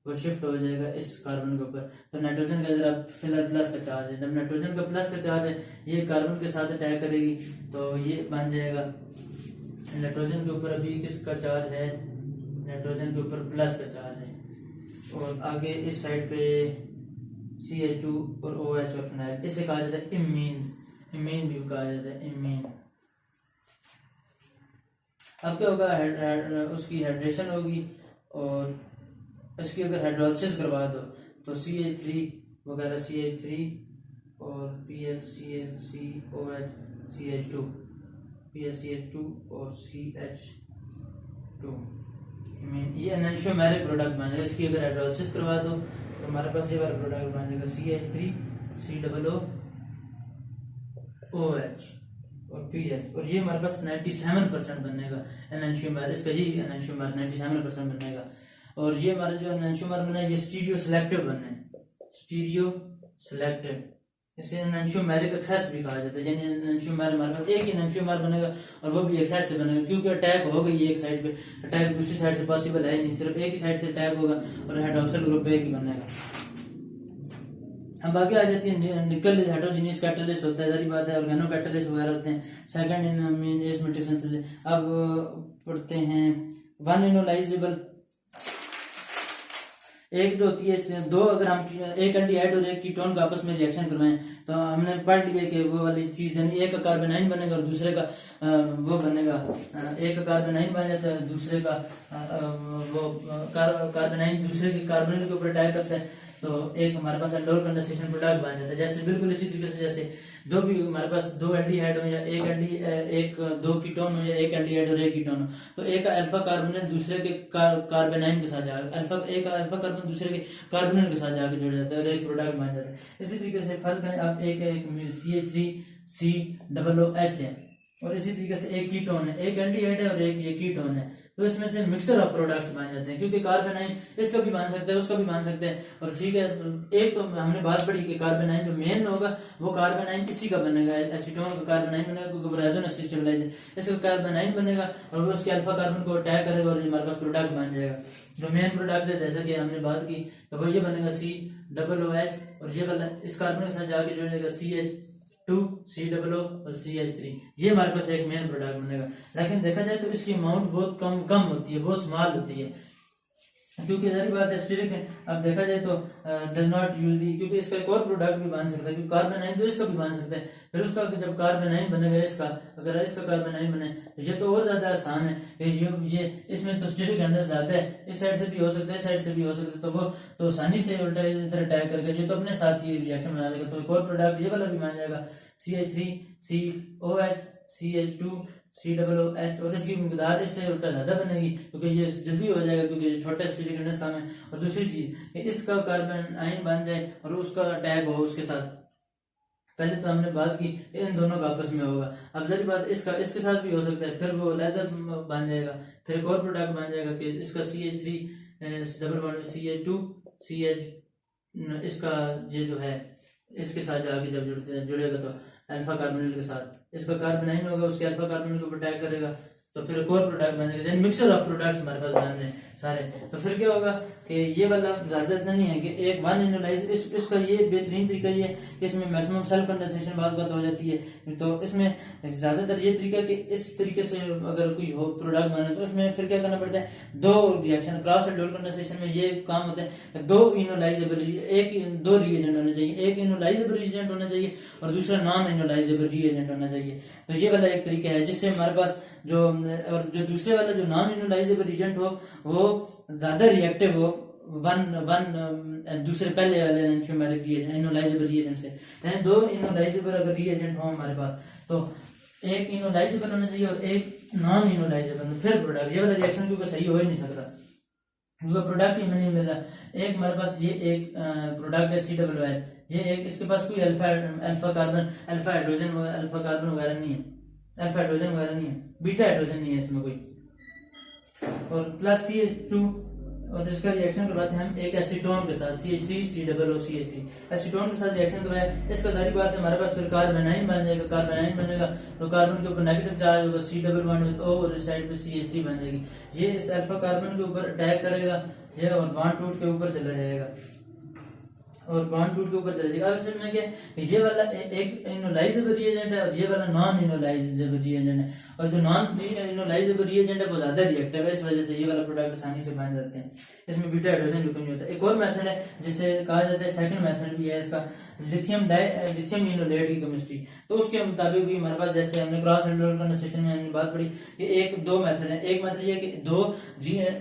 वो शिफ्ट हो जाएगा इस कार्बन के ऊपर, तो नाइट्रोजन का इधर फिलहाल प्लस का चार्ज है, जब नाइट्रोजन का प्लस का चार्ज है ये कार्बन के साथ अटैक करेगी तो ये बन जाएगा नाइट्रोजन के ऊपर अभी किसका चार्ज है, नाइट्रोजन के ऊपर प्लस का चार्ज है, और आगे इस साइड पे CH2 और OH और फिनाइल, इसे कहा जाता है इमीन, इमीन भी कहा जाता है इमीन। अब क्या होगा, उसकी हाइड्रेशन होगी, और इसकी अगर हाइड्रोलिसिस करवा दो तो CH3 वगैरह CH3 और PHCOH CH2 PHCH2 और CH2 ये एनएंशियोमेरिक प्रोडक्ट बनेगा। इसकी अगर हाइड्रोलिसिस करवा दो तो हमारे पास ये वाला प्रोडक्ट बन जाएगा CH3 COOH और PH, और ये हमारे पास 97% बनेगा एनएंशियोमेर, इसका जी एनएंशियोमेर 97% बनेगा। और ये हमारा जो एनएंशियोमेर बना है ये स्टीरियो सिलेक्टिव बने, स्टीरियो सिलेक्टिव, इसे एनएंशियोमेरिक एक्सेस भी कहा जाता है, यानी एनएंशियोमेर हमारे पास एक ही एनएंशियोमेर बनेगा और वो भी एक्सेस से बनेगा, क्योंकि अटैक हो गई एक साइड पे, अटैक दूसरी साइड से पॉसिबल है नहीं, सिर्फ एक ही साइड से अटैक होगा और हाइड्रोक्सिल ग्रुप एक ही बनेगा। अब आगे आ जाती है निकल हेटेरोजेनियस कैटलिस्ट होता है, सारी बात है, ऑर्गेनो कैटलिस्ट वगैरह होते हैं। Second in mean asthmatic synthesis. अब पढ़ते हैं वन इनोलाइजेबल, एक जो होती है दो, अगर हम एक एल्डिहाइड और एक कीटोन का आपस में रिएक्शन करवाएं तो हमने पढ़ लिया कि वो वाली चीज, यानी एक का कार्बोनाइन बनेगा और दूसरे का वो बनेगा, एक का कार्बोनाइन बन जाता है, दूसरे का वो कार्बोनाइन दूसरे के कार्बोनिल के ऊपर अटैक करता है, तो एक हमारे पास एल्डोल कंडेंसेशन प्रोडक्ट बन जाता है। जैसे बिल्कुल इसी तरीके से जैसे दो भी हमारे पास दो एल्डिहाइड हो या एक दो कीटोन हो या एक एल्डिहाइड और एक कीटोन हो, तो एक अल्फा कार्बोनिल दूसरे के कार्बोनाइन के साथ जाकर एक अल्फा कार्बन दूसरे के कार्बोनिल के साथ जाकर जुड़ जाता है और एक प्रोडक्ट बन जाता है। इसी तरीके से फर्क है, अब एक CH3COOH है और इसी तरीके से एक कीटोन है, एक एल्डिहाइड है और एक ये कीटोन है, तो इसमें से मिक्सचर ऑफ प्रोडक्ट्स बन जाते हैं, क्योंकि कार्बोनाइन इसका भी मान सकते हैं उसका भी मान सकते हैं। और ठीक है, एक तो हमने बात पढ़ी कि कार्बोनाइन जो मेन होगा वो कार्बोनाइन इसी का बनेगा, एसीटोन का कार्बोनाइन बनेगा क्योंकि वो रेजोनेंस स्टेबलाइजर है, इसका कार्बोनाइन बनेगा और वो उसके अल्फा कार्बन को अटैक करेगा और हमारे पास प्रोडक्ट बन जाएगा। जो मेन प्रोडक्ट है जैसा कि हमने बात की तो वो ये बनेगा COOH और ये वाला इस कार्बन के साथ जाके जुड़ेगा CH2 COO और CH3, ये हमारे पास एक मेन प्रोडक्ट बनेगा। लेकिन देखा जाए तो इसकी अमाउंट बहुत कम होती है, बहुत स्मॉल होती है, क्योंकि सारी बात है स्टीरिक है। अब देखा जाए तो डज नॉट यूज भी, क्योंकि इसका एक और प्रोडक्ट भी बन सकता है, क्योंकि कार्बोनाइन तो इसका भी बन सकता है, फिर उसका जब कार्बोनाइन बनेगा इसका, अगर इसका कार्बोनाइन बने तो ये तो और ज्यादा आसान है कि ये इसमें तो स्टीरिक एनर्जी आता है, इस साइड से भी हो सकता है इस साइड से भी हो सकता है, तो वो तो आसानी से उल्टा इधर अटैक करके ये तो अपने साथ ही रिएक्शन बना लेगा। तो एक और प्रोडक्ट ये वाला भी मान जाएगा CH3COH CH2 COOH और इसकी मिकदार इससे उल्टा ज्यादा बनेगी क्योंकि ये जल्दी हो जाएगा, क्योंकि ये छोटा स्टीरिक एनर्जी काम है। और दूसरी चीज कि इसका कार्बन आयन बन जाए और उसका अटैक हो उसके साथ, पहले तो हमने बात की इन दोनों का आपस में होगा, अब जल्दी बात इसके साथ भी हो सकता है, फिर वो लेदर बन जाएगा, फिर एक और प्रोडक्ट बन जाएगा कि इसका CH3 CH2 CH इसका ये जो है इसके साथ जाके जब जुड़ेगा तो अल्फा कार्बोनिल के साथ इसका कार्बोनाइन होगा, उसके अल्फा कार्बोनिल को अटैक करेगा, तो फिर एक और प्रोडक्ट बन जाएगा, मिक्सचर ऑफ प्रोडक्ट्स हमारे पास बन रहे हैं सारे। तो फिर क्या होगा कि ये वाला ज्यादा नहीं है कि एक वन इनोलाइज इसका ये बेहतरीन तरीका ये कि इसमें मैक्सिमम सेल कंडेंसेशन बात हो जाती है, तो इसमें ज्यादातर ये तरीका कि इस तरीके से अगर कोई हो प्रोडक्ट बने तो इसमें फिर क्या करना पड़ता है, दो reaction cross and double condensation में ये काम होता है, दो इनोलाइजेबल दो रिएजेंट होने चाहिए, एक इनोलाइजेबल रिएजेंट होना चाहिए और दूसरा नॉन इनोलाइजेबल रिएजेंट होना चाहिए। तो ये वाला एक तरीका है जिससे हमारे पास जो दूसरे वाला जो नॉन इनोलाइजेबल रिएजेंट हो वो ज्यादा रिएक्टिव हो वन दूसरे पहले वाले इनोलाइजेबल रिएजेंट से, यानी दो इनोलाइजेबल अगर रिएजेंट हो हमारे पास तो एक इनोलाइजेबल होना चाहिए और एक नॉन इनोलाइजेबल, फिर प्रोडक्ट ये वाला रिएक्शन क्योंकि सही हो ही नहीं सकता क्योंकि प्रोडक्ट ही नहीं मिल रहा। एक हमारे पास ये एक प्रोडक्ट है COOH, ये एक इसके पास कोई अल्फा हाइड्रोजन अल्फा कार्बन वगैरह नहीं है, अल्फा हाइड्रोजन वगैरह नहीं है, बीटा हाइड्रोजन नहीं है इसमें कोई, और प्लस CH2 और इसका रिएक्शन करवाते हैं हम एक एसीटोन के साथ CH3COOCH3 एसीटोन के साथ रिएक्शन करवाया, इसका सारी बात है हमारे पास फिर कार्बोनाइन बन जाएगा, कार्बोनाइन बनेगा तो कार्बन के ऊपर नेगेटिव चार्ज होगा C और इस साइड पे CH3 बन जाएगी, ये इस अल्फा कार्बन के ऊपर अटैक करेगा ये और बॉन्ड टूट के ऊपर चला जाएगा और बॉन्ड टूट के ऊपर चला जाएगा। अब इसमें क्या ये वाला एक इनोलाइजेबल रिएजेंट है और ये वाला नॉन इनोलाइजेबल रिएजेंट है, और जो नॉन इनोलाइजेबल रिएजेंट है वो ज्यादा रिएक्टिव है, इस वजह से ये वाला प्रोडक्ट आसानी से बन जाते हैं, इसमें बीटा हाइड्रोजन बिल्कुल नहीं होता। एक और मेथड है जिसे कहा जाता है सेकंड मेथड भी है इसका, लिथियम इनोलेट की केमिस्ट्री, तो उसके मुताबिक भी हमारे पास जैसे हमने क्रॉस कंडेंसेशन में हमने बात पढ़ी कि एक दो मेथड है, एक मेथड ये कि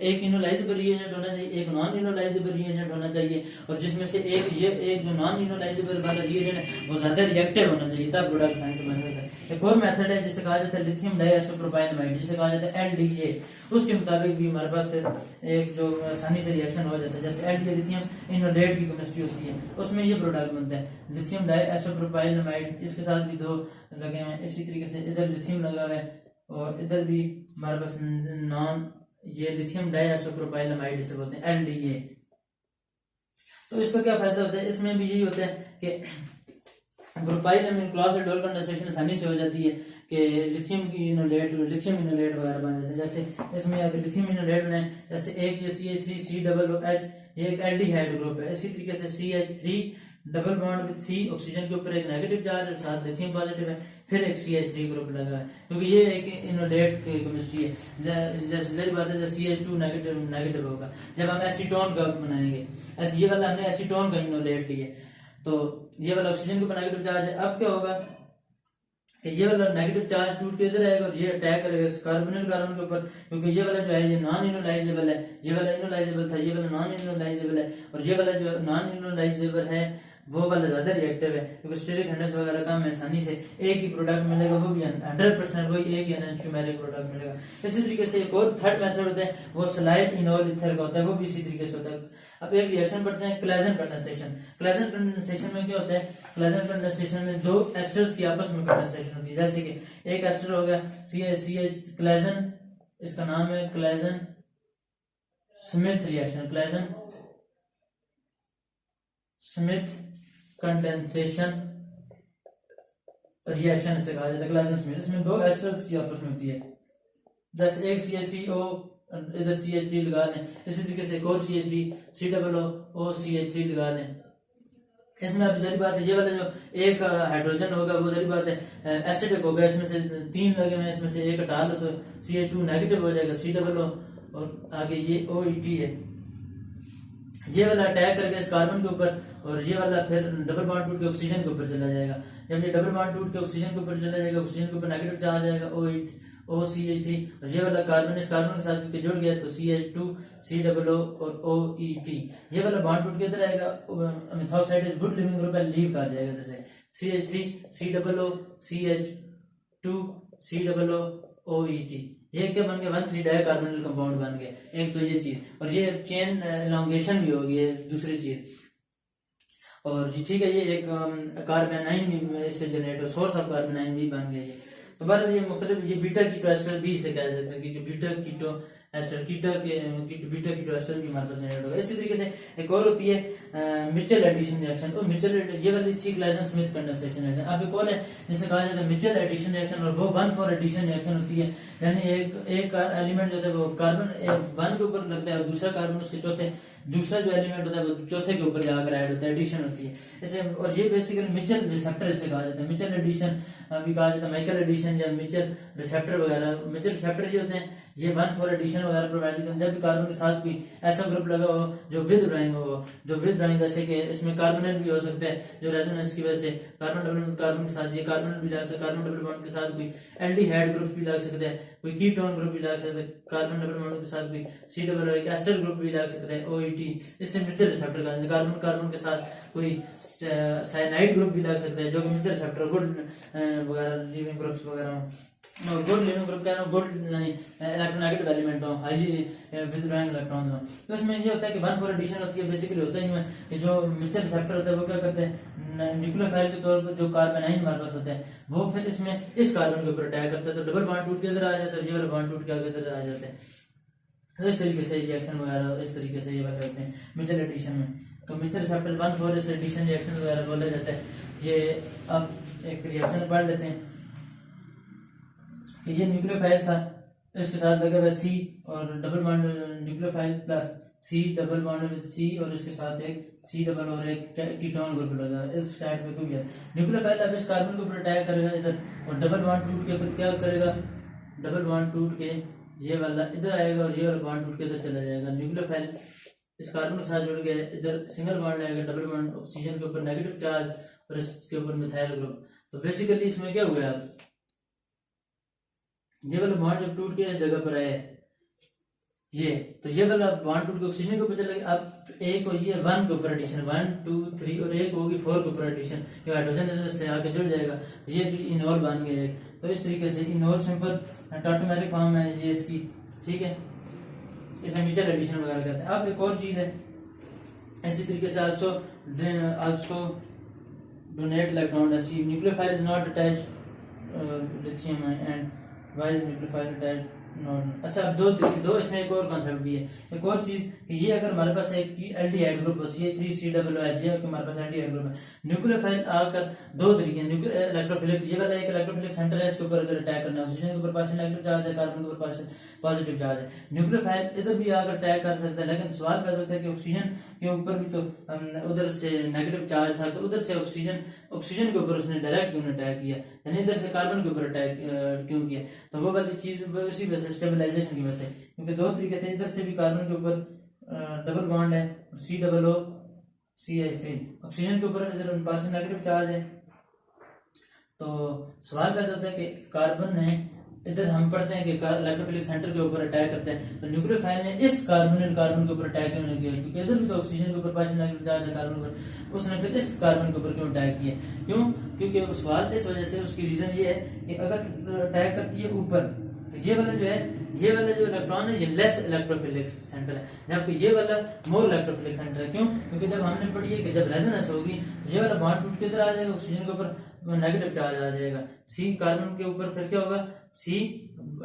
एक इनोलाइजेबल रिएजेंट होना चाहिए, एक नॉन इनोलाइजेबल रिएजेंट होना चाहिए, और जिसमें से एक जो नॉन इनोलाइजेबल वाला रिएजेंट है वो ज्यादा रिएक्टिव होना चाहिए तब प्रोडक्ट आसानी से बन सकता है। एक और मेथड है जिसे कहा जाता है लिथियम डाइसोप्रोपाइलमाइड, जिसे कहा जाता है LDA, उसके मुताबिक भी हमारे पास फिर एक जो आसानी से रिएक्शन हो जाता है, जैसे LDA लिथियम इनोलेट की केमिस्ट्री होती है उसमें ये प्रोडक्ट बनता है लिथियम डाइसोप्रोपाइलमाइड, इसके साथ भी दो लगे हुए हैं, इसी तरीके से इधर लिथियम लगा हुआ है और इधर भी हमारे पास नॉन ये लिथियम डाइसोप्रोपाइलमाइड इसे बोलते हैं LDA। तो इसका क्या फायदा होता है, इसमें भी यही होता है कि प्रोपाइल अमीन क्रॉस डबल कंडेंसेशन आसानी से हो जाती है कि लिथियम इनोलेट वगैरह बन जाते हैं, जैसे इसमें अगर लिथियम इनोलेट बनाए जैसे एक ये CH3COOH ये एक एल्डिहाइड ग्रुप है, इसी तरीके से CH3 double bond with C, oxygen के ऊपर एक नेगेटिव चार्ज और साथ लिथियम पॉजिटिव है, फिर एक CH3 ग्रुप लगा है, क्योंकि ये एक इनोलेट की केमिस्ट्री है। जैसे जरी बात है जब CH2 नेगेटिव होगा जब हम एसीटोन का बनाएंगे, ये वाला हमने एसीटोन का इनोलेट लिए, तो ये वाला ऑक्सीजन के ऊपर नेगेटिव चार्ज है। अब क्या होगा कि ये वाला नेगेटिव चार्ज टूट के इधर आएगा और ये अटैक करेगा कार्बोनिल कार्बन के ऊपर, क्योंकि ये वाला जो है ये नॉन इनोलाइजेबल है, ये वाला इनोलाइजेबल था, ये वाला नॉन इनोलाइजेबल है, और ये वाला जो नॉन इनोलाइजेबल है वो वाला ज्यादा रिएक्टिव है, क्योंकि स्टेरिक हैंडस वगैरह कम है, आसानी से एक ही प्रोडक्ट मिलेगा, वो भी 100% वही एक ही एनएंटियोमेरिक प्रोडक्ट मिलेगा। इसी तरीके से एक और थर्ड मेथड होता है वो स्लाइड इनोल ईथर का होता है, वो भी इसी तरीके से होता है। अब एक रिएक्शन पढ़ते हैं क्लेजन कंडेंसेशन। क्लेजन कंडेंसेशन में क्या होता है, क्लेजन कंडेंसेशन में दो एस्टर्स की आपस में कंडेंसेशन होती है। जैसे कि एक एस्टर हो गया CH क्लेजन, इसका नाम है Claisen Smith reaction, Claisen Smith condensation reaction इसे कहा जाता है, क्लेजन स्मिथ। इसमें दो एस्टर्स की आपस में होती है, जैसे एक CH3O इधर CH3 लगा लें, इसी तरीके से एक और CH3 COO लगा लें। इसमें अब जरी बात है ये वाला जो एक हाइड्रोजन होगा वो जरी बात है एसिडिक होगा, इसमें से 3 लगे हुए, इसमें से एक हटा लो तो CH2 नेगेटिव हो जाएगा, COO और आगे ये OET है, ये वाला अटैक करके इस कार्बन के ऊपर, और ये वाला फिर डबल बॉन्ड टूट के ऑक्सीजन के ऊपर चला जाएगा। जब ये डबल बॉन्ड टूट के ऑक्सीजन के ऊपर चला जाएगा, ऑक्सीजन के ऊपर नेगेटिव चार्ज आएगा OCH3, और ये वाला कार्बन इस कार्बन के साथ जुड़ गया तो CH2 COO और OET, ये वाला बॉन्ड टूट के इधर आएगा, methoxide is good leaving group है, लीव कर जाएगा जैसे CH3 COO CH2 COO OET, ये क्या बन गया 1,3 डाइकार्बोनिल कंपाउंड बन गया। एक तो ये चीज, और ये चेन एलोंगेशन भी होगी, ये दूसरी चीज। और ठीक है, ये एक कार्बेनाइन भी इससे जनरेट हो, सोर्स ऑफ कार्बेनाइन भी बन गया ये। तो बहरहाल ये मुख्तलिफ, ये बीटा कीटो एस्टर भी इसे कह सकते हैं, क्योंकि beta keto ester beta keto ester भी हमारे पास जनरेट होगा। इसी तरीके से एक और होती है मिचेल एडिशन रिएक्शन, और मिचेल ये वाली थी क्लेजन स्मिथ कंडेंसेशन रिएक्शन। अब एक और है जिसे कहा जाता है मिचेल एडिशन रिएक्शन, और वो 1,4 एडिशन रिएक्शन होती है, यानी एक एलिमेंट जो है वो कार्बन 1 के ऊपर लगता है और दूसरा कार्बन उसके दूसरा जो एलिमेंट होता है वो चौथे के ऊपर जाकर ऐड होता है, एडिशन होती है इसे। और ये बेसिकली मिचेल रिसेप्टर इसे कहा जाता है, मिचेल एडिशन भी कहा जाता है, माइकल एडिशन या मिचेल रिसेप्टर वगैरह। मिचेल रिसेप्टर जो होते हैं ये 1,4 एडिशन वगैरह प्रोवाइड करते हैं जब भी कार्बन के साथ कोई ऐसा ग्रुप लगा हो जो विद ड्राइंग हो, जो विद ड्राइंग, जैसे कि इसमें कार्बोनेट भी हो सकता है जो रेजोनेंस की वजह से कार्बन डबल कार्बन के साथ, ये कार्बोनेट भी लग सकता है, कार्बन डबल बॉन्ड के साथ कोई एल्डिहाइड ग्रुप भी लग सकता है, कोई कीटोन ग्रुप भी लग सकता है, कार्बन डबल बॉन्ड के साथ कोई COO एक एस्टर ग्रुप भी लग सकता है OET, इससे मिचेल रिसेप्टर का। कार्बन कार्बन के साथ कोई साइनाइड ग्रुप भी लग सकता है जो कि मिचेल रिसेप्टर गुड वगैरह लिविंग ग्रुप्स वगैरह, गुड लिविंग ग्रुप क्या गुड यानी इलेक्ट्रोनेगेटिव एलिमेंट हो, हाईली विथड्रॉइंग इलेक्ट्रॉन्स हो। तो इसमें ये होता है कि 1,4 एडिशन होती है, बेसिकली होता है कि जो मिचेल रिसेप्टर होता है वो क्या करते हैं न्यूक्लियोफाइल के तौर पर जो कार्बेनाइन हमारे पास होता है वो फिर इसमें इस कार्बन के ऊपर अटैक करता है, तो डबल बॉन्ड टूट के इधर आ जाता है, ये वाला बॉन्ड टूट के आगे इधर आ जाते हैं। तो इस तरीके से रिएक्शन वगैरह इस तरीके से ये वाले होते हैं मिचेल एडिशन में। तो मिचेल रिसेप्टर 1,4 एडिशन रिएक्शन वगैरह बोला जाता है। ये अब एक रिएक्शन पढ़ लेते हैं कि ये न्यूक्लियोफाइल था, इसके साथ लगा हुआ C और double bond nucleophile plus C double bond with C और इसके साथ एक C डबल और एक कीटोन ग्रुप लगा है इस साइड पे कोई है। न्यूक्लियोफाइल अब इस कार्बन के ऊपर अटैक करेगा इधर, और डबल बॉन्ड टूट के फिर क्या करेगा, डबल बॉन्ड टूट के ये वाला इधर आएगा और ये वाला बॉन्ड टूट के इधर चला जाएगा। न्यूक्लियोफाइल इस कार्बन के साथ जुड़ गया, इधर सिंगल बॉन्ड आएगा, डबल बॉन्ड ऑक्सीजन के ऊपर नेगेटिव चार्ज और इसके ऊपर मिथाइल ग्रुप। तो बेसिकली इसमें क्या हुआ है, ये वाला बॉन्ड जब टूट के इस जगह पर आया ये, तो ये वाला बॉन्ड टूट के ऑक्सीजन के ऊपर चला गया। अब एक हो ये 1 के ऊपर एडिशन 1 2 3 और एक होगी 4 के ऊपर एडिशन, ये हाइड्रोजन से आके जुड़ जाएगा, ये भी इनोल बन गया। तो इस तरीके से इनोल सिंपल टॉटोमेरिक फॉर्म है ये इसकी, ठीक है, इसे मिचेल एडिशन वगैरह कहते हैं। अब एक और चीज है इसी तरीके से also donate electron, nucleophile is not attached lithium and why is nucleophile attached अच्छा, अब दो इसमें एक और कॉन्सेप्ट भी है, एक और चीज कि ये अगर हमारे पास एक एल्डिहाइड ग्रुप हो CH3COOH, ये हमारे पास एल्डिहाइड ग्रुप है, न्यूक्लियोफाइल आकर दो तरीके इलेक्ट्रोफिलिक, ये वाला एक इलेक्ट्रोफिलिक सेंटर है, इसके ऊपर अगर अटैक करना है, ऑक्सीजन के ऊपर पार्शियल नेगेटिव चार्ज है, कार्बन के ऊपर पार्शियल पॉजिटिव चार्ज है, न्यूक्लियोफाइल इधर भी आकर अटैक कर सकता है। लेकिन सवाल पैदा होता है कि ऑक्सीजन के ऊपर भी तो उधर से नेगेटिव चार्ज था, तो उधर से ऑक्सीजन के ऊपर उसने डायरेक्ट क्यों अटैक किया, यानी इधर से कार्बन के ऊपर अटैक क्यों किया, तो वो वाली चीज उसी वजह से, स्टेबलाइजेशन की वजह से, क्योंकि दो तरीके थे, इधर से भी कार्बन के ऊपर डबल बॉन्ड है, COOCH3, ऑक्सीजन के ऊपर इधर पार्शियल नेगेटिव चार्ज है। तो सवाल पैदा होता है कि कार्बन ने इधर हम पढ़ते हैं कि इलेक्ट्रोफिलिक सेंटर के ऊपर अटैक करते हैं, तो न्यूक्लियोफाइल ने इस कार्बन के ऊपर अटैक क्यों नहीं किया, क्योंकि इधर भी तो ऑक्सीजन के ऊपर पार्शियल नेगेटिव चार्ज है कार्बन के ऊपर, उसने फिर इस कार्बन के ऊपर क्यों अटैक किया, क्यों, क्योंकि सवाल इस वजह से, उसकी रीजन ये है कि अगर अटैक करती है ऊपर, तो ये वाला जो इलेक्ट्रॉन है ये लेस इलेक्ट्रोफिलिक सेंटर है, जबकि ये वाला मोर इलेक्ट्रोफिलिक सेंटर है। क्यों, क्योंकि जब हमने पढ़ी है कि जब रेजोनेंस होगी, ये वाला बॉन्ड टूट के इधर आ जाएगा, ऑक्सीजन के ऊपर नेगेटिव चार्ज आ जाएगा, C कार्बन के ऊपर फिर क्या होगा, C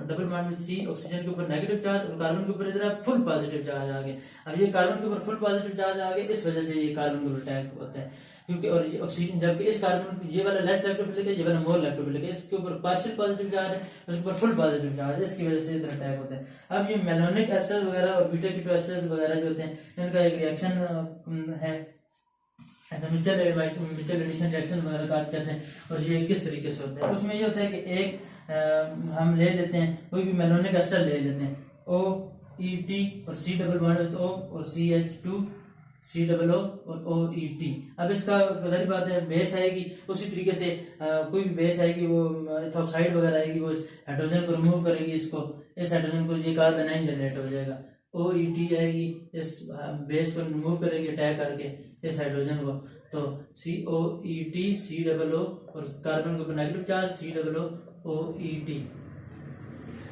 डबल बॉन्ड में C, ऑक्सीजन के ऊपर नेगेटिव चार्ज, और कार्बन के ऊपर इधर फुल पॉजिटिव चार्ज आ गया। अब ये कार्बन के ऊपर फुल पॉजिटिव चार्ज आ गया, इस वजह से ये कार्बन के ऊपर अटैक होता है, क्योंकि और ऑक्सीजन, जबकि इस कार्बन, ये वाला लेस इलेक्ट्रोफिलिक है, ये वाला मोर इलेक्ट्रोफिलिक है, इसके ऊपर पार्शियल पॉजिटिव चार्ज है, उसके ऊपर फुल पॉजिटिव चार्ज है, इसकी वजह से इधर अटैक होता है। अब ये मेलोनिक एस्टर्स वगैरह और बीटा कीटो एस्टर्स वगैरह जो होते हैं, इनका एक रिएक्शन है, ऐसा मिचेल एडिशन रिएक्शन वगैरह कहते हैं, और ये किस तरीके से होता है, उसमें ये होता है कि एक हम ले लेते हैं कोई भी मेलोनिक एस्टर ले लेते हैं, OET और C डबल बॉन्ड O और CH2 COO और OET। अब इसका जाहिर बात है बेस आएगी उसी तरीके से, कोई भी बेस आएगी वो इथॉक्साइड वगैरह आएगी, वो हाइड्रोजन को रिमूव करेगी, इस हाइड्रोजन को, ये कार्बन जनरेट हो जाएगा। OET आएगी, इस बेस को रिमूव करेगी अटैक करके इस हाइड्रोजन को, तो COET COO और कार्बन के ऊपर नेगेटिव चार्ज COO OET।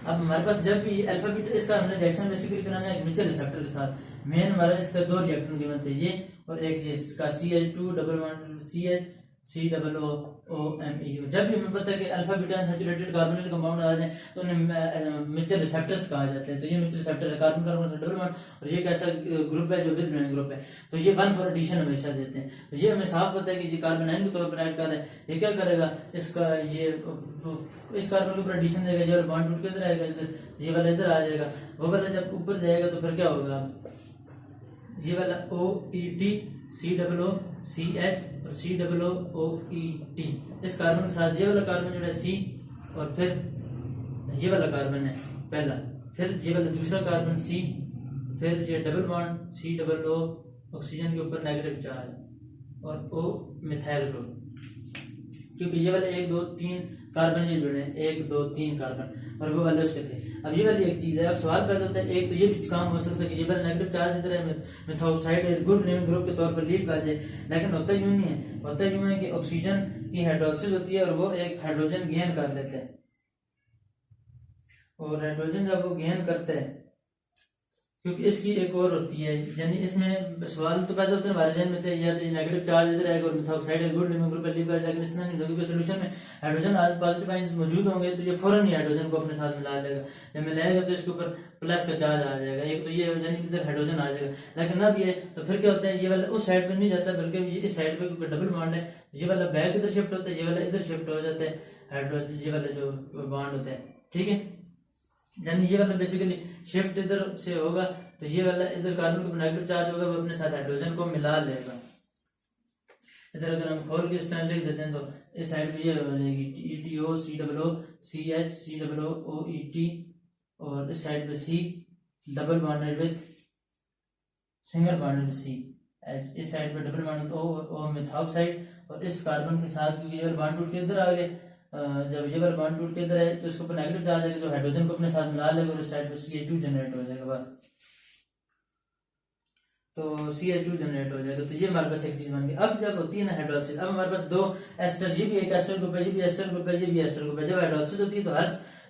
अब हमारे पास जब भी अल्फा बीटा, इसका हमने रिएक्शन बेसिकली कराना है मिचेल रिसेप्टर के साथ, मेन हमारा इसका दो रिएक्टेंट गिवन थे, ये और एक ये इसका CH2 double bond CH COOMe। जब भी हमें पता है कि alpha beta saturated carbonyl compound आ जाए तो उन्हें मिचेल रिसेप्टर्स कहा जाता है। तो ये मिचेल रिसेप्टर है, कार्बन कार्बन डबल बॉन्ड, और ये एक ऐसा ग्रुप है जो विद ब्रेन ग्रुप है, तो ये 1 फॉर एडिशन हमेशा देते हैं। तो ये हमें साफ पता है कि ये कार्बन आयन के तौर पर ऐड कर रहे हैं, ये क्या करेगा, इसका ये इस कार्बन के ऊपर एडिशन देगा, ये बॉन्ड टूट के इधर आएगा, इधर ये वाला इधर आ जाएगा, वो वाला जब ऊपर जाएगा तो फिर क्या होगा, ये वाला OET COO CH और COO OET, इस कार्बन के साथ ये वाला कार्बन जो है C, और फिर ये वाला कार्बन है पहला, फिर ये वाला दूसरा कार्बन C, फिर ये डबल बॉन्ड COO, ऑक्सीजन के ऊपर नेगेटिव चार्ज, और O मिथाइल ग्रुप, क्योंकि ये वाले 1 2 3 कार्बन ये जुड़े हैं, 1 2 3 कार्बन, और वो वाले उसके थे। अब ये वाली एक चीज है, अब सवाल पैदा होता है, एक तो ये भी काम हो सकता है कि ये वाला नेगेटिव चार्ज इधर है, मेथॉक्साइड गुड नेम ग्रुप के तौर पर लीव कर जाए, लेकिन होता यूं नहीं है, होता यूं है कि ऑक्सीजन की हाइड्रोलिसिस होती है और वो एक हाइड्रोजन गेन कर लेते हैं, और हाइड्रोजन जब वो गेन करते हैं, क्योंकि इसकी एक और होती है, यानी इसमें सवाल तो पैदा होते हैं हमारे जहन में थे, यार नेगेटिव चार्ज इधर आएगा और methoxide good name group leave कर, लेकिन इसमें नहीं, क्योंकि सोल्यूशन में हाइड्रोजन पॉजिटिव आयंस मौजूद होंगे तो ये फौरन ही हाइड्रोजन को अपने साथ मिला देगा, जब मिलाएगा तो इसके ऊपर प्लस का चार्ज आ जाएगा, एक तो ये यानी इधर हाइड्रोजन आ जाएगा। लेकिन अब ये तो फिर क्या होता है, ये वाला उस साइड पे नहीं जाता, बल्कि ये इस साइड पे डबल बॉन्ड है, ये वाला बैक इधर शिफ्ट होता है, ये वाला इधर शिफ्ट हो जाता है, हाइड्रोजन ये वाला जो बॉन्ड होता है, ठीक है, यानी ये वाला बेसिकली शिफ्ट इधर से होगा, तो ये वाला इधर कार्बन के ऊपर नेगेटिव चार्ज होगा, वो अपने साथ हाइड्रोजन को मिला लेगा। इधर अगर हम खोल के इस तरह लिख देते हैं तो इस साइड पे ये हो जाएगी ETO COO CH COO OET, और इस साइड पे C double bonded with single bonded C, इस साइड पे डबल बॉन्ड O मिथॉक्साइड, और इस कार्बन के साथ क्योंकि ये बॉन्ड टूट के इधर आ गए, जब ये वाला बॉन्ड टूट के इधर है तो इसके ऊपर नेगेटिव चार्ज आएगा, तो हाइड्रोजन को अपने साथ मिला लेगा और इस साइड पे CH2 जनरेट हो जाएगा, बस तो CH2 जनरेट हो जाएगा। तो ये हमारे पास एक चीज बन गई। अब जब होती है ना हाइड्रोलिसिस, अब हमारे पास दो एस्टर, ये भी एक एस्टर ग्रुप है, ये भी एस्टर ग्रुप है, ये भी एस्टर ग्रुप है। जब हाइड्रोलिसिस होती है तो हर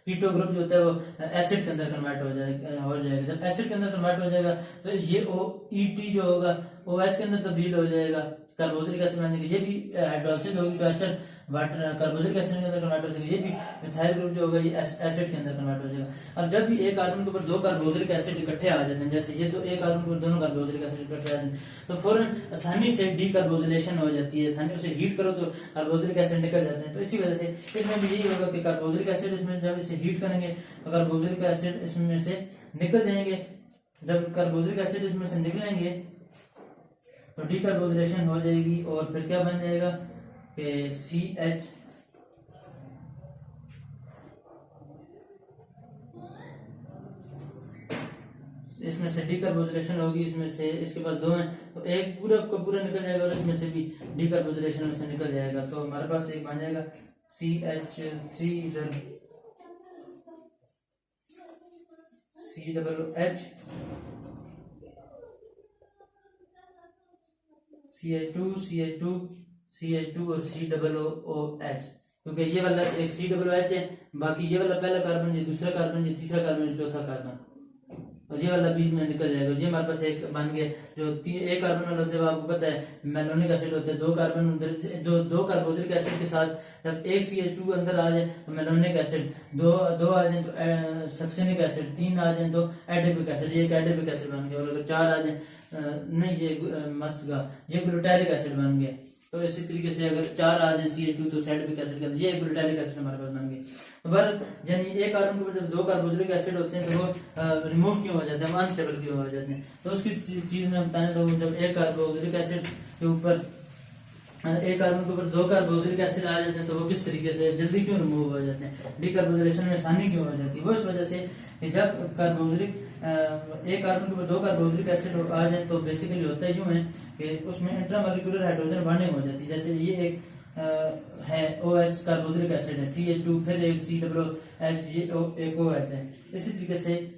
कीटो ग्रुप जो होता है वो एसिड के अंदर कन्वर्ट हो जाएगा। जब एसिड के अंदर कन्वर्ट हो जाएगा तो ये OET जो होगा OH के अंदर तब्दील हो जाएगा, कार्बोक्सिलिक एसिड बन जाएगा। ये भी हाइड्रोलिसिस होगी तो एस्टर वाटर कार्बोक्सिलिक एसिड के अंदर कन्वर्ट हो जाएगा। ये भी मिथाइल ग्रुप जो होगा ये एसिड के अंदर कन्वर्ट हो जाएगा। अब जब भी एक कार्बन के ऊपर दो कार्बोक्सिलिक एसिड इकट्ठे आ जाते हैं, जैसे ये तो एक कार्बन के ऊपर दोनों कार्बोक्सिलिक एसिड इकट्ठे आ जाते हैं, तो फौरन आसानी से डीकार्बोजिलेशन हो जाती है, आसानी से हीट करो तो कार्बोक्सिलिक एसिड निकल जाते हैं। तो इसी वजह से इसमें भी यही होगा कि कार्बोक्सिलिक एसिड इसमें जब इसे हीट करेंगे तो कार्बोक्सिलिक एसिड इसमें से निकल जाएंगे। जब कार्बोक्सिलिक एसिड इसमें से निकलेंगे तो डीकार्बोजिलेशन हो जाएगी और फिर क्या बन जाएगा कि CH इसमें से डीकार्बोजिलेशन होगी, इसमें से इसके पास दो हैं तो एक पूरा का पूरा निकल जाएगा और इसमें से भी डीकार्बोजिलेशन में से निकल जाएगा। तो हमारे पास एक बन जाएगा CH3 इधर COOH CH2 और COOH, क्योंकि ये वाला एक COOH है, बाकी ये वाला पहला कार्बन, ये दूसरा कार्बन, ये तीसरा कार्बन, ये चौथा कार्बन, और ये वाला बीच में निकल जाएगा। ये हमारे पास एक बन गया। जो एक कार्बन वाला होते हैं आपको पता है मेलोनिक एसिड होते हैं। दो कार्बन दो कार्बोक्सिलिक एसिड के साथ जब एक CH2 अंदर आ जाए तो मेलोनिक एसिड, दो आ जाए तो सक्सेनिक एसिड, तीन आ जाए तो एडिपिक एसिड, ये एक एडिपिक एसिड बन गया। और अगर चार आ जाए नहीं ये मस्गा, ये ग्लूटारिक एसिड बन गया। तो इसी तरीके से अगर चार आ जाए CH2 तो एडिपिक एसिड का ये ग्लूटारिक एसिड हमारे पास बन गया। बहरहाल यानी एक कार्बन के ऊपर जब दो कार्बोक्सिलिक एसिड होते हैं तो वो रिमूव क्यों हो जाते हैं, अनस्टेबल क्यों हो जाते हैं, तो उसकी चीज में बताएं तो जब एक कार्बोक्सिलिक एसिड के ऊपर एक कार्बन के ऊपर दो कार्बोक्सिलिक एसिड आ जाते हैं तो वो किस तरीके से जल्दी क्यों रिमूव हो जाते हैं, डीकार्बोजिलेशन में आसानी क्यों हो जाती है। वो इस वजह से कि जब कार्बोक्सिलिक एक कार्बन के ऊपर दो कार्बोक्सिलिक एसिड आ जाए तो बेसिकली होता यूं है कि उसमें इंट्रामोलिक्यूलर हाइड्रोजन बॉन्डिंग हो जाती है। जैसे ये एक है OH कार्बोक्सिलिक एसिड है, CH2 फिर एक COOH, ये एक OH है। इसी तरीके से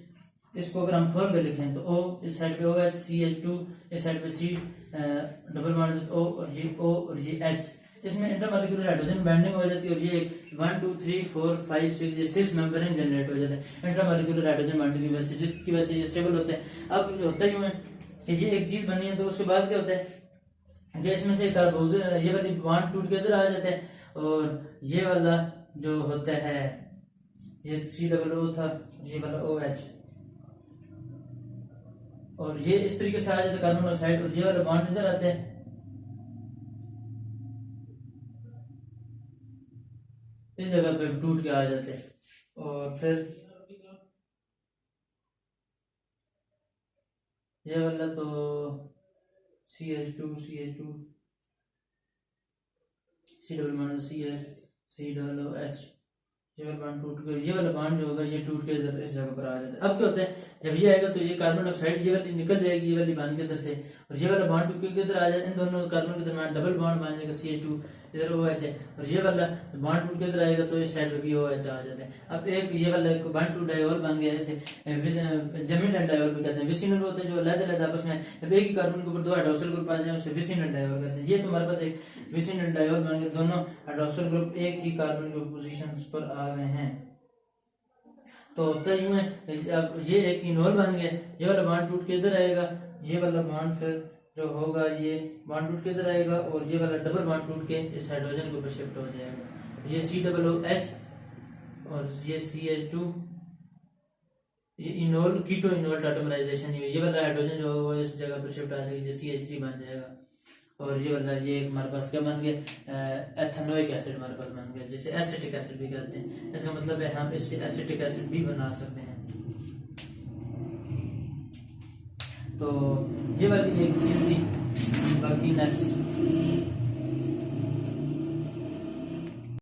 इसको अगर हम खोल कर लिखें तो O इस साइड पे OH, CH2 इस साइड पे C डबल बॉन्ड O और ये O और ये H, इसमें इंटरमॉलिक्यूलर हाइड्रोजन बाइंडिंग हो जाती है और ये 1 2 3 4 5 6 ये 6 मेंब्रेन जनरेट हो जाते हैं इंटरमॉलिक्यूलर हाइड्रोजन बाइंडिंग की वजह से, जिसकी वजह से ये स्टेबल होते हैं। अब होता ही है कि ये एक चीज बनी है तो उसके बाद क्या होता है कि इसमें से कार्बोक्सिल ये वाली बॉन्ड टूट के इधर आ जाते हैं और ये वाला जो होता है ये COO था, ये वाला OH, और ये इस तरीके से आ जाता है कार्बन डाइऑक्साइड और ये वाला बॉन्ड इधर आते हैं, इस जगह पे टूट के आ जाते हैं और फिर ये वाला तो CH2 C double bond COOH ये वाला बॉन्ड टूट के ये वाला बॉन्ड जो होगा ये टूट के इधर इस जगह पर आ जाता है। अब क्या होता है जब ये आएगा तो ये कार्बन डाइऑक्साइड ये वाली निकल जाएगी ये वाली बॉन्ड के अंदर से और ये वाला बॉन्ड टूट के इधर आ जाए, इन दोनों कार्बन के दरमियान डबल बॉन्ड बन जाएगा CH2 इधर OH है और ये वाला बॉन्ड टूट के इधर आएगा तो इस साइड पे भी OH आ जाते हैं। अब एक ये वाला बॉन्ड टू डायोल बन गया, जैसे जमीन डायोल भी कहते हैं। विसिनल होते हैं जो अलग-अलग आपस में जब एक ही कार्बन के ऊपर दो हाइड्रोक्सिल ग्रुप आ जाए उसे विसिनल डायोल कहते हैं। ये तो हमारे पास एक विसिनल डायोल बन गया, दोनों हाइड्रोक्सिल ग्रुप एक ही कार्बन के पोजीशंस पर आ गए हैं। तो होता यूं है अब ये एक इनोल बन गया, ये वाला बॉन्ड टूट के इधर आएगा, ये वाला बॉन्ड फिर जो होगा ये बॉन्ड टूट के इधर आएगा और ये वाला डबल बॉन्ड टूट के इस हाइड्रोजन के ऊपर शिफ्ट हो जाएगा। ये COOH और ये CH2 ये इनोल कीटो इनोल टाटोमराइजेशन ये वाला हाइड्रोजन जो होगा वो इस जगह पर शिफ्ट आ जाएगा, ये CH3 बन जाएगा और ये वाला ये हमारे पास क्या बन गया एथेनोइक एसिड हमारे पास बन गया, जिसे एसिटिक एसिड भी कहते हैं। इसका मतलब है हम इससे एसिटिक एसिड भी बना सकते हैं। तो ये वाली एक चीज थी, बाकी नेक्स्ट